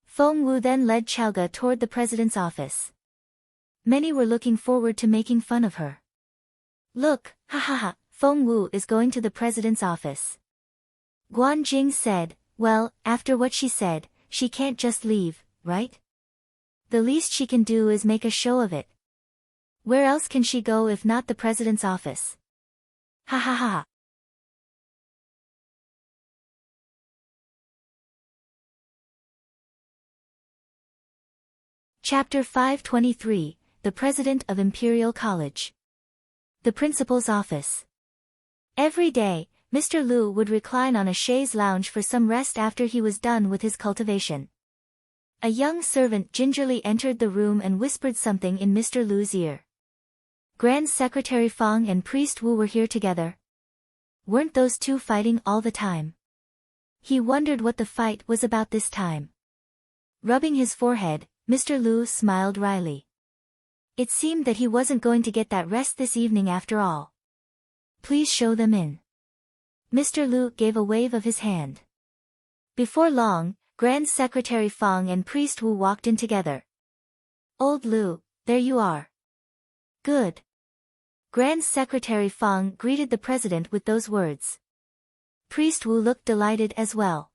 Feng Wu then led Chowga toward the president's office. Many were looking forward to making fun of her. Look, ha ha ha, Feng Wu is going to the president's office. Guan Jing said, well, after what she said, she can't just leave, right? The least she can do is make a show of it. Where else can she go if not the president's office? Ha ha ha. Chapter 523, The President of Imperial College. The Principal's Office. Every day, Mr. Lu would recline on a chaise lounge for some rest after he was done with his cultivation. A young servant gingerly entered the room and whispered something in Mr. Lu's ear. Grand Secretary Fang and Priest Wu were here together. Weren't those 2 fighting all the time? He wondered what the fight was about this time. Rubbing his forehead, Mr. Lu smiled wryly. It seemed that he wasn't going to get that rest this evening after all. Please show them in. Mr. Lu gave a wave of his hand. Before long, Grand Secretary Fang and Priest Wu walked in together. Old Lu, there you are. Good. Grand Secretary Fang greeted the president with those words. Priest Wu looked delighted as well.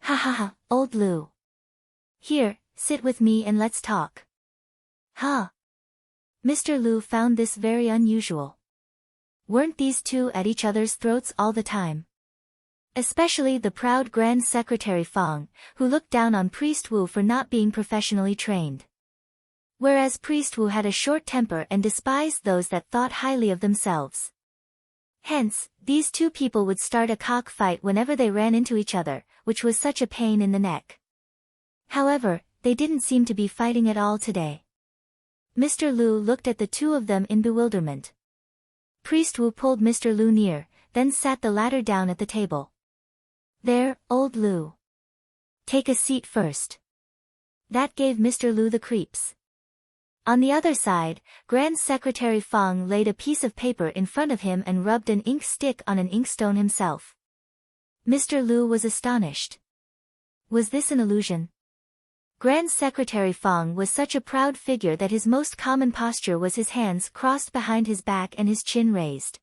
Ha ha ha, Old Lu. Here, sit with me and let's talk. Huh? Mr. Lu found this very unusual. Weren't these 2 at each other's throats all the time? Especially the proud Grand Secretary Fang, who looked down on Priest Wu for not being professionally trained. Whereas Priest Wu had a short temper and despised those that thought highly of themselves. Hence, these 2 people would start a cockfight whenever they ran into each other, which was such a pain in the neck. However, they didn't seem to be fighting at all today. Mr. Lu looked at the 2 of them in bewilderment. Priest Wu pulled Mr. Lu near, then sat the latter down at the table. There, Old Lu. Take a seat first. That gave Mr. Lu the creeps. On the other side, Grand Secretary Fang laid a piece of paper in front of him and rubbed an ink stick on an inkstone himself. Mr. Lu was astonished. Was this an illusion? Grand Secretary Fang was such a proud figure that his most common posture was his hands crossed behind his back and his chin raised.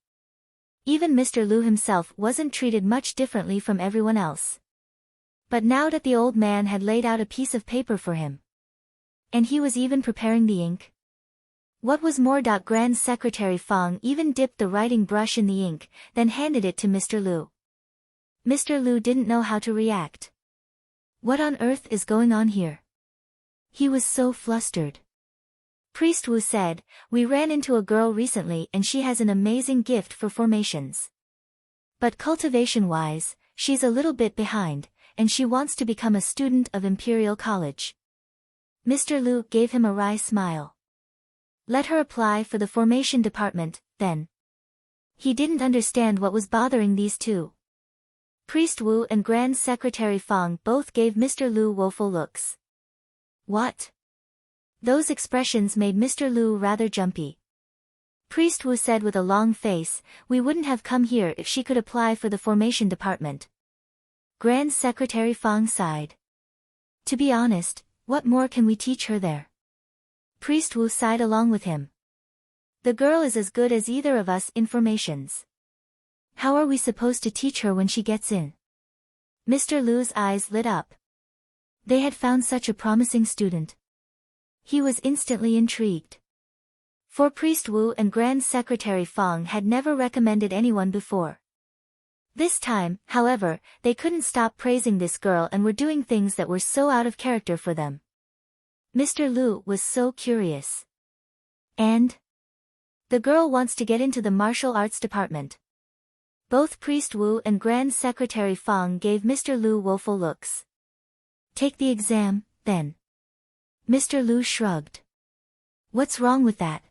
Even Mr. Lu himself wasn't treated much differently from everyone else. But now that the old man had laid out a piece of paper for him, and he was even preparing the ink. What was more, Grand Secretary Fang even dipped the writing brush in the ink, then handed it to Mr. Lu. Mr. Lu didn't know how to react. What on earth is going on here? He was so flustered. Priest Wu said, we ran into a girl recently and she has an amazing gift for formations. But cultivation-wise, she's a little bit behind, and she wants to become a student of Imperial College. Mr. Lu gave him a wry smile. Let her apply for the formation department, then. He didn't understand what was bothering these 2. Priest Wu and Grand Secretary Fang both gave Mr. Lu woeful looks. What? Those expressions made Mr. Lu rather jumpy. Priest Wu said with a long face, we wouldn't have come here if she could apply for the formation department. Grand Secretary Fang sighed. To be honest, what more can we teach her there? Priest Wu sighed along with him. The girl is as good as either of us in formations. How are we supposed to teach her when she gets in? Mr. Lu's eyes lit up. They had found such a promising student. He was instantly intrigued. For Priest Wu and Grand Secretary Fong had never recommended anyone before. This time, however, they couldn't stop praising this girl and were doing things that were so out of character for them. Mr. Lu was so curious. And? The girl wants to get into the martial arts department. Both Priest Wu and Grand Secretary Fong gave Mr. Lu woeful looks. Take the exam, then. Mr. Lu shrugged. What's wrong with that?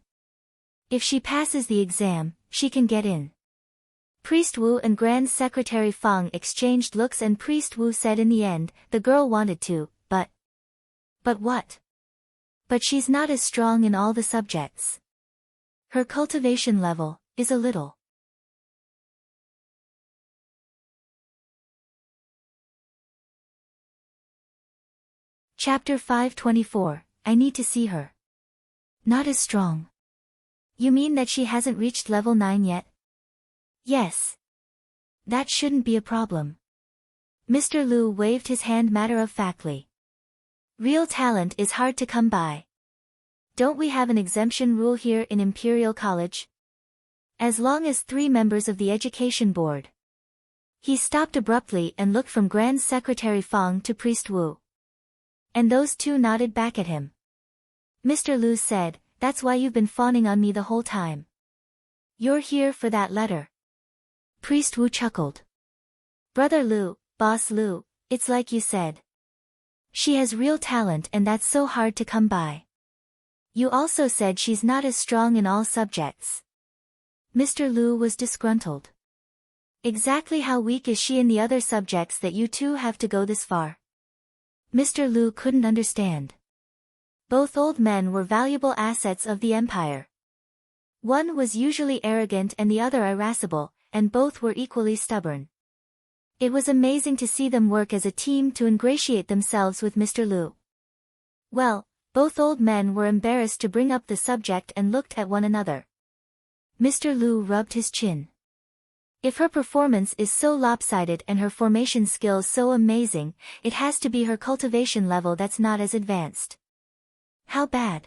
If she passes the exam, she can get in. Priest Wu and Grand Secretary Fong exchanged looks and Priest Wu said in the end, the girl wanted to, but... But what? But she's not as strong in all the subjects. Her cultivation level is a little. Chapter 524, I need to see her. Not as strong. You mean that she hasn't reached level 9 yet? Yes. That shouldn't be a problem. Mr. Lu waved his hand matter-of-factly. Real talent is hard to come by. Don't we have an exemption rule here in Imperial College? As long as 3 members of the Education Board. He stopped abruptly and looked from Grand Secretary Fong to Priest Wu. And those two nodded back at him. Mr. Lu said, that's why you've been fawning on me the whole time. You're here for that letter. Priest Wu chuckled. Brother Lu, Boss Lu, it's like you said. She has real talent and that's so hard to come by. You also said she's not as strong in all subjects. Mr. Lu was disgruntled. Exactly how weak is she in the other subjects that you two have to go this far? Mr. Lu couldn't understand. Both old men were valuable assets of the empire. One was usually arrogant and the other irascible, and both were equally stubborn. It was amazing to see them work as a team to ingratiate themselves with Mr. Lu. Well, both old men were embarrassed to bring up the subject and looked at one another. Mr. Lu rubbed his chin. If her performance is so lopsided and her formation skills so amazing, it has to be her cultivation level that's not as advanced. How bad?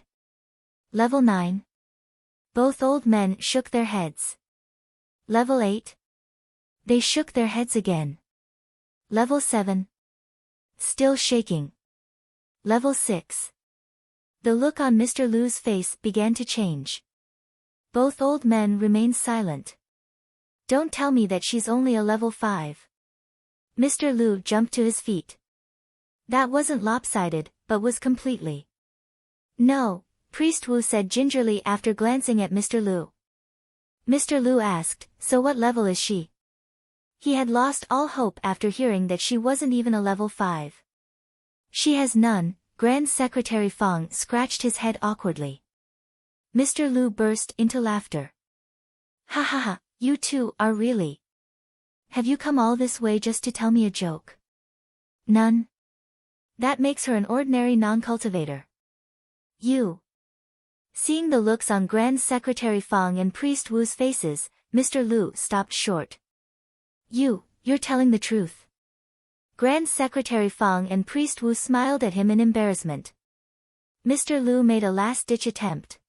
Level 9? Both old men shook their heads. Level 8? They shook their heads again. Level 7? Still shaking. Level 6? The look on Mr. Lu's face began to change. Both old men remained silent. Don't tell me that she's only a level 5. Mr. Lu jumped to his feet. That wasn't lopsided, but was completely. No, Priest Wu said gingerly after glancing at Mr. Lu. Mr. Lu asked, so what level is she? He had lost all hope after hearing that she wasn't even a level 5. She has none. Grand Secretary Fong scratched his head awkwardly. Mr. Lu burst into laughter. Ha ha ha. You two are really. Have you come all this way just to tell me a joke? None? That makes her an ordinary non-cultivator. You. Seeing the looks on Grand Secretary Fong and Priest Wu's faces, Mr. Lu stopped short. You're telling the truth. Grand Secretary Fong and Priest Wu smiled at him in embarrassment. Mr. Lu made a last-ditch attempt.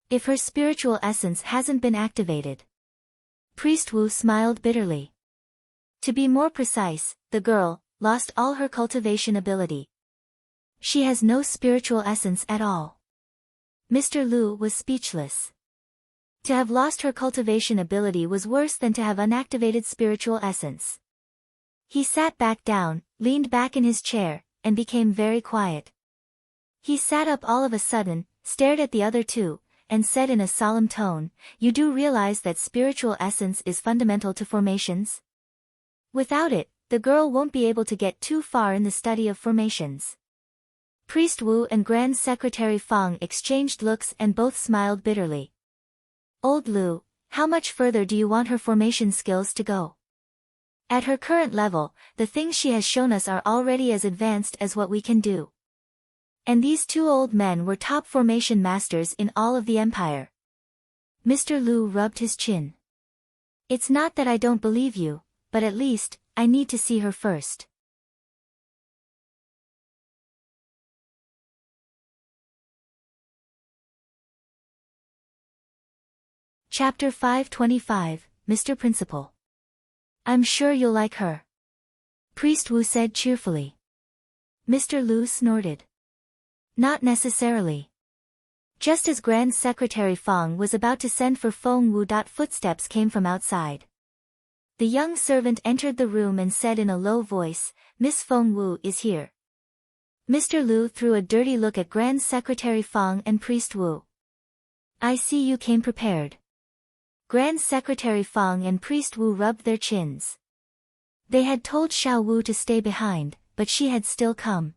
If her spiritual essence hasn't been activated. Priest Wu smiled bitterly. To be more precise, the girl lost all her cultivation ability. She has no spiritual essence at all. Mr. Lu was speechless. To have lost her cultivation ability was worse than to have unactivated spiritual essence. He sat back down, leaned back in his chair, and became very quiet. He sat up all of a sudden, stared at the other two, and said in a solemn tone, you do realize that spiritual essence is fundamental to formations? Without it, the girl won't be able to get too far in the study of formations. Priest Wu and Grand Secretary Fong exchanged looks and both smiled bitterly. Old Lu, how much further do you want her formation skills to go? At her current level, the things she has shown us are already as advanced as what we can do. And these two old men were top formation masters in all of the empire. Mr. Lu rubbed his chin. It's not that I don't believe you, but at least, I need to see her first. Chapter 525, Mr. Principal. I'm sure you'll like her. Priest Wu said cheerfully. Mr. Lu snorted. Not necessarily. Just as Grand Secretary Fong was about to send for Feng Wu. Footsteps came from outside. The young servant entered the room and said in a low voice, Miss Feng Wu is here. Mr. Lu threw a dirty look at Grand Secretary Fong and Priest Wu. I see you came prepared. Grand Secretary Fong and Priest Wu rubbed their chins. They had told Xiao Wu to stay behind, but she had still come.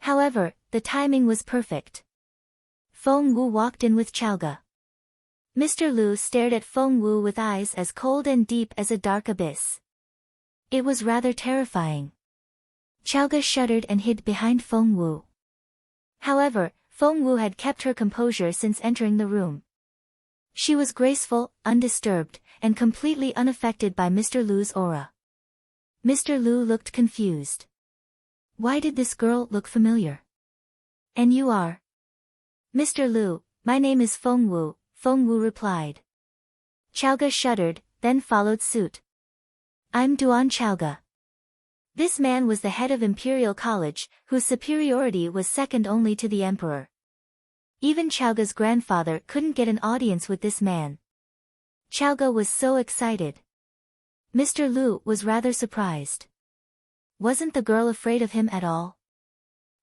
However, the timing was perfect. Feng Wu walked in with Chaoga. Mr. Lu stared at Feng Wu with eyes as cold and deep as a dark abyss. It was rather terrifying. Chaoga shuddered and hid behind Feng Wu. However, Feng Wu had kept her composure since entering the room. She was graceful, undisturbed, and completely unaffected by Mr. Lu's aura. Mr. Lu looked confused. Why did this girl look familiar? And you are? Mr. Lu, my name is Feng Wu, Feng Wu replied. Chaoga shuddered, then followed suit. I'm Duan Chaoga. This man was the head of Imperial College, whose superiority was second only to the emperor. Even Chaoga's grandfather couldn't get an audience with this man. Chaoga was so excited. Mr. Lu was rather surprised. Wasn't the girl afraid of him at all?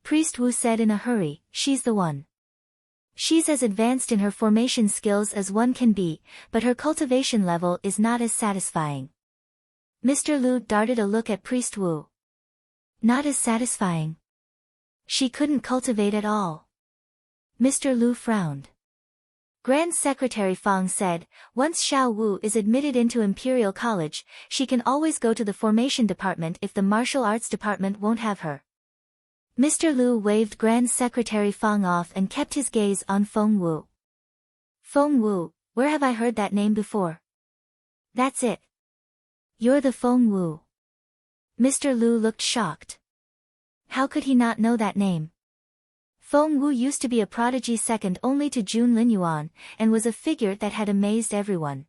Priest Wu said in a hurry, she's the one. She's as advanced in her formation skills as one can be, but her cultivation level is not as satisfying. Mr. Lu darted a look at Priest Wu. Not as satisfying. She couldn't cultivate at all. Mr. Lu frowned. Grand Secretary Fong said, once Xiao Wu is admitted into Imperial College, she can always go to the formation department if the martial arts department won't have her. Mr. Lu waved Grand Secretary Fong off and kept his gaze on Feng Wu. Feng Wu, where have I heard that name before? That's it. You're the Feng Wu. Mr. Lu looked shocked. How could he not know that name? Feng Wu used to be a prodigy second only to Jun Linyuan, and was a figure that had amazed everyone.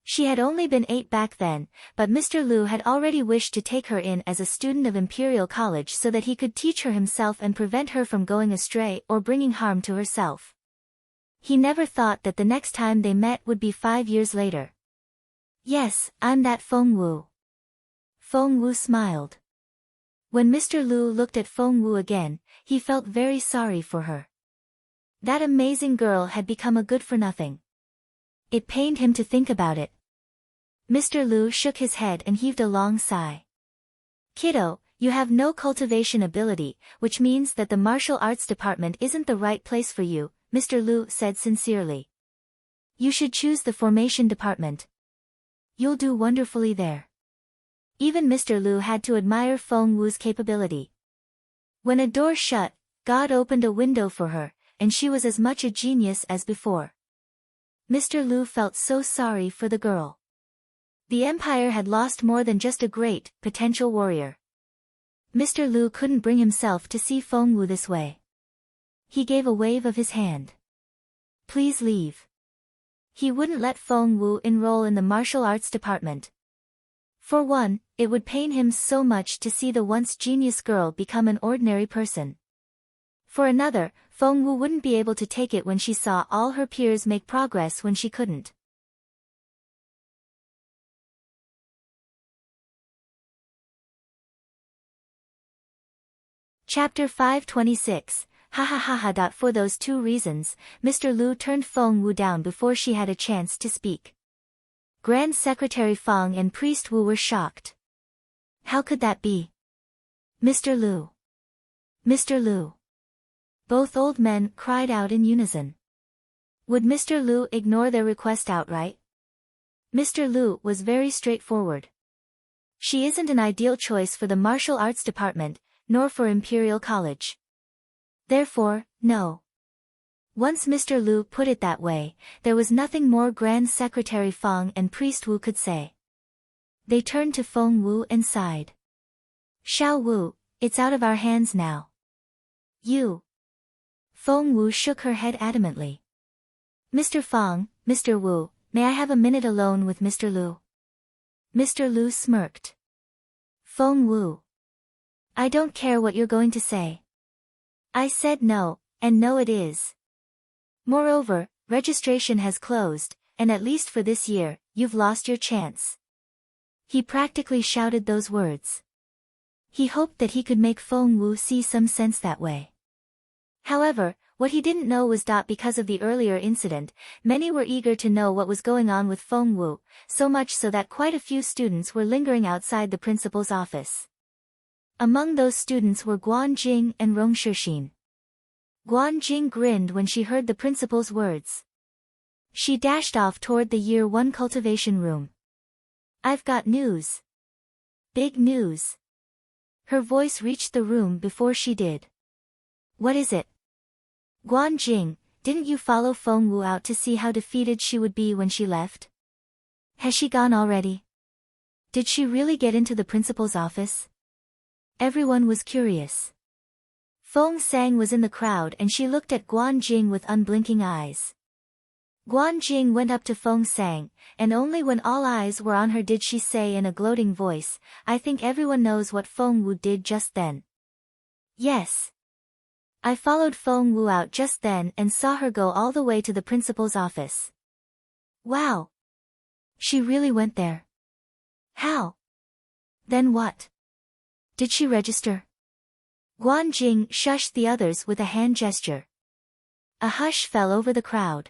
She had only been 8 back then, but Mr. Lu had already wished to take her in as a student of Imperial College so that he could teach her himself and prevent her from going astray or bringing harm to herself. He never thought that the next time they met would be 5 years later. Yes, I'm that Feng Wu. Feng Wu smiled. When Mr. Lu looked at Feng Wu again, he felt very sorry for her. That amazing girl had become a good-for-nothing. It pained him to think about it. Mr. Lu shook his head and heaved a long sigh. Kiddo, you have no cultivation ability, which means that the martial arts department isn't the right place for you, Mr. Lu said sincerely. You should choose the formation department. You'll do wonderfully there. Even Mr. Lu had to admire Feng Wu's capability. When a door shut, God opened a window for her, and she was as much a genius as before. Mr. Lu felt so sorry for the girl. The empire had lost more than just a great, potential warrior. Mr. Lu couldn't bring himself to see Feng Wu this way. He gave a wave of his hand. Please leave. He wouldn't let Feng Wu enroll in the martial arts department. For one, it would pain him so much to see the once genius girl become an ordinary person. For another, Feng Wu wouldn't be able to take it when she saw all her peers make progress when she couldn't. Chapter 526, Ha ha ha ha. For those 2 reasons, Mr. Lu turned Feng Wu down before she had a chance to speak. Grand Secretary Fong and Priest Wu were shocked. How could that be? Mr. Lu. Mr. Lu. Both old men cried out in unison. Would Mr. Lu ignore their request outright? Mr. Lu was very straightforward. She isn't an ideal choice for the martial arts department, nor for Imperial College. Therefore, no. Once Mr. Lu put it that way, there was nothing more Grand Secretary Fong and Priest Wu could say. They turned to Feng Wu and sighed. Xiao Wu, it's out of our hands now. You. Feng Wu shook her head adamantly. Mr. Feng, Mr. Wu, may I have a minute alone with Mr. Lu? Mr. Lu smirked. Feng Wu. I don't care what you're going to say. I said no, and no it is. Moreover, registration has closed, and at least for this year, you've lost your chance. He practically shouted those words. He hoped that he could make Feng Wu see some sense that way. However, what he didn't know was that because of the earlier incident, many were eager to know what was going on with Feng Wu, so much so that quite a few students were lingering outside the principal's office. Among those students were Guan Jing and Rong Shixin. Guan Jing grinned when she heard the principal's words. She dashed off toward the Year 1 cultivation room. I've got news. Big news. Her voice reached the room before she did. What is it? Guan Jing, didn't you follow Feng Wu out to see how defeated she would be when she left? Has she gone already? Did she really get into the principal's office? Everyone was curious. Feng Sang was in the crowd and she looked at Guan Jing with unblinking eyes. Guan Jing went up to Feng Sang, and only when all eyes were on her did she say in a gloating voice, I think everyone knows what Feng Wu did just then. Yes. I followed Feng Wu out just then and saw her go all the way to the principal's office. Wow. She really went there. How? Then what? Did she register? Guan Jing shushed the others with a hand gesture. A hush fell over the crowd.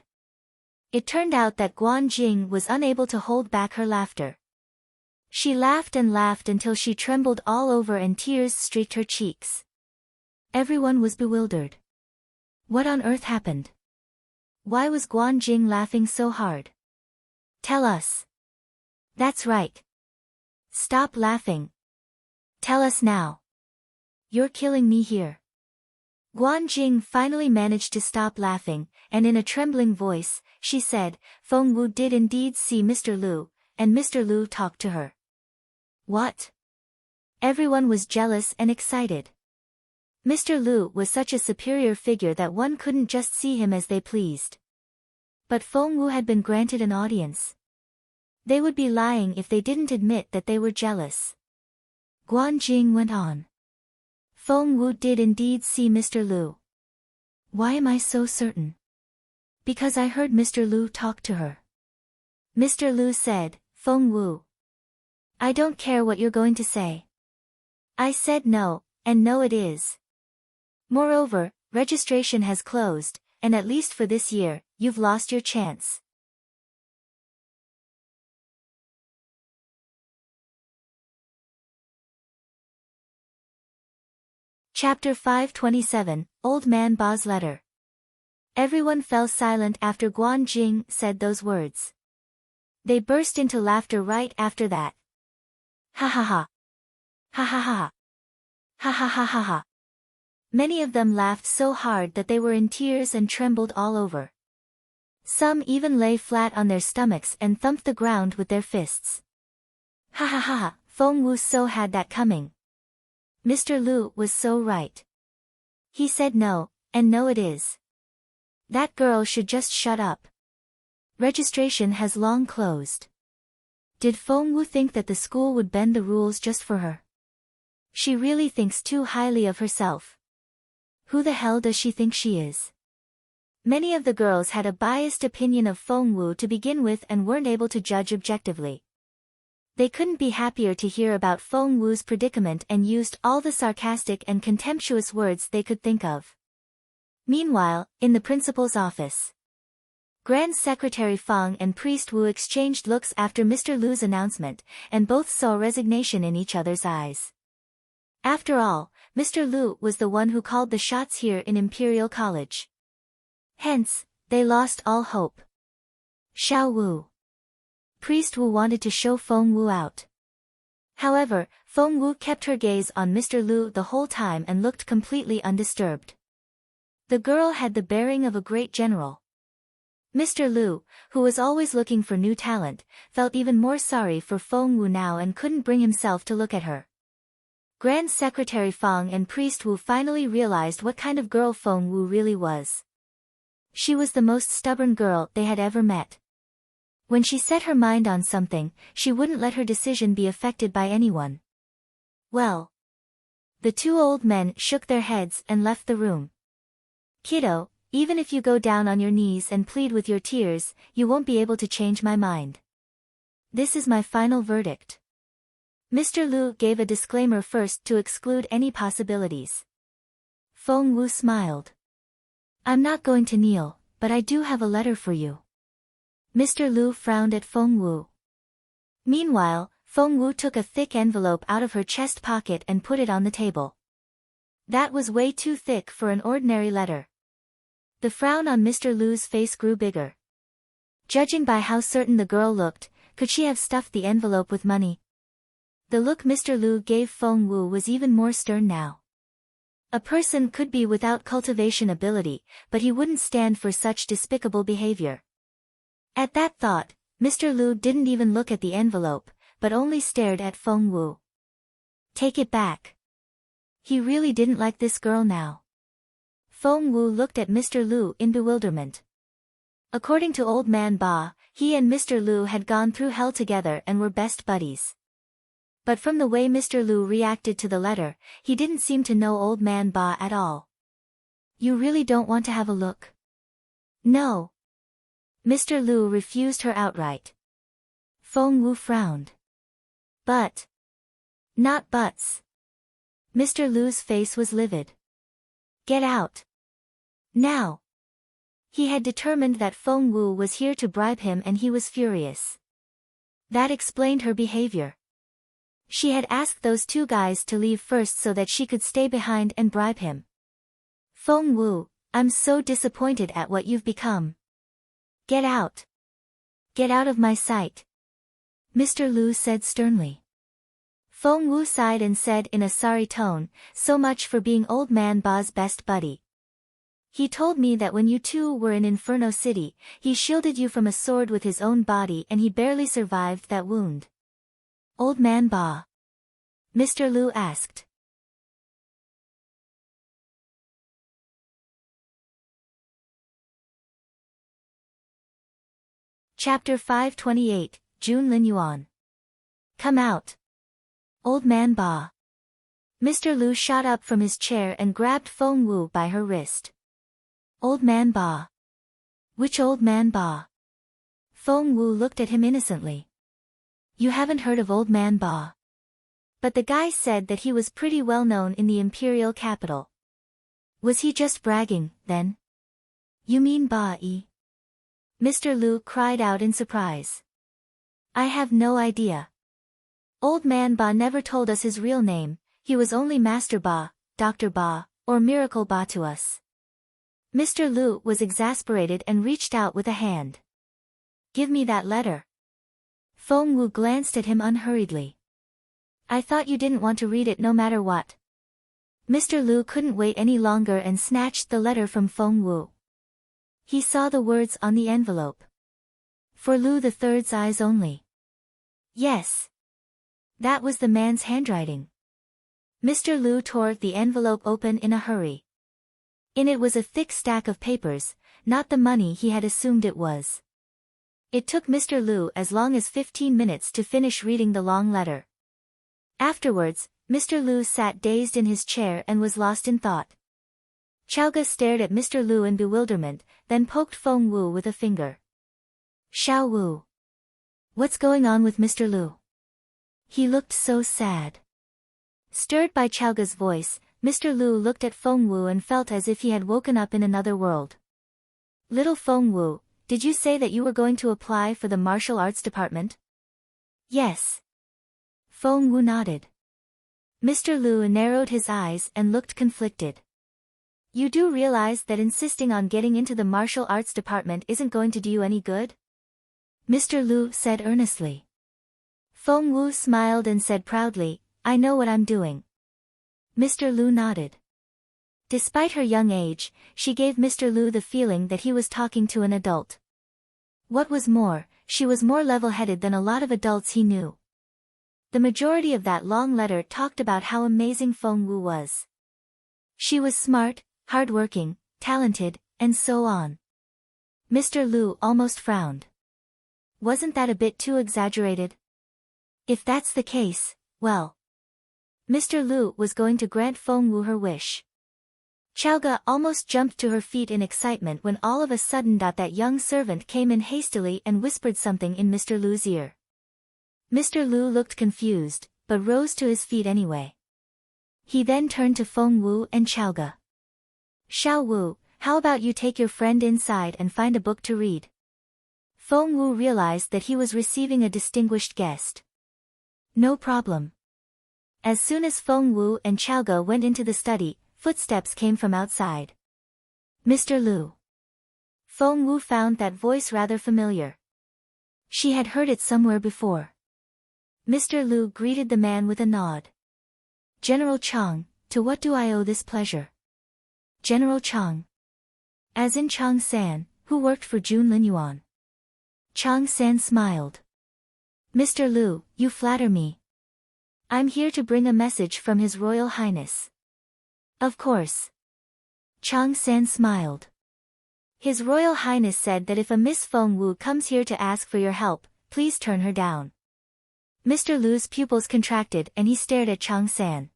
It turned out that Guan Jing was unable to hold back her laughter. She laughed and laughed until she trembled all over and tears streaked her cheeks. Everyone was bewildered. What on earth happened? Why was Guan Jing laughing so hard? Tell us. That's right. Stop laughing. Tell us now. You're killing me here. Guan Jing finally managed to stop laughing, and in a trembling voice, she said, Feng Wu did indeed see Mr. Lu, and Mr. Lu talked to her. What? Everyone was jealous and excited. Mr. Lu was such a superior figure that one couldn't just see him as they pleased. But Feng Wu had been granted an audience. They would be lying if they didn't admit that they were jealous. Guan Jing went on. Feng Wu did indeed see Mr. Lu. Why am I so certain? Because I heard Mr. Lu talk to her. Mr. Lu said, Feng Wu. I don't care what you're going to say. I said no, and no it is. Moreover, registration has closed, and at least for this year, you've lost your chance. Chapter 527, Old Man Ba's Letter. Everyone fell silent after Guan Jing said those words. They burst into laughter right after that. Ha ha ha. Ha ha ha. Ha ha ha ha ha. Many of them laughed so hard that they were in tears and trembled all over. Some even lay flat on their stomachs and thumped the ground with their fists. Ha ha ha, Feng Wu so had that coming. Mr. Lu was so right. He said no, and no it is. That girl should just shut up. Registration has long closed. Did Feng Wu think that the school would bend the rules just for her? She really thinks too highly of herself. Who the hell does she think she is? Many of the girls had a biased opinion of Feng Wu to begin with and weren't able to judge objectively. They couldn't be happier to hear about Feng Wu's predicament and used all the sarcastic and contemptuous words they could think of. Meanwhile, in the principal's office, Grand Secretary Fang and Priest Wu exchanged looks after Mr. Lu's announcement, and both saw resignation in each other's eyes. After all, Mr. Lu was the one who called the shots here in Imperial College. Hence, they lost all hope. Xiao Wu. Priest Wu wanted to show Feng Wu out. However, Feng Wu kept her gaze on Mr. Lu the whole time and looked completely undisturbed. The girl had the bearing of a great general. Mr. Lu, who was always looking for new talent, felt even more sorry for Feng Wu now and couldn't bring himself to look at her. Grand Secretary Feng and Priest Wu finally realized what kind of girl Feng Wu really was. She was the most stubborn girl they had ever met. When she set her mind on something, she wouldn't let her decision be affected by anyone. Well. The two old men shook their heads and left the room. Kiddo, even if you go down on your knees and plead with your tears, you won't be able to change my mind. This is my final verdict. Mr. Lu gave a disclaimer first to exclude any possibilities. Feng Wu smiled. I'm not going to kneel, but I do have a letter for you. Mr. Lu frowned at Feng Wu. Meanwhile, Feng Wu took a thick envelope out of her chest pocket and put it on the table. That was way too thick for an ordinary letter. The frown on Mr. Lu's face grew bigger. Judging by how certain the girl looked, could she have stuffed the envelope with money? The look Mr. Lu gave Feng Wu was even more stern now. A person could be without cultivation ability, but he wouldn't stand for such despicable behavior. At that thought, Mr. Lu didn't even look at the envelope, but only stared at Feng Wu. Take it back. He really didn't like this girl now. Feng Wu looked at Mr. Lu in bewilderment. According to Old Man Ba, he and Mr. Lu had gone through hell together and were best buddies. But from the way Mr. Lu reacted to the letter, he didn't seem to know Old Man Ba at all. You really don't want to have a look? No. Mr. Lu refused her outright. Feng Wu frowned. But. Not buts. Mr. Lu's face was livid. Get out. Now. He had determined that Feng Wu was here to bribe him and he was furious. That explained her behavior. She had asked those two guys to leave first so that she could stay behind and bribe him. Feng Wu, I'm so disappointed at what you've become. Get out. Get out of my sight. Mr. Lu said sternly. Feng Wu sighed and said in a sorry tone, so much for being Old Man Ba's best buddy. He told me that when you two were in Inferno City, he shielded you from a sword with his own body and he barely survived that wound. Old Man Ba. Mr. Lu asked. Chapter 528, Jun Lin Yuan. Come out. Old Man Ba. Mr. Lu shot up from his chair and grabbed Feng Wu by her wrist. Old Man Ba. Which Old Man Ba? Feng Wu looked at him innocently. You haven't heard of Old Man Ba. But the guy said that he was pretty well known in the imperial capital. Was he just bragging, then? You mean Ba-yi? Mr. Lu cried out in surprise. I have no idea. Old Man Ba never told us his real name, he was only Master Ba, Dr. Ba, or Miracle Ba to us. Mr. Lu was exasperated and reached out with a hand. Give me that letter. Feng Wu glanced at him unhurriedly. I thought you didn't want to read it no matter what. Mr. Lu couldn't wait any longer and snatched the letter from Feng Wu. He saw the words on the envelope. For Lu the Third's eyes only. Yes. That was the man's handwriting. Mr. Lu tore the envelope open in a hurry. In it was a thick stack of papers, not the money he had assumed it was. It took Mr. Lu as long as 15 minutes to finish reading the long letter. Afterwards, Mr. Lu sat dazed in his chair and was lost in thought. Chaoga stared at Mr. Lu in bewilderment, then poked Feng Wu with a finger. Xiao Wu. What's going on with Mr. Lu? He looked so sad. Stirred by Chaoga's voice, Mr. Lu looked at Feng Wu and felt as if he had woken up in another world. Little Feng Wu, did you say that you were going to apply for the martial arts department? Yes. Feng Wu nodded. Mr. Lu narrowed his eyes and looked conflicted. You do realize that insisting on getting into the martial arts department isn't going to do you any good? Mr. Lu said earnestly. Feng Wu smiled and said proudly, I know what I'm doing. Mr. Lu nodded. Despite her young age, she gave Mr. Lu the feeling that he was talking to an adult. What was more, she was more level-headed than a lot of adults he knew. The majority of that long letter talked about how amazing Feng Wu was. She was smart, hardworking, talented, and so on. Mr. Lu almost frowned. Wasn't that a bit too exaggerated? If that's the case, well. Mr. Lu was going to grant Feng Wu her wish. Chaoga almost jumped to her feet in excitement when all of a sudden that young servant came in hastily and whispered something in Mr. Lu's ear. Mr. Lu looked confused, but rose to his feet anyway. He then turned to Feng Wu and Chaoga. Xiao Wu, how about you take your friend inside and find a book to read? Feng Wu realized that he was receiving a distinguished guest. No problem. As soon as Feng Wu and Chaoga went into the study, footsteps came from outside. Mr. Lu. Feng Wu found that voice rather familiar. She had heard it somewhere before. Mr. Lu greeted the man with a nod. General Chang, to what do I owe this pleasure? General Chang. As in Chang San, who worked for Jun Linyuan. Chang San smiled. Mr. Lu, you flatter me. I'm here to bring a message from His Royal Highness. Of course. Chang San smiled. His Royal Highness said that if a Miss Feng Wu comes here to ask for your help, please turn her down. Mr. Lu's pupils contracted and he stared at Chang San.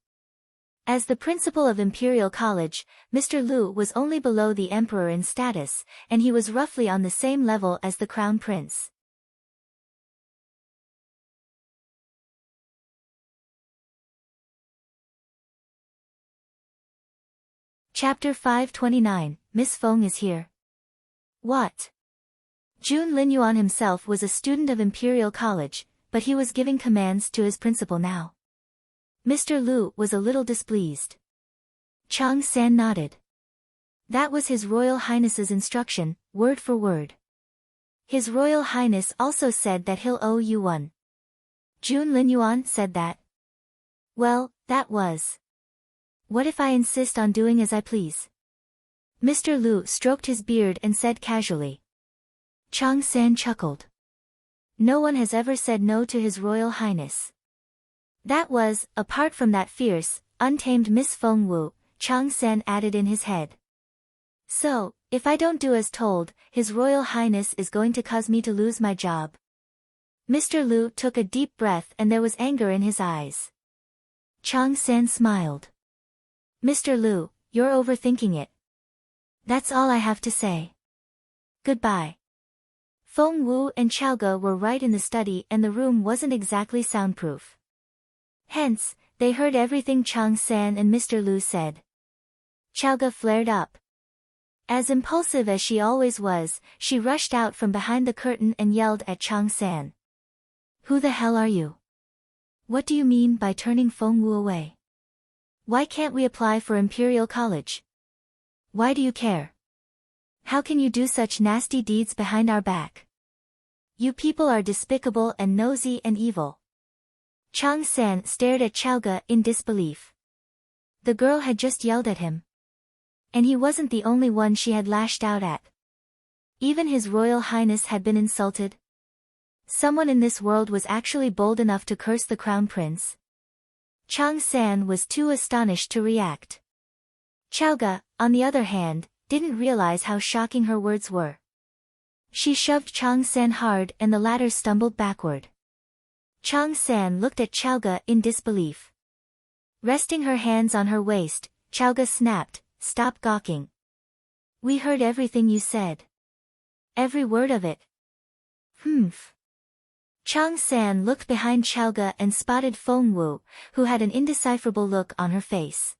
As the principal of Imperial College, Mr. Lu was only below the emperor in status, and he was roughly on the same level as the crown prince. Chapter 529, Miss Feng is here. What? Jun Linyuan himself was a student of Imperial College, but he was giving commands to his principal now. Mr. Lu was a little displeased. Chang San nodded. That was His Royal Highness's instruction, word for word. His Royal Highness also said that he'll owe you one. Jun Linyuan said that. Well, that was. What if I insist on doing as I please? Mr. Lu stroked his beard and said casually. Chang San chuckled. No one has ever said no to His Royal Highness. That was, apart from that fierce, untamed Miss Feng Wu, Chang San added in his head. So, if I don't do as told, His Royal Highness is going to cause me to lose my job. Mr. Lu took a deep breath and there was anger in his eyes. Chang San smiled. Mr. Lu, you're overthinking it. That's all I have to say. Goodbye. Feng Wu and Chaoga were right in the study and the room wasn't exactly soundproof. Hence, they heard everything Chang San and Mr. Lu said. Chaoga flared up. As impulsive as she always was, she rushed out from behind the curtain and yelled at Chang San. Who the hell are you? What do you mean by turning Feng Wu away? Why can't we apply for Imperial College? Why do you care? How can you do such nasty deeds behind our back? You people are despicable and nosy and evil. Chang San stared at Chaoga in disbelief. The girl had just yelled at him. And he wasn't the only one she had lashed out at. Even His Royal Highness had been insulted. Someone in this world was actually bold enough to curse the crown prince. Chang San was too astonished to react. Chaoga, on the other hand, didn't realize how shocking her words were. She shoved Chang San hard and the latter stumbled backward. Chang San looked at Chaoga in disbelief. Resting her hands on her waist, Chaoga snapped, "Stop gawking. We heard everything you said. Every word of it." Humph. Chang San looked behind Chaoga and spotted Feng Wu, who had an indecipherable look on her face.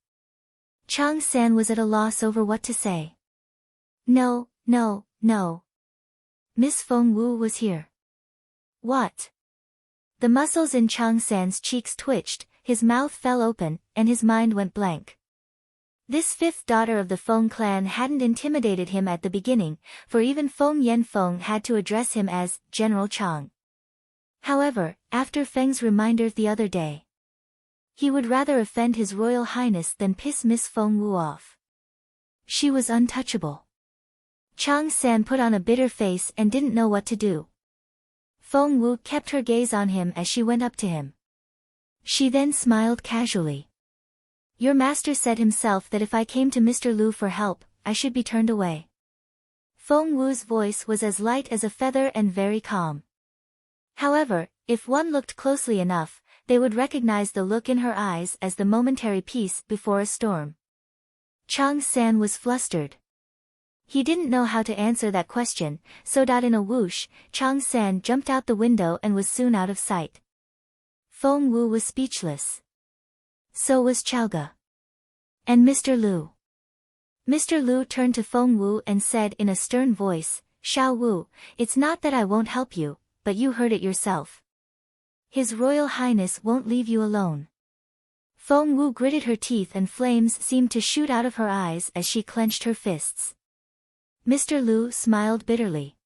Chang San was at a loss over what to say. No, no, no. Miss Feng Wu was here. What? The muscles in Chang San's cheeks twitched, his mouth fell open, and his mind went blank. This fifth daughter of the Feng clan hadn't intimidated him at the beginning, for even Feng Yanfeng had to address him as General Chang. However, after Feng's reminder the other day, he would rather offend His Royal Highness than piss Miss Feng Wu off. She was untouchable. Chang San put on a bitter face and didn't know what to do. Feng Wu kept her gaze on him as she went up to him. She then smiled casually. Your master said himself that if I came to Mr. Lu for help, I should be turned away. Feng Wu's voice was as light as a feather and very calm. However, if one looked closely enough, they would recognize the look in her eyes as the momentary peace before a storm. Chang San was flustered. He didn't know how to answer that question, so in a whoosh, Chang San jumped out the window and was soon out of sight. Feng Wu was speechless. So was Chaoge. And Mr. Lu. Mr. Lu turned to Feng Wu and said in a stern voice, Xiao Wu, it's not that I won't help you, but you heard it yourself. His Royal Highness won't leave you alone. Feng Wu gritted her teeth and flames seemed to shoot out of her eyes as she clenched her fists. Mr. Lu smiled bitterly.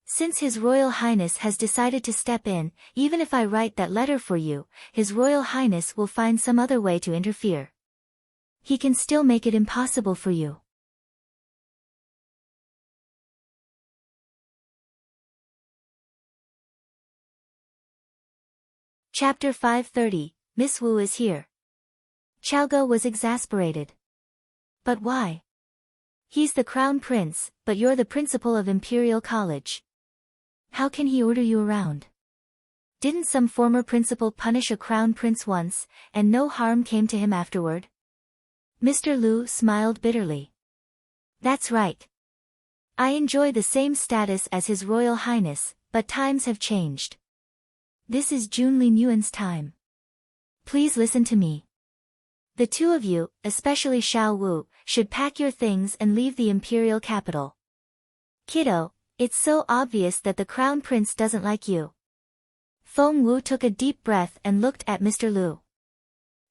Since His Royal Highness has decided to step in, even if I write that letter for you, His Royal Highness will find some other way to interfere. He can still make it impossible for you. Chapter 530, Miss Wu is here. Chaoge was exasperated. But why? He's the Crown Prince, but you're the principal of Imperial College. How can he order you around? Didn't some former principal punish a Crown Prince once, and no harm came to him afterward? Mr. Lu smiled bitterly. That's right. I enjoy the same status as His Royal Highness, but times have changed. This is Jun Linyuan's time. Please listen to me. The two of you, especially Xiao Wu, should pack your things and leave the imperial capital. Kiddo, it's so obvious that the Crown Prince doesn't like you. Feng Wu took a deep breath and looked at Mr. Lu.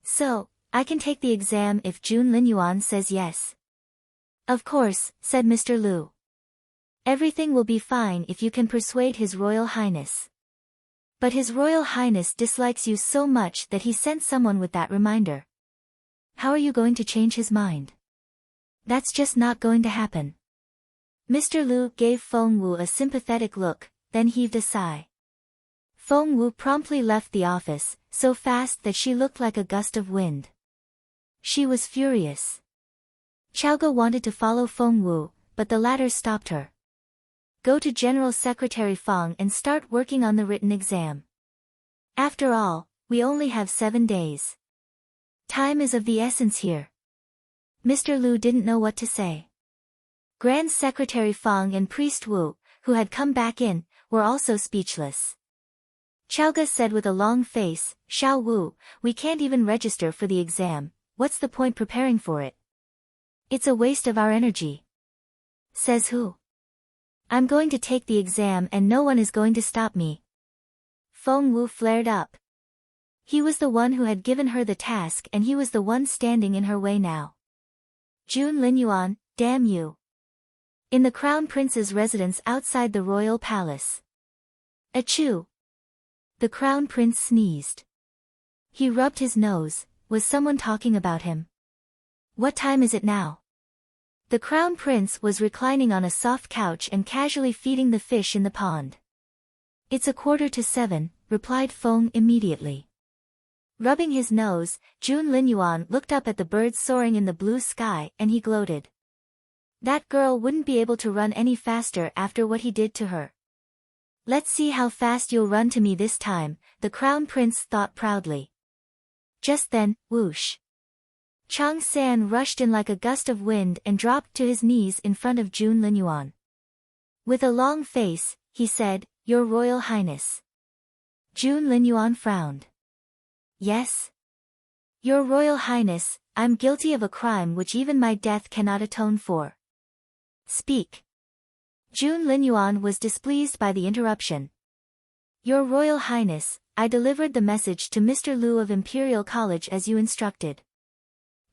So, I can take the exam if Jun Linyuan says yes. Of course, said Mr. Lu. Everything will be fine if you can persuade His Royal Highness. But His Royal Highness dislikes you so much that he sent someone with that reminder. How are you going to change his mind? That's just not going to happen. Mr. Lu gave Feng Wu a sympathetic look, then heaved a sigh. Feng Wu promptly left the office, so fast that she looked like a gust of wind. She was furious. Chaoge wanted to follow Feng Wu, but the latter stopped her. Go to General Secretary Feng and start working on the written exam. After all, we only have 7 days. Time is of the essence here. Mr. Lu didn't know what to say. Grand Secretary Feng and Priest Wu, who had come back in, were also speechless. Chaoge said with a long face, Xiao Wu, we can't even register for the exam, what's the point preparing for it? It's a waste of our energy. Says who? I'm going to take the exam and no one is going to stop me. Feng Wu flared up. He was the one who had given her the task and he was the one standing in her way now. Jun Linyuan, damn you. In the Crown Prince's residence outside the royal palace. Achoo! The Crown Prince sneezed. He rubbed his nose. Was someone talking about him? What time is it now? The Crown Prince was reclining on a soft couch and casually feeding the fish in the pond. It's 6:45, replied Feng immediately. Rubbing his nose, Jun Linyuan looked up at the birds soaring in the blue sky and he gloated. That girl wouldn't be able to run any faster after what he did to her. Let's see how fast you'll run to me this time, the Crown Prince thought proudly. Just then, whoosh. Chang San rushed in like a gust of wind and dropped to his knees in front of Jun Linyuan. With a long face, he said, Your Royal Highness. Jun Linyuan frowned. Yes? Your Royal Highness, I'm guilty of a crime which even my death cannot atone for. Speak. Jun Linyuan was displeased by the interruption. Your Royal Highness, I delivered the message to Mr. Lu of Imperial College as you instructed.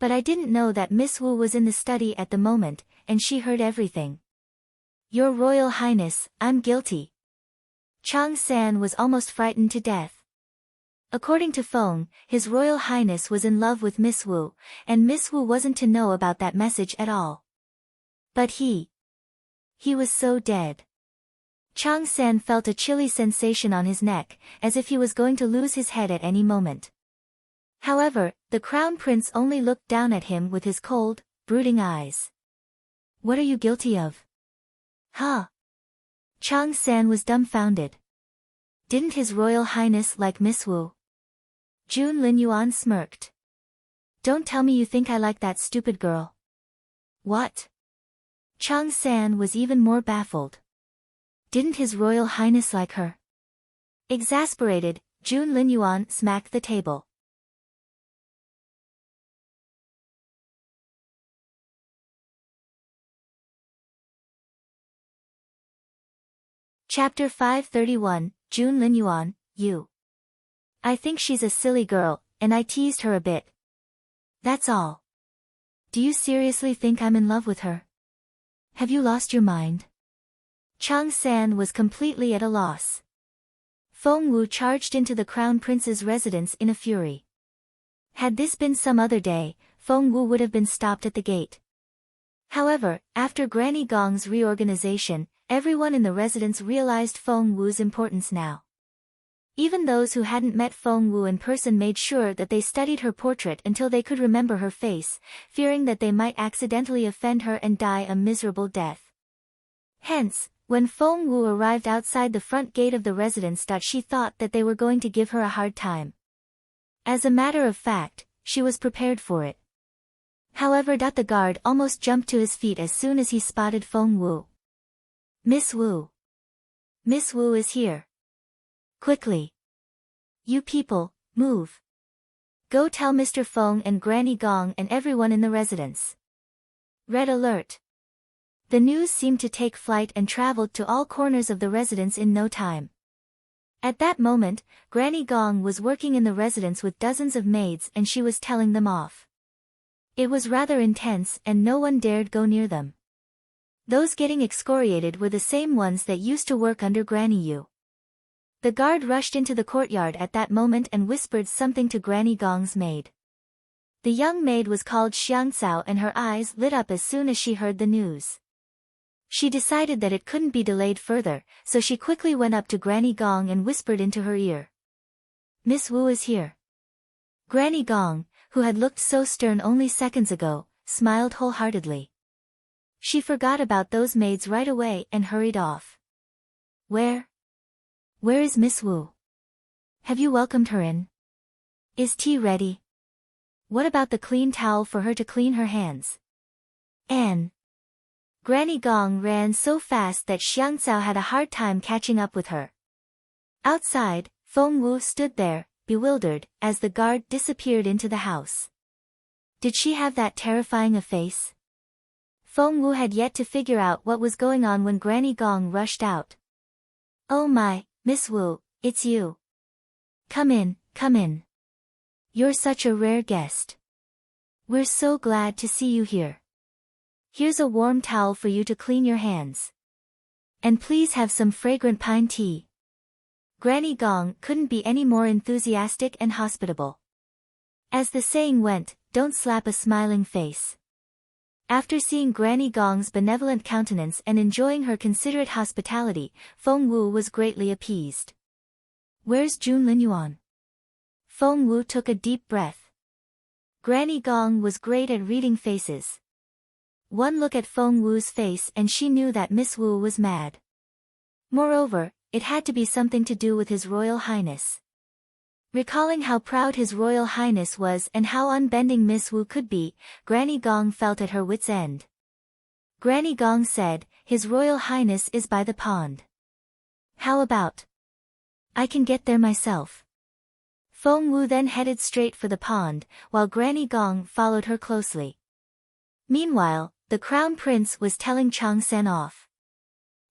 But I didn't know that Miss Wu was in the study at the moment, and she heard everything. Your Royal Highness, I'm guilty. Chang San was almost frightened to death. According to Feng, His Royal Highness was in love with Miss Wu, and Miss Wu wasn't to know about that message at all. But he. He was so dead. Chang San felt a chilly sensation on his neck, as if he was going to lose his head at any moment. However, the crown prince only looked down at him with his cold, brooding eyes. What are you guilty of? Huh? Chang San was dumbfounded. Didn't His Royal Highness like Miss Wu? Jun Linyuan smirked. Don't tell me you think I like that stupid girl. What? Chang San was even more baffled. Didn't His Royal Highness like her? Exasperated, Jun Linyuan smacked the table. Chapter 531, Jun Linyuan, you. I think she's a silly girl, and I teased her a bit. That's all. Do you seriously think I'm in love with her? Have you lost your mind? Chang San was completely at a loss. Feng Wu charged into the crown prince's residence in a fury. Had this been some other day, Feng Wu would have been stopped at the gate. However, after Granny Gong's reorganization, everyone in the residence realized Feng Wu's importance now. Even those who hadn't met Feng Wu in person made sure that they studied her portrait until they could remember her face, fearing that they might accidentally offend her and die a miserable death. Hence, when Feng Wu arrived outside the front gate of the residence, she thought that they were going to give her a hard time. As a matter of fact, she was prepared for it. However, the guard almost jumped to his feet as soon as he spotted Feng Wu. Miss Wu. Miss Wu is here. Quickly. You people, move. Go tell Mr. Feng and Granny Gong and everyone in the residence. Red alert. The news seemed to take flight and traveled to all corners of the residence in no time. At that moment, Granny Gong was working in the residence with dozens of maids and she was telling them off. It was rather intense and no one dared go near them. Those getting excoriated were the same ones that used to work under Granny Yu. The guard rushed into the courtyard at that moment and whispered something to Granny Gong's maid. The young maid was called Xiangcao and her eyes lit up as soon as she heard the news. She decided that it couldn't be delayed further, so she quickly went up to Granny Gong and whispered into her ear. Miss Wu is here. Granny Gong, who had looked so stern only seconds ago, smiled wholeheartedly. She forgot about those maids right away and hurried off. Where is Miss Wu? Have you welcomed her in? Is tea ready? What about the clean towel for her to clean her hands? Anne. Granny Gong ran so fast that Xiangcao had a hard time catching up with her. Outside, Feng Wu stood there, bewildered, as the guard disappeared into the house. Did she have that terrifying a face? Feng Wu had yet to figure out what was going on when Granny Gong rushed out. Oh my, Miss Wu, it's you. Come in, come in. You're such a rare guest. We're so glad to see you here. Here's a warm towel for you to clean your hands. And please have some fragrant pine tea. Granny Gong couldn't be any more enthusiastic and hospitable. As the saying went, don't slap a smiling face. After seeing Granny Gong's benevolent countenance and enjoying her considerate hospitality, Feng Wu was greatly appeased. Where's Jun Linyuan? Feng Wu took a deep breath. Granny Gong was great at reading faces. One look at Feng Wu's face and she knew that Miss Wu was mad. Moreover, it had to be something to do with His Royal Highness. Recalling how proud His Royal Highness was and how unbending Miss Wu could be, Granny Gong felt at her wits' end. Granny Gong said, His Royal Highness is by the pond. How about? I can get there myself. Feng Wu then headed straight for the pond, while Granny Gong followed her closely. Meanwhile, the Crown Prince was telling Chang San off.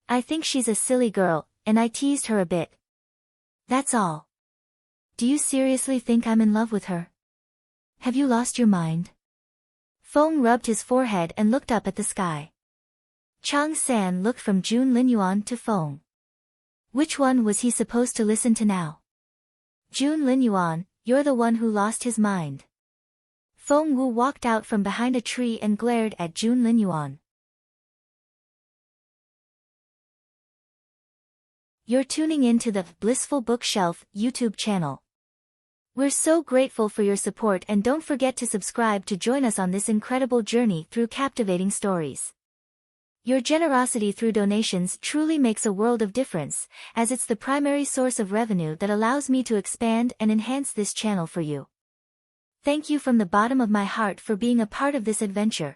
I think she's a silly girl, and I teased her a bit. That's all. Do you seriously think I'm in love with her? Have you lost your mind? Feng rubbed his forehead and looked up at the sky. Chang San looked from Jun Linyuan to Feng. Which one was he supposed to listen to now? Jun Linyuan, you're the one who lost his mind. Feng Wu walked out from behind a tree and glared at Jun Linyuan. You're tuning in to the Blissful Bookshelf YouTube channel. We're so grateful for your support, and don't forget to subscribe to join us on this incredible journey through captivating stories. Your generosity through donations truly makes a world of difference, as it's the primary source of revenue that allows me to expand and enhance this channel for you. Thank you from the bottom of my heart for being a part of this adventure.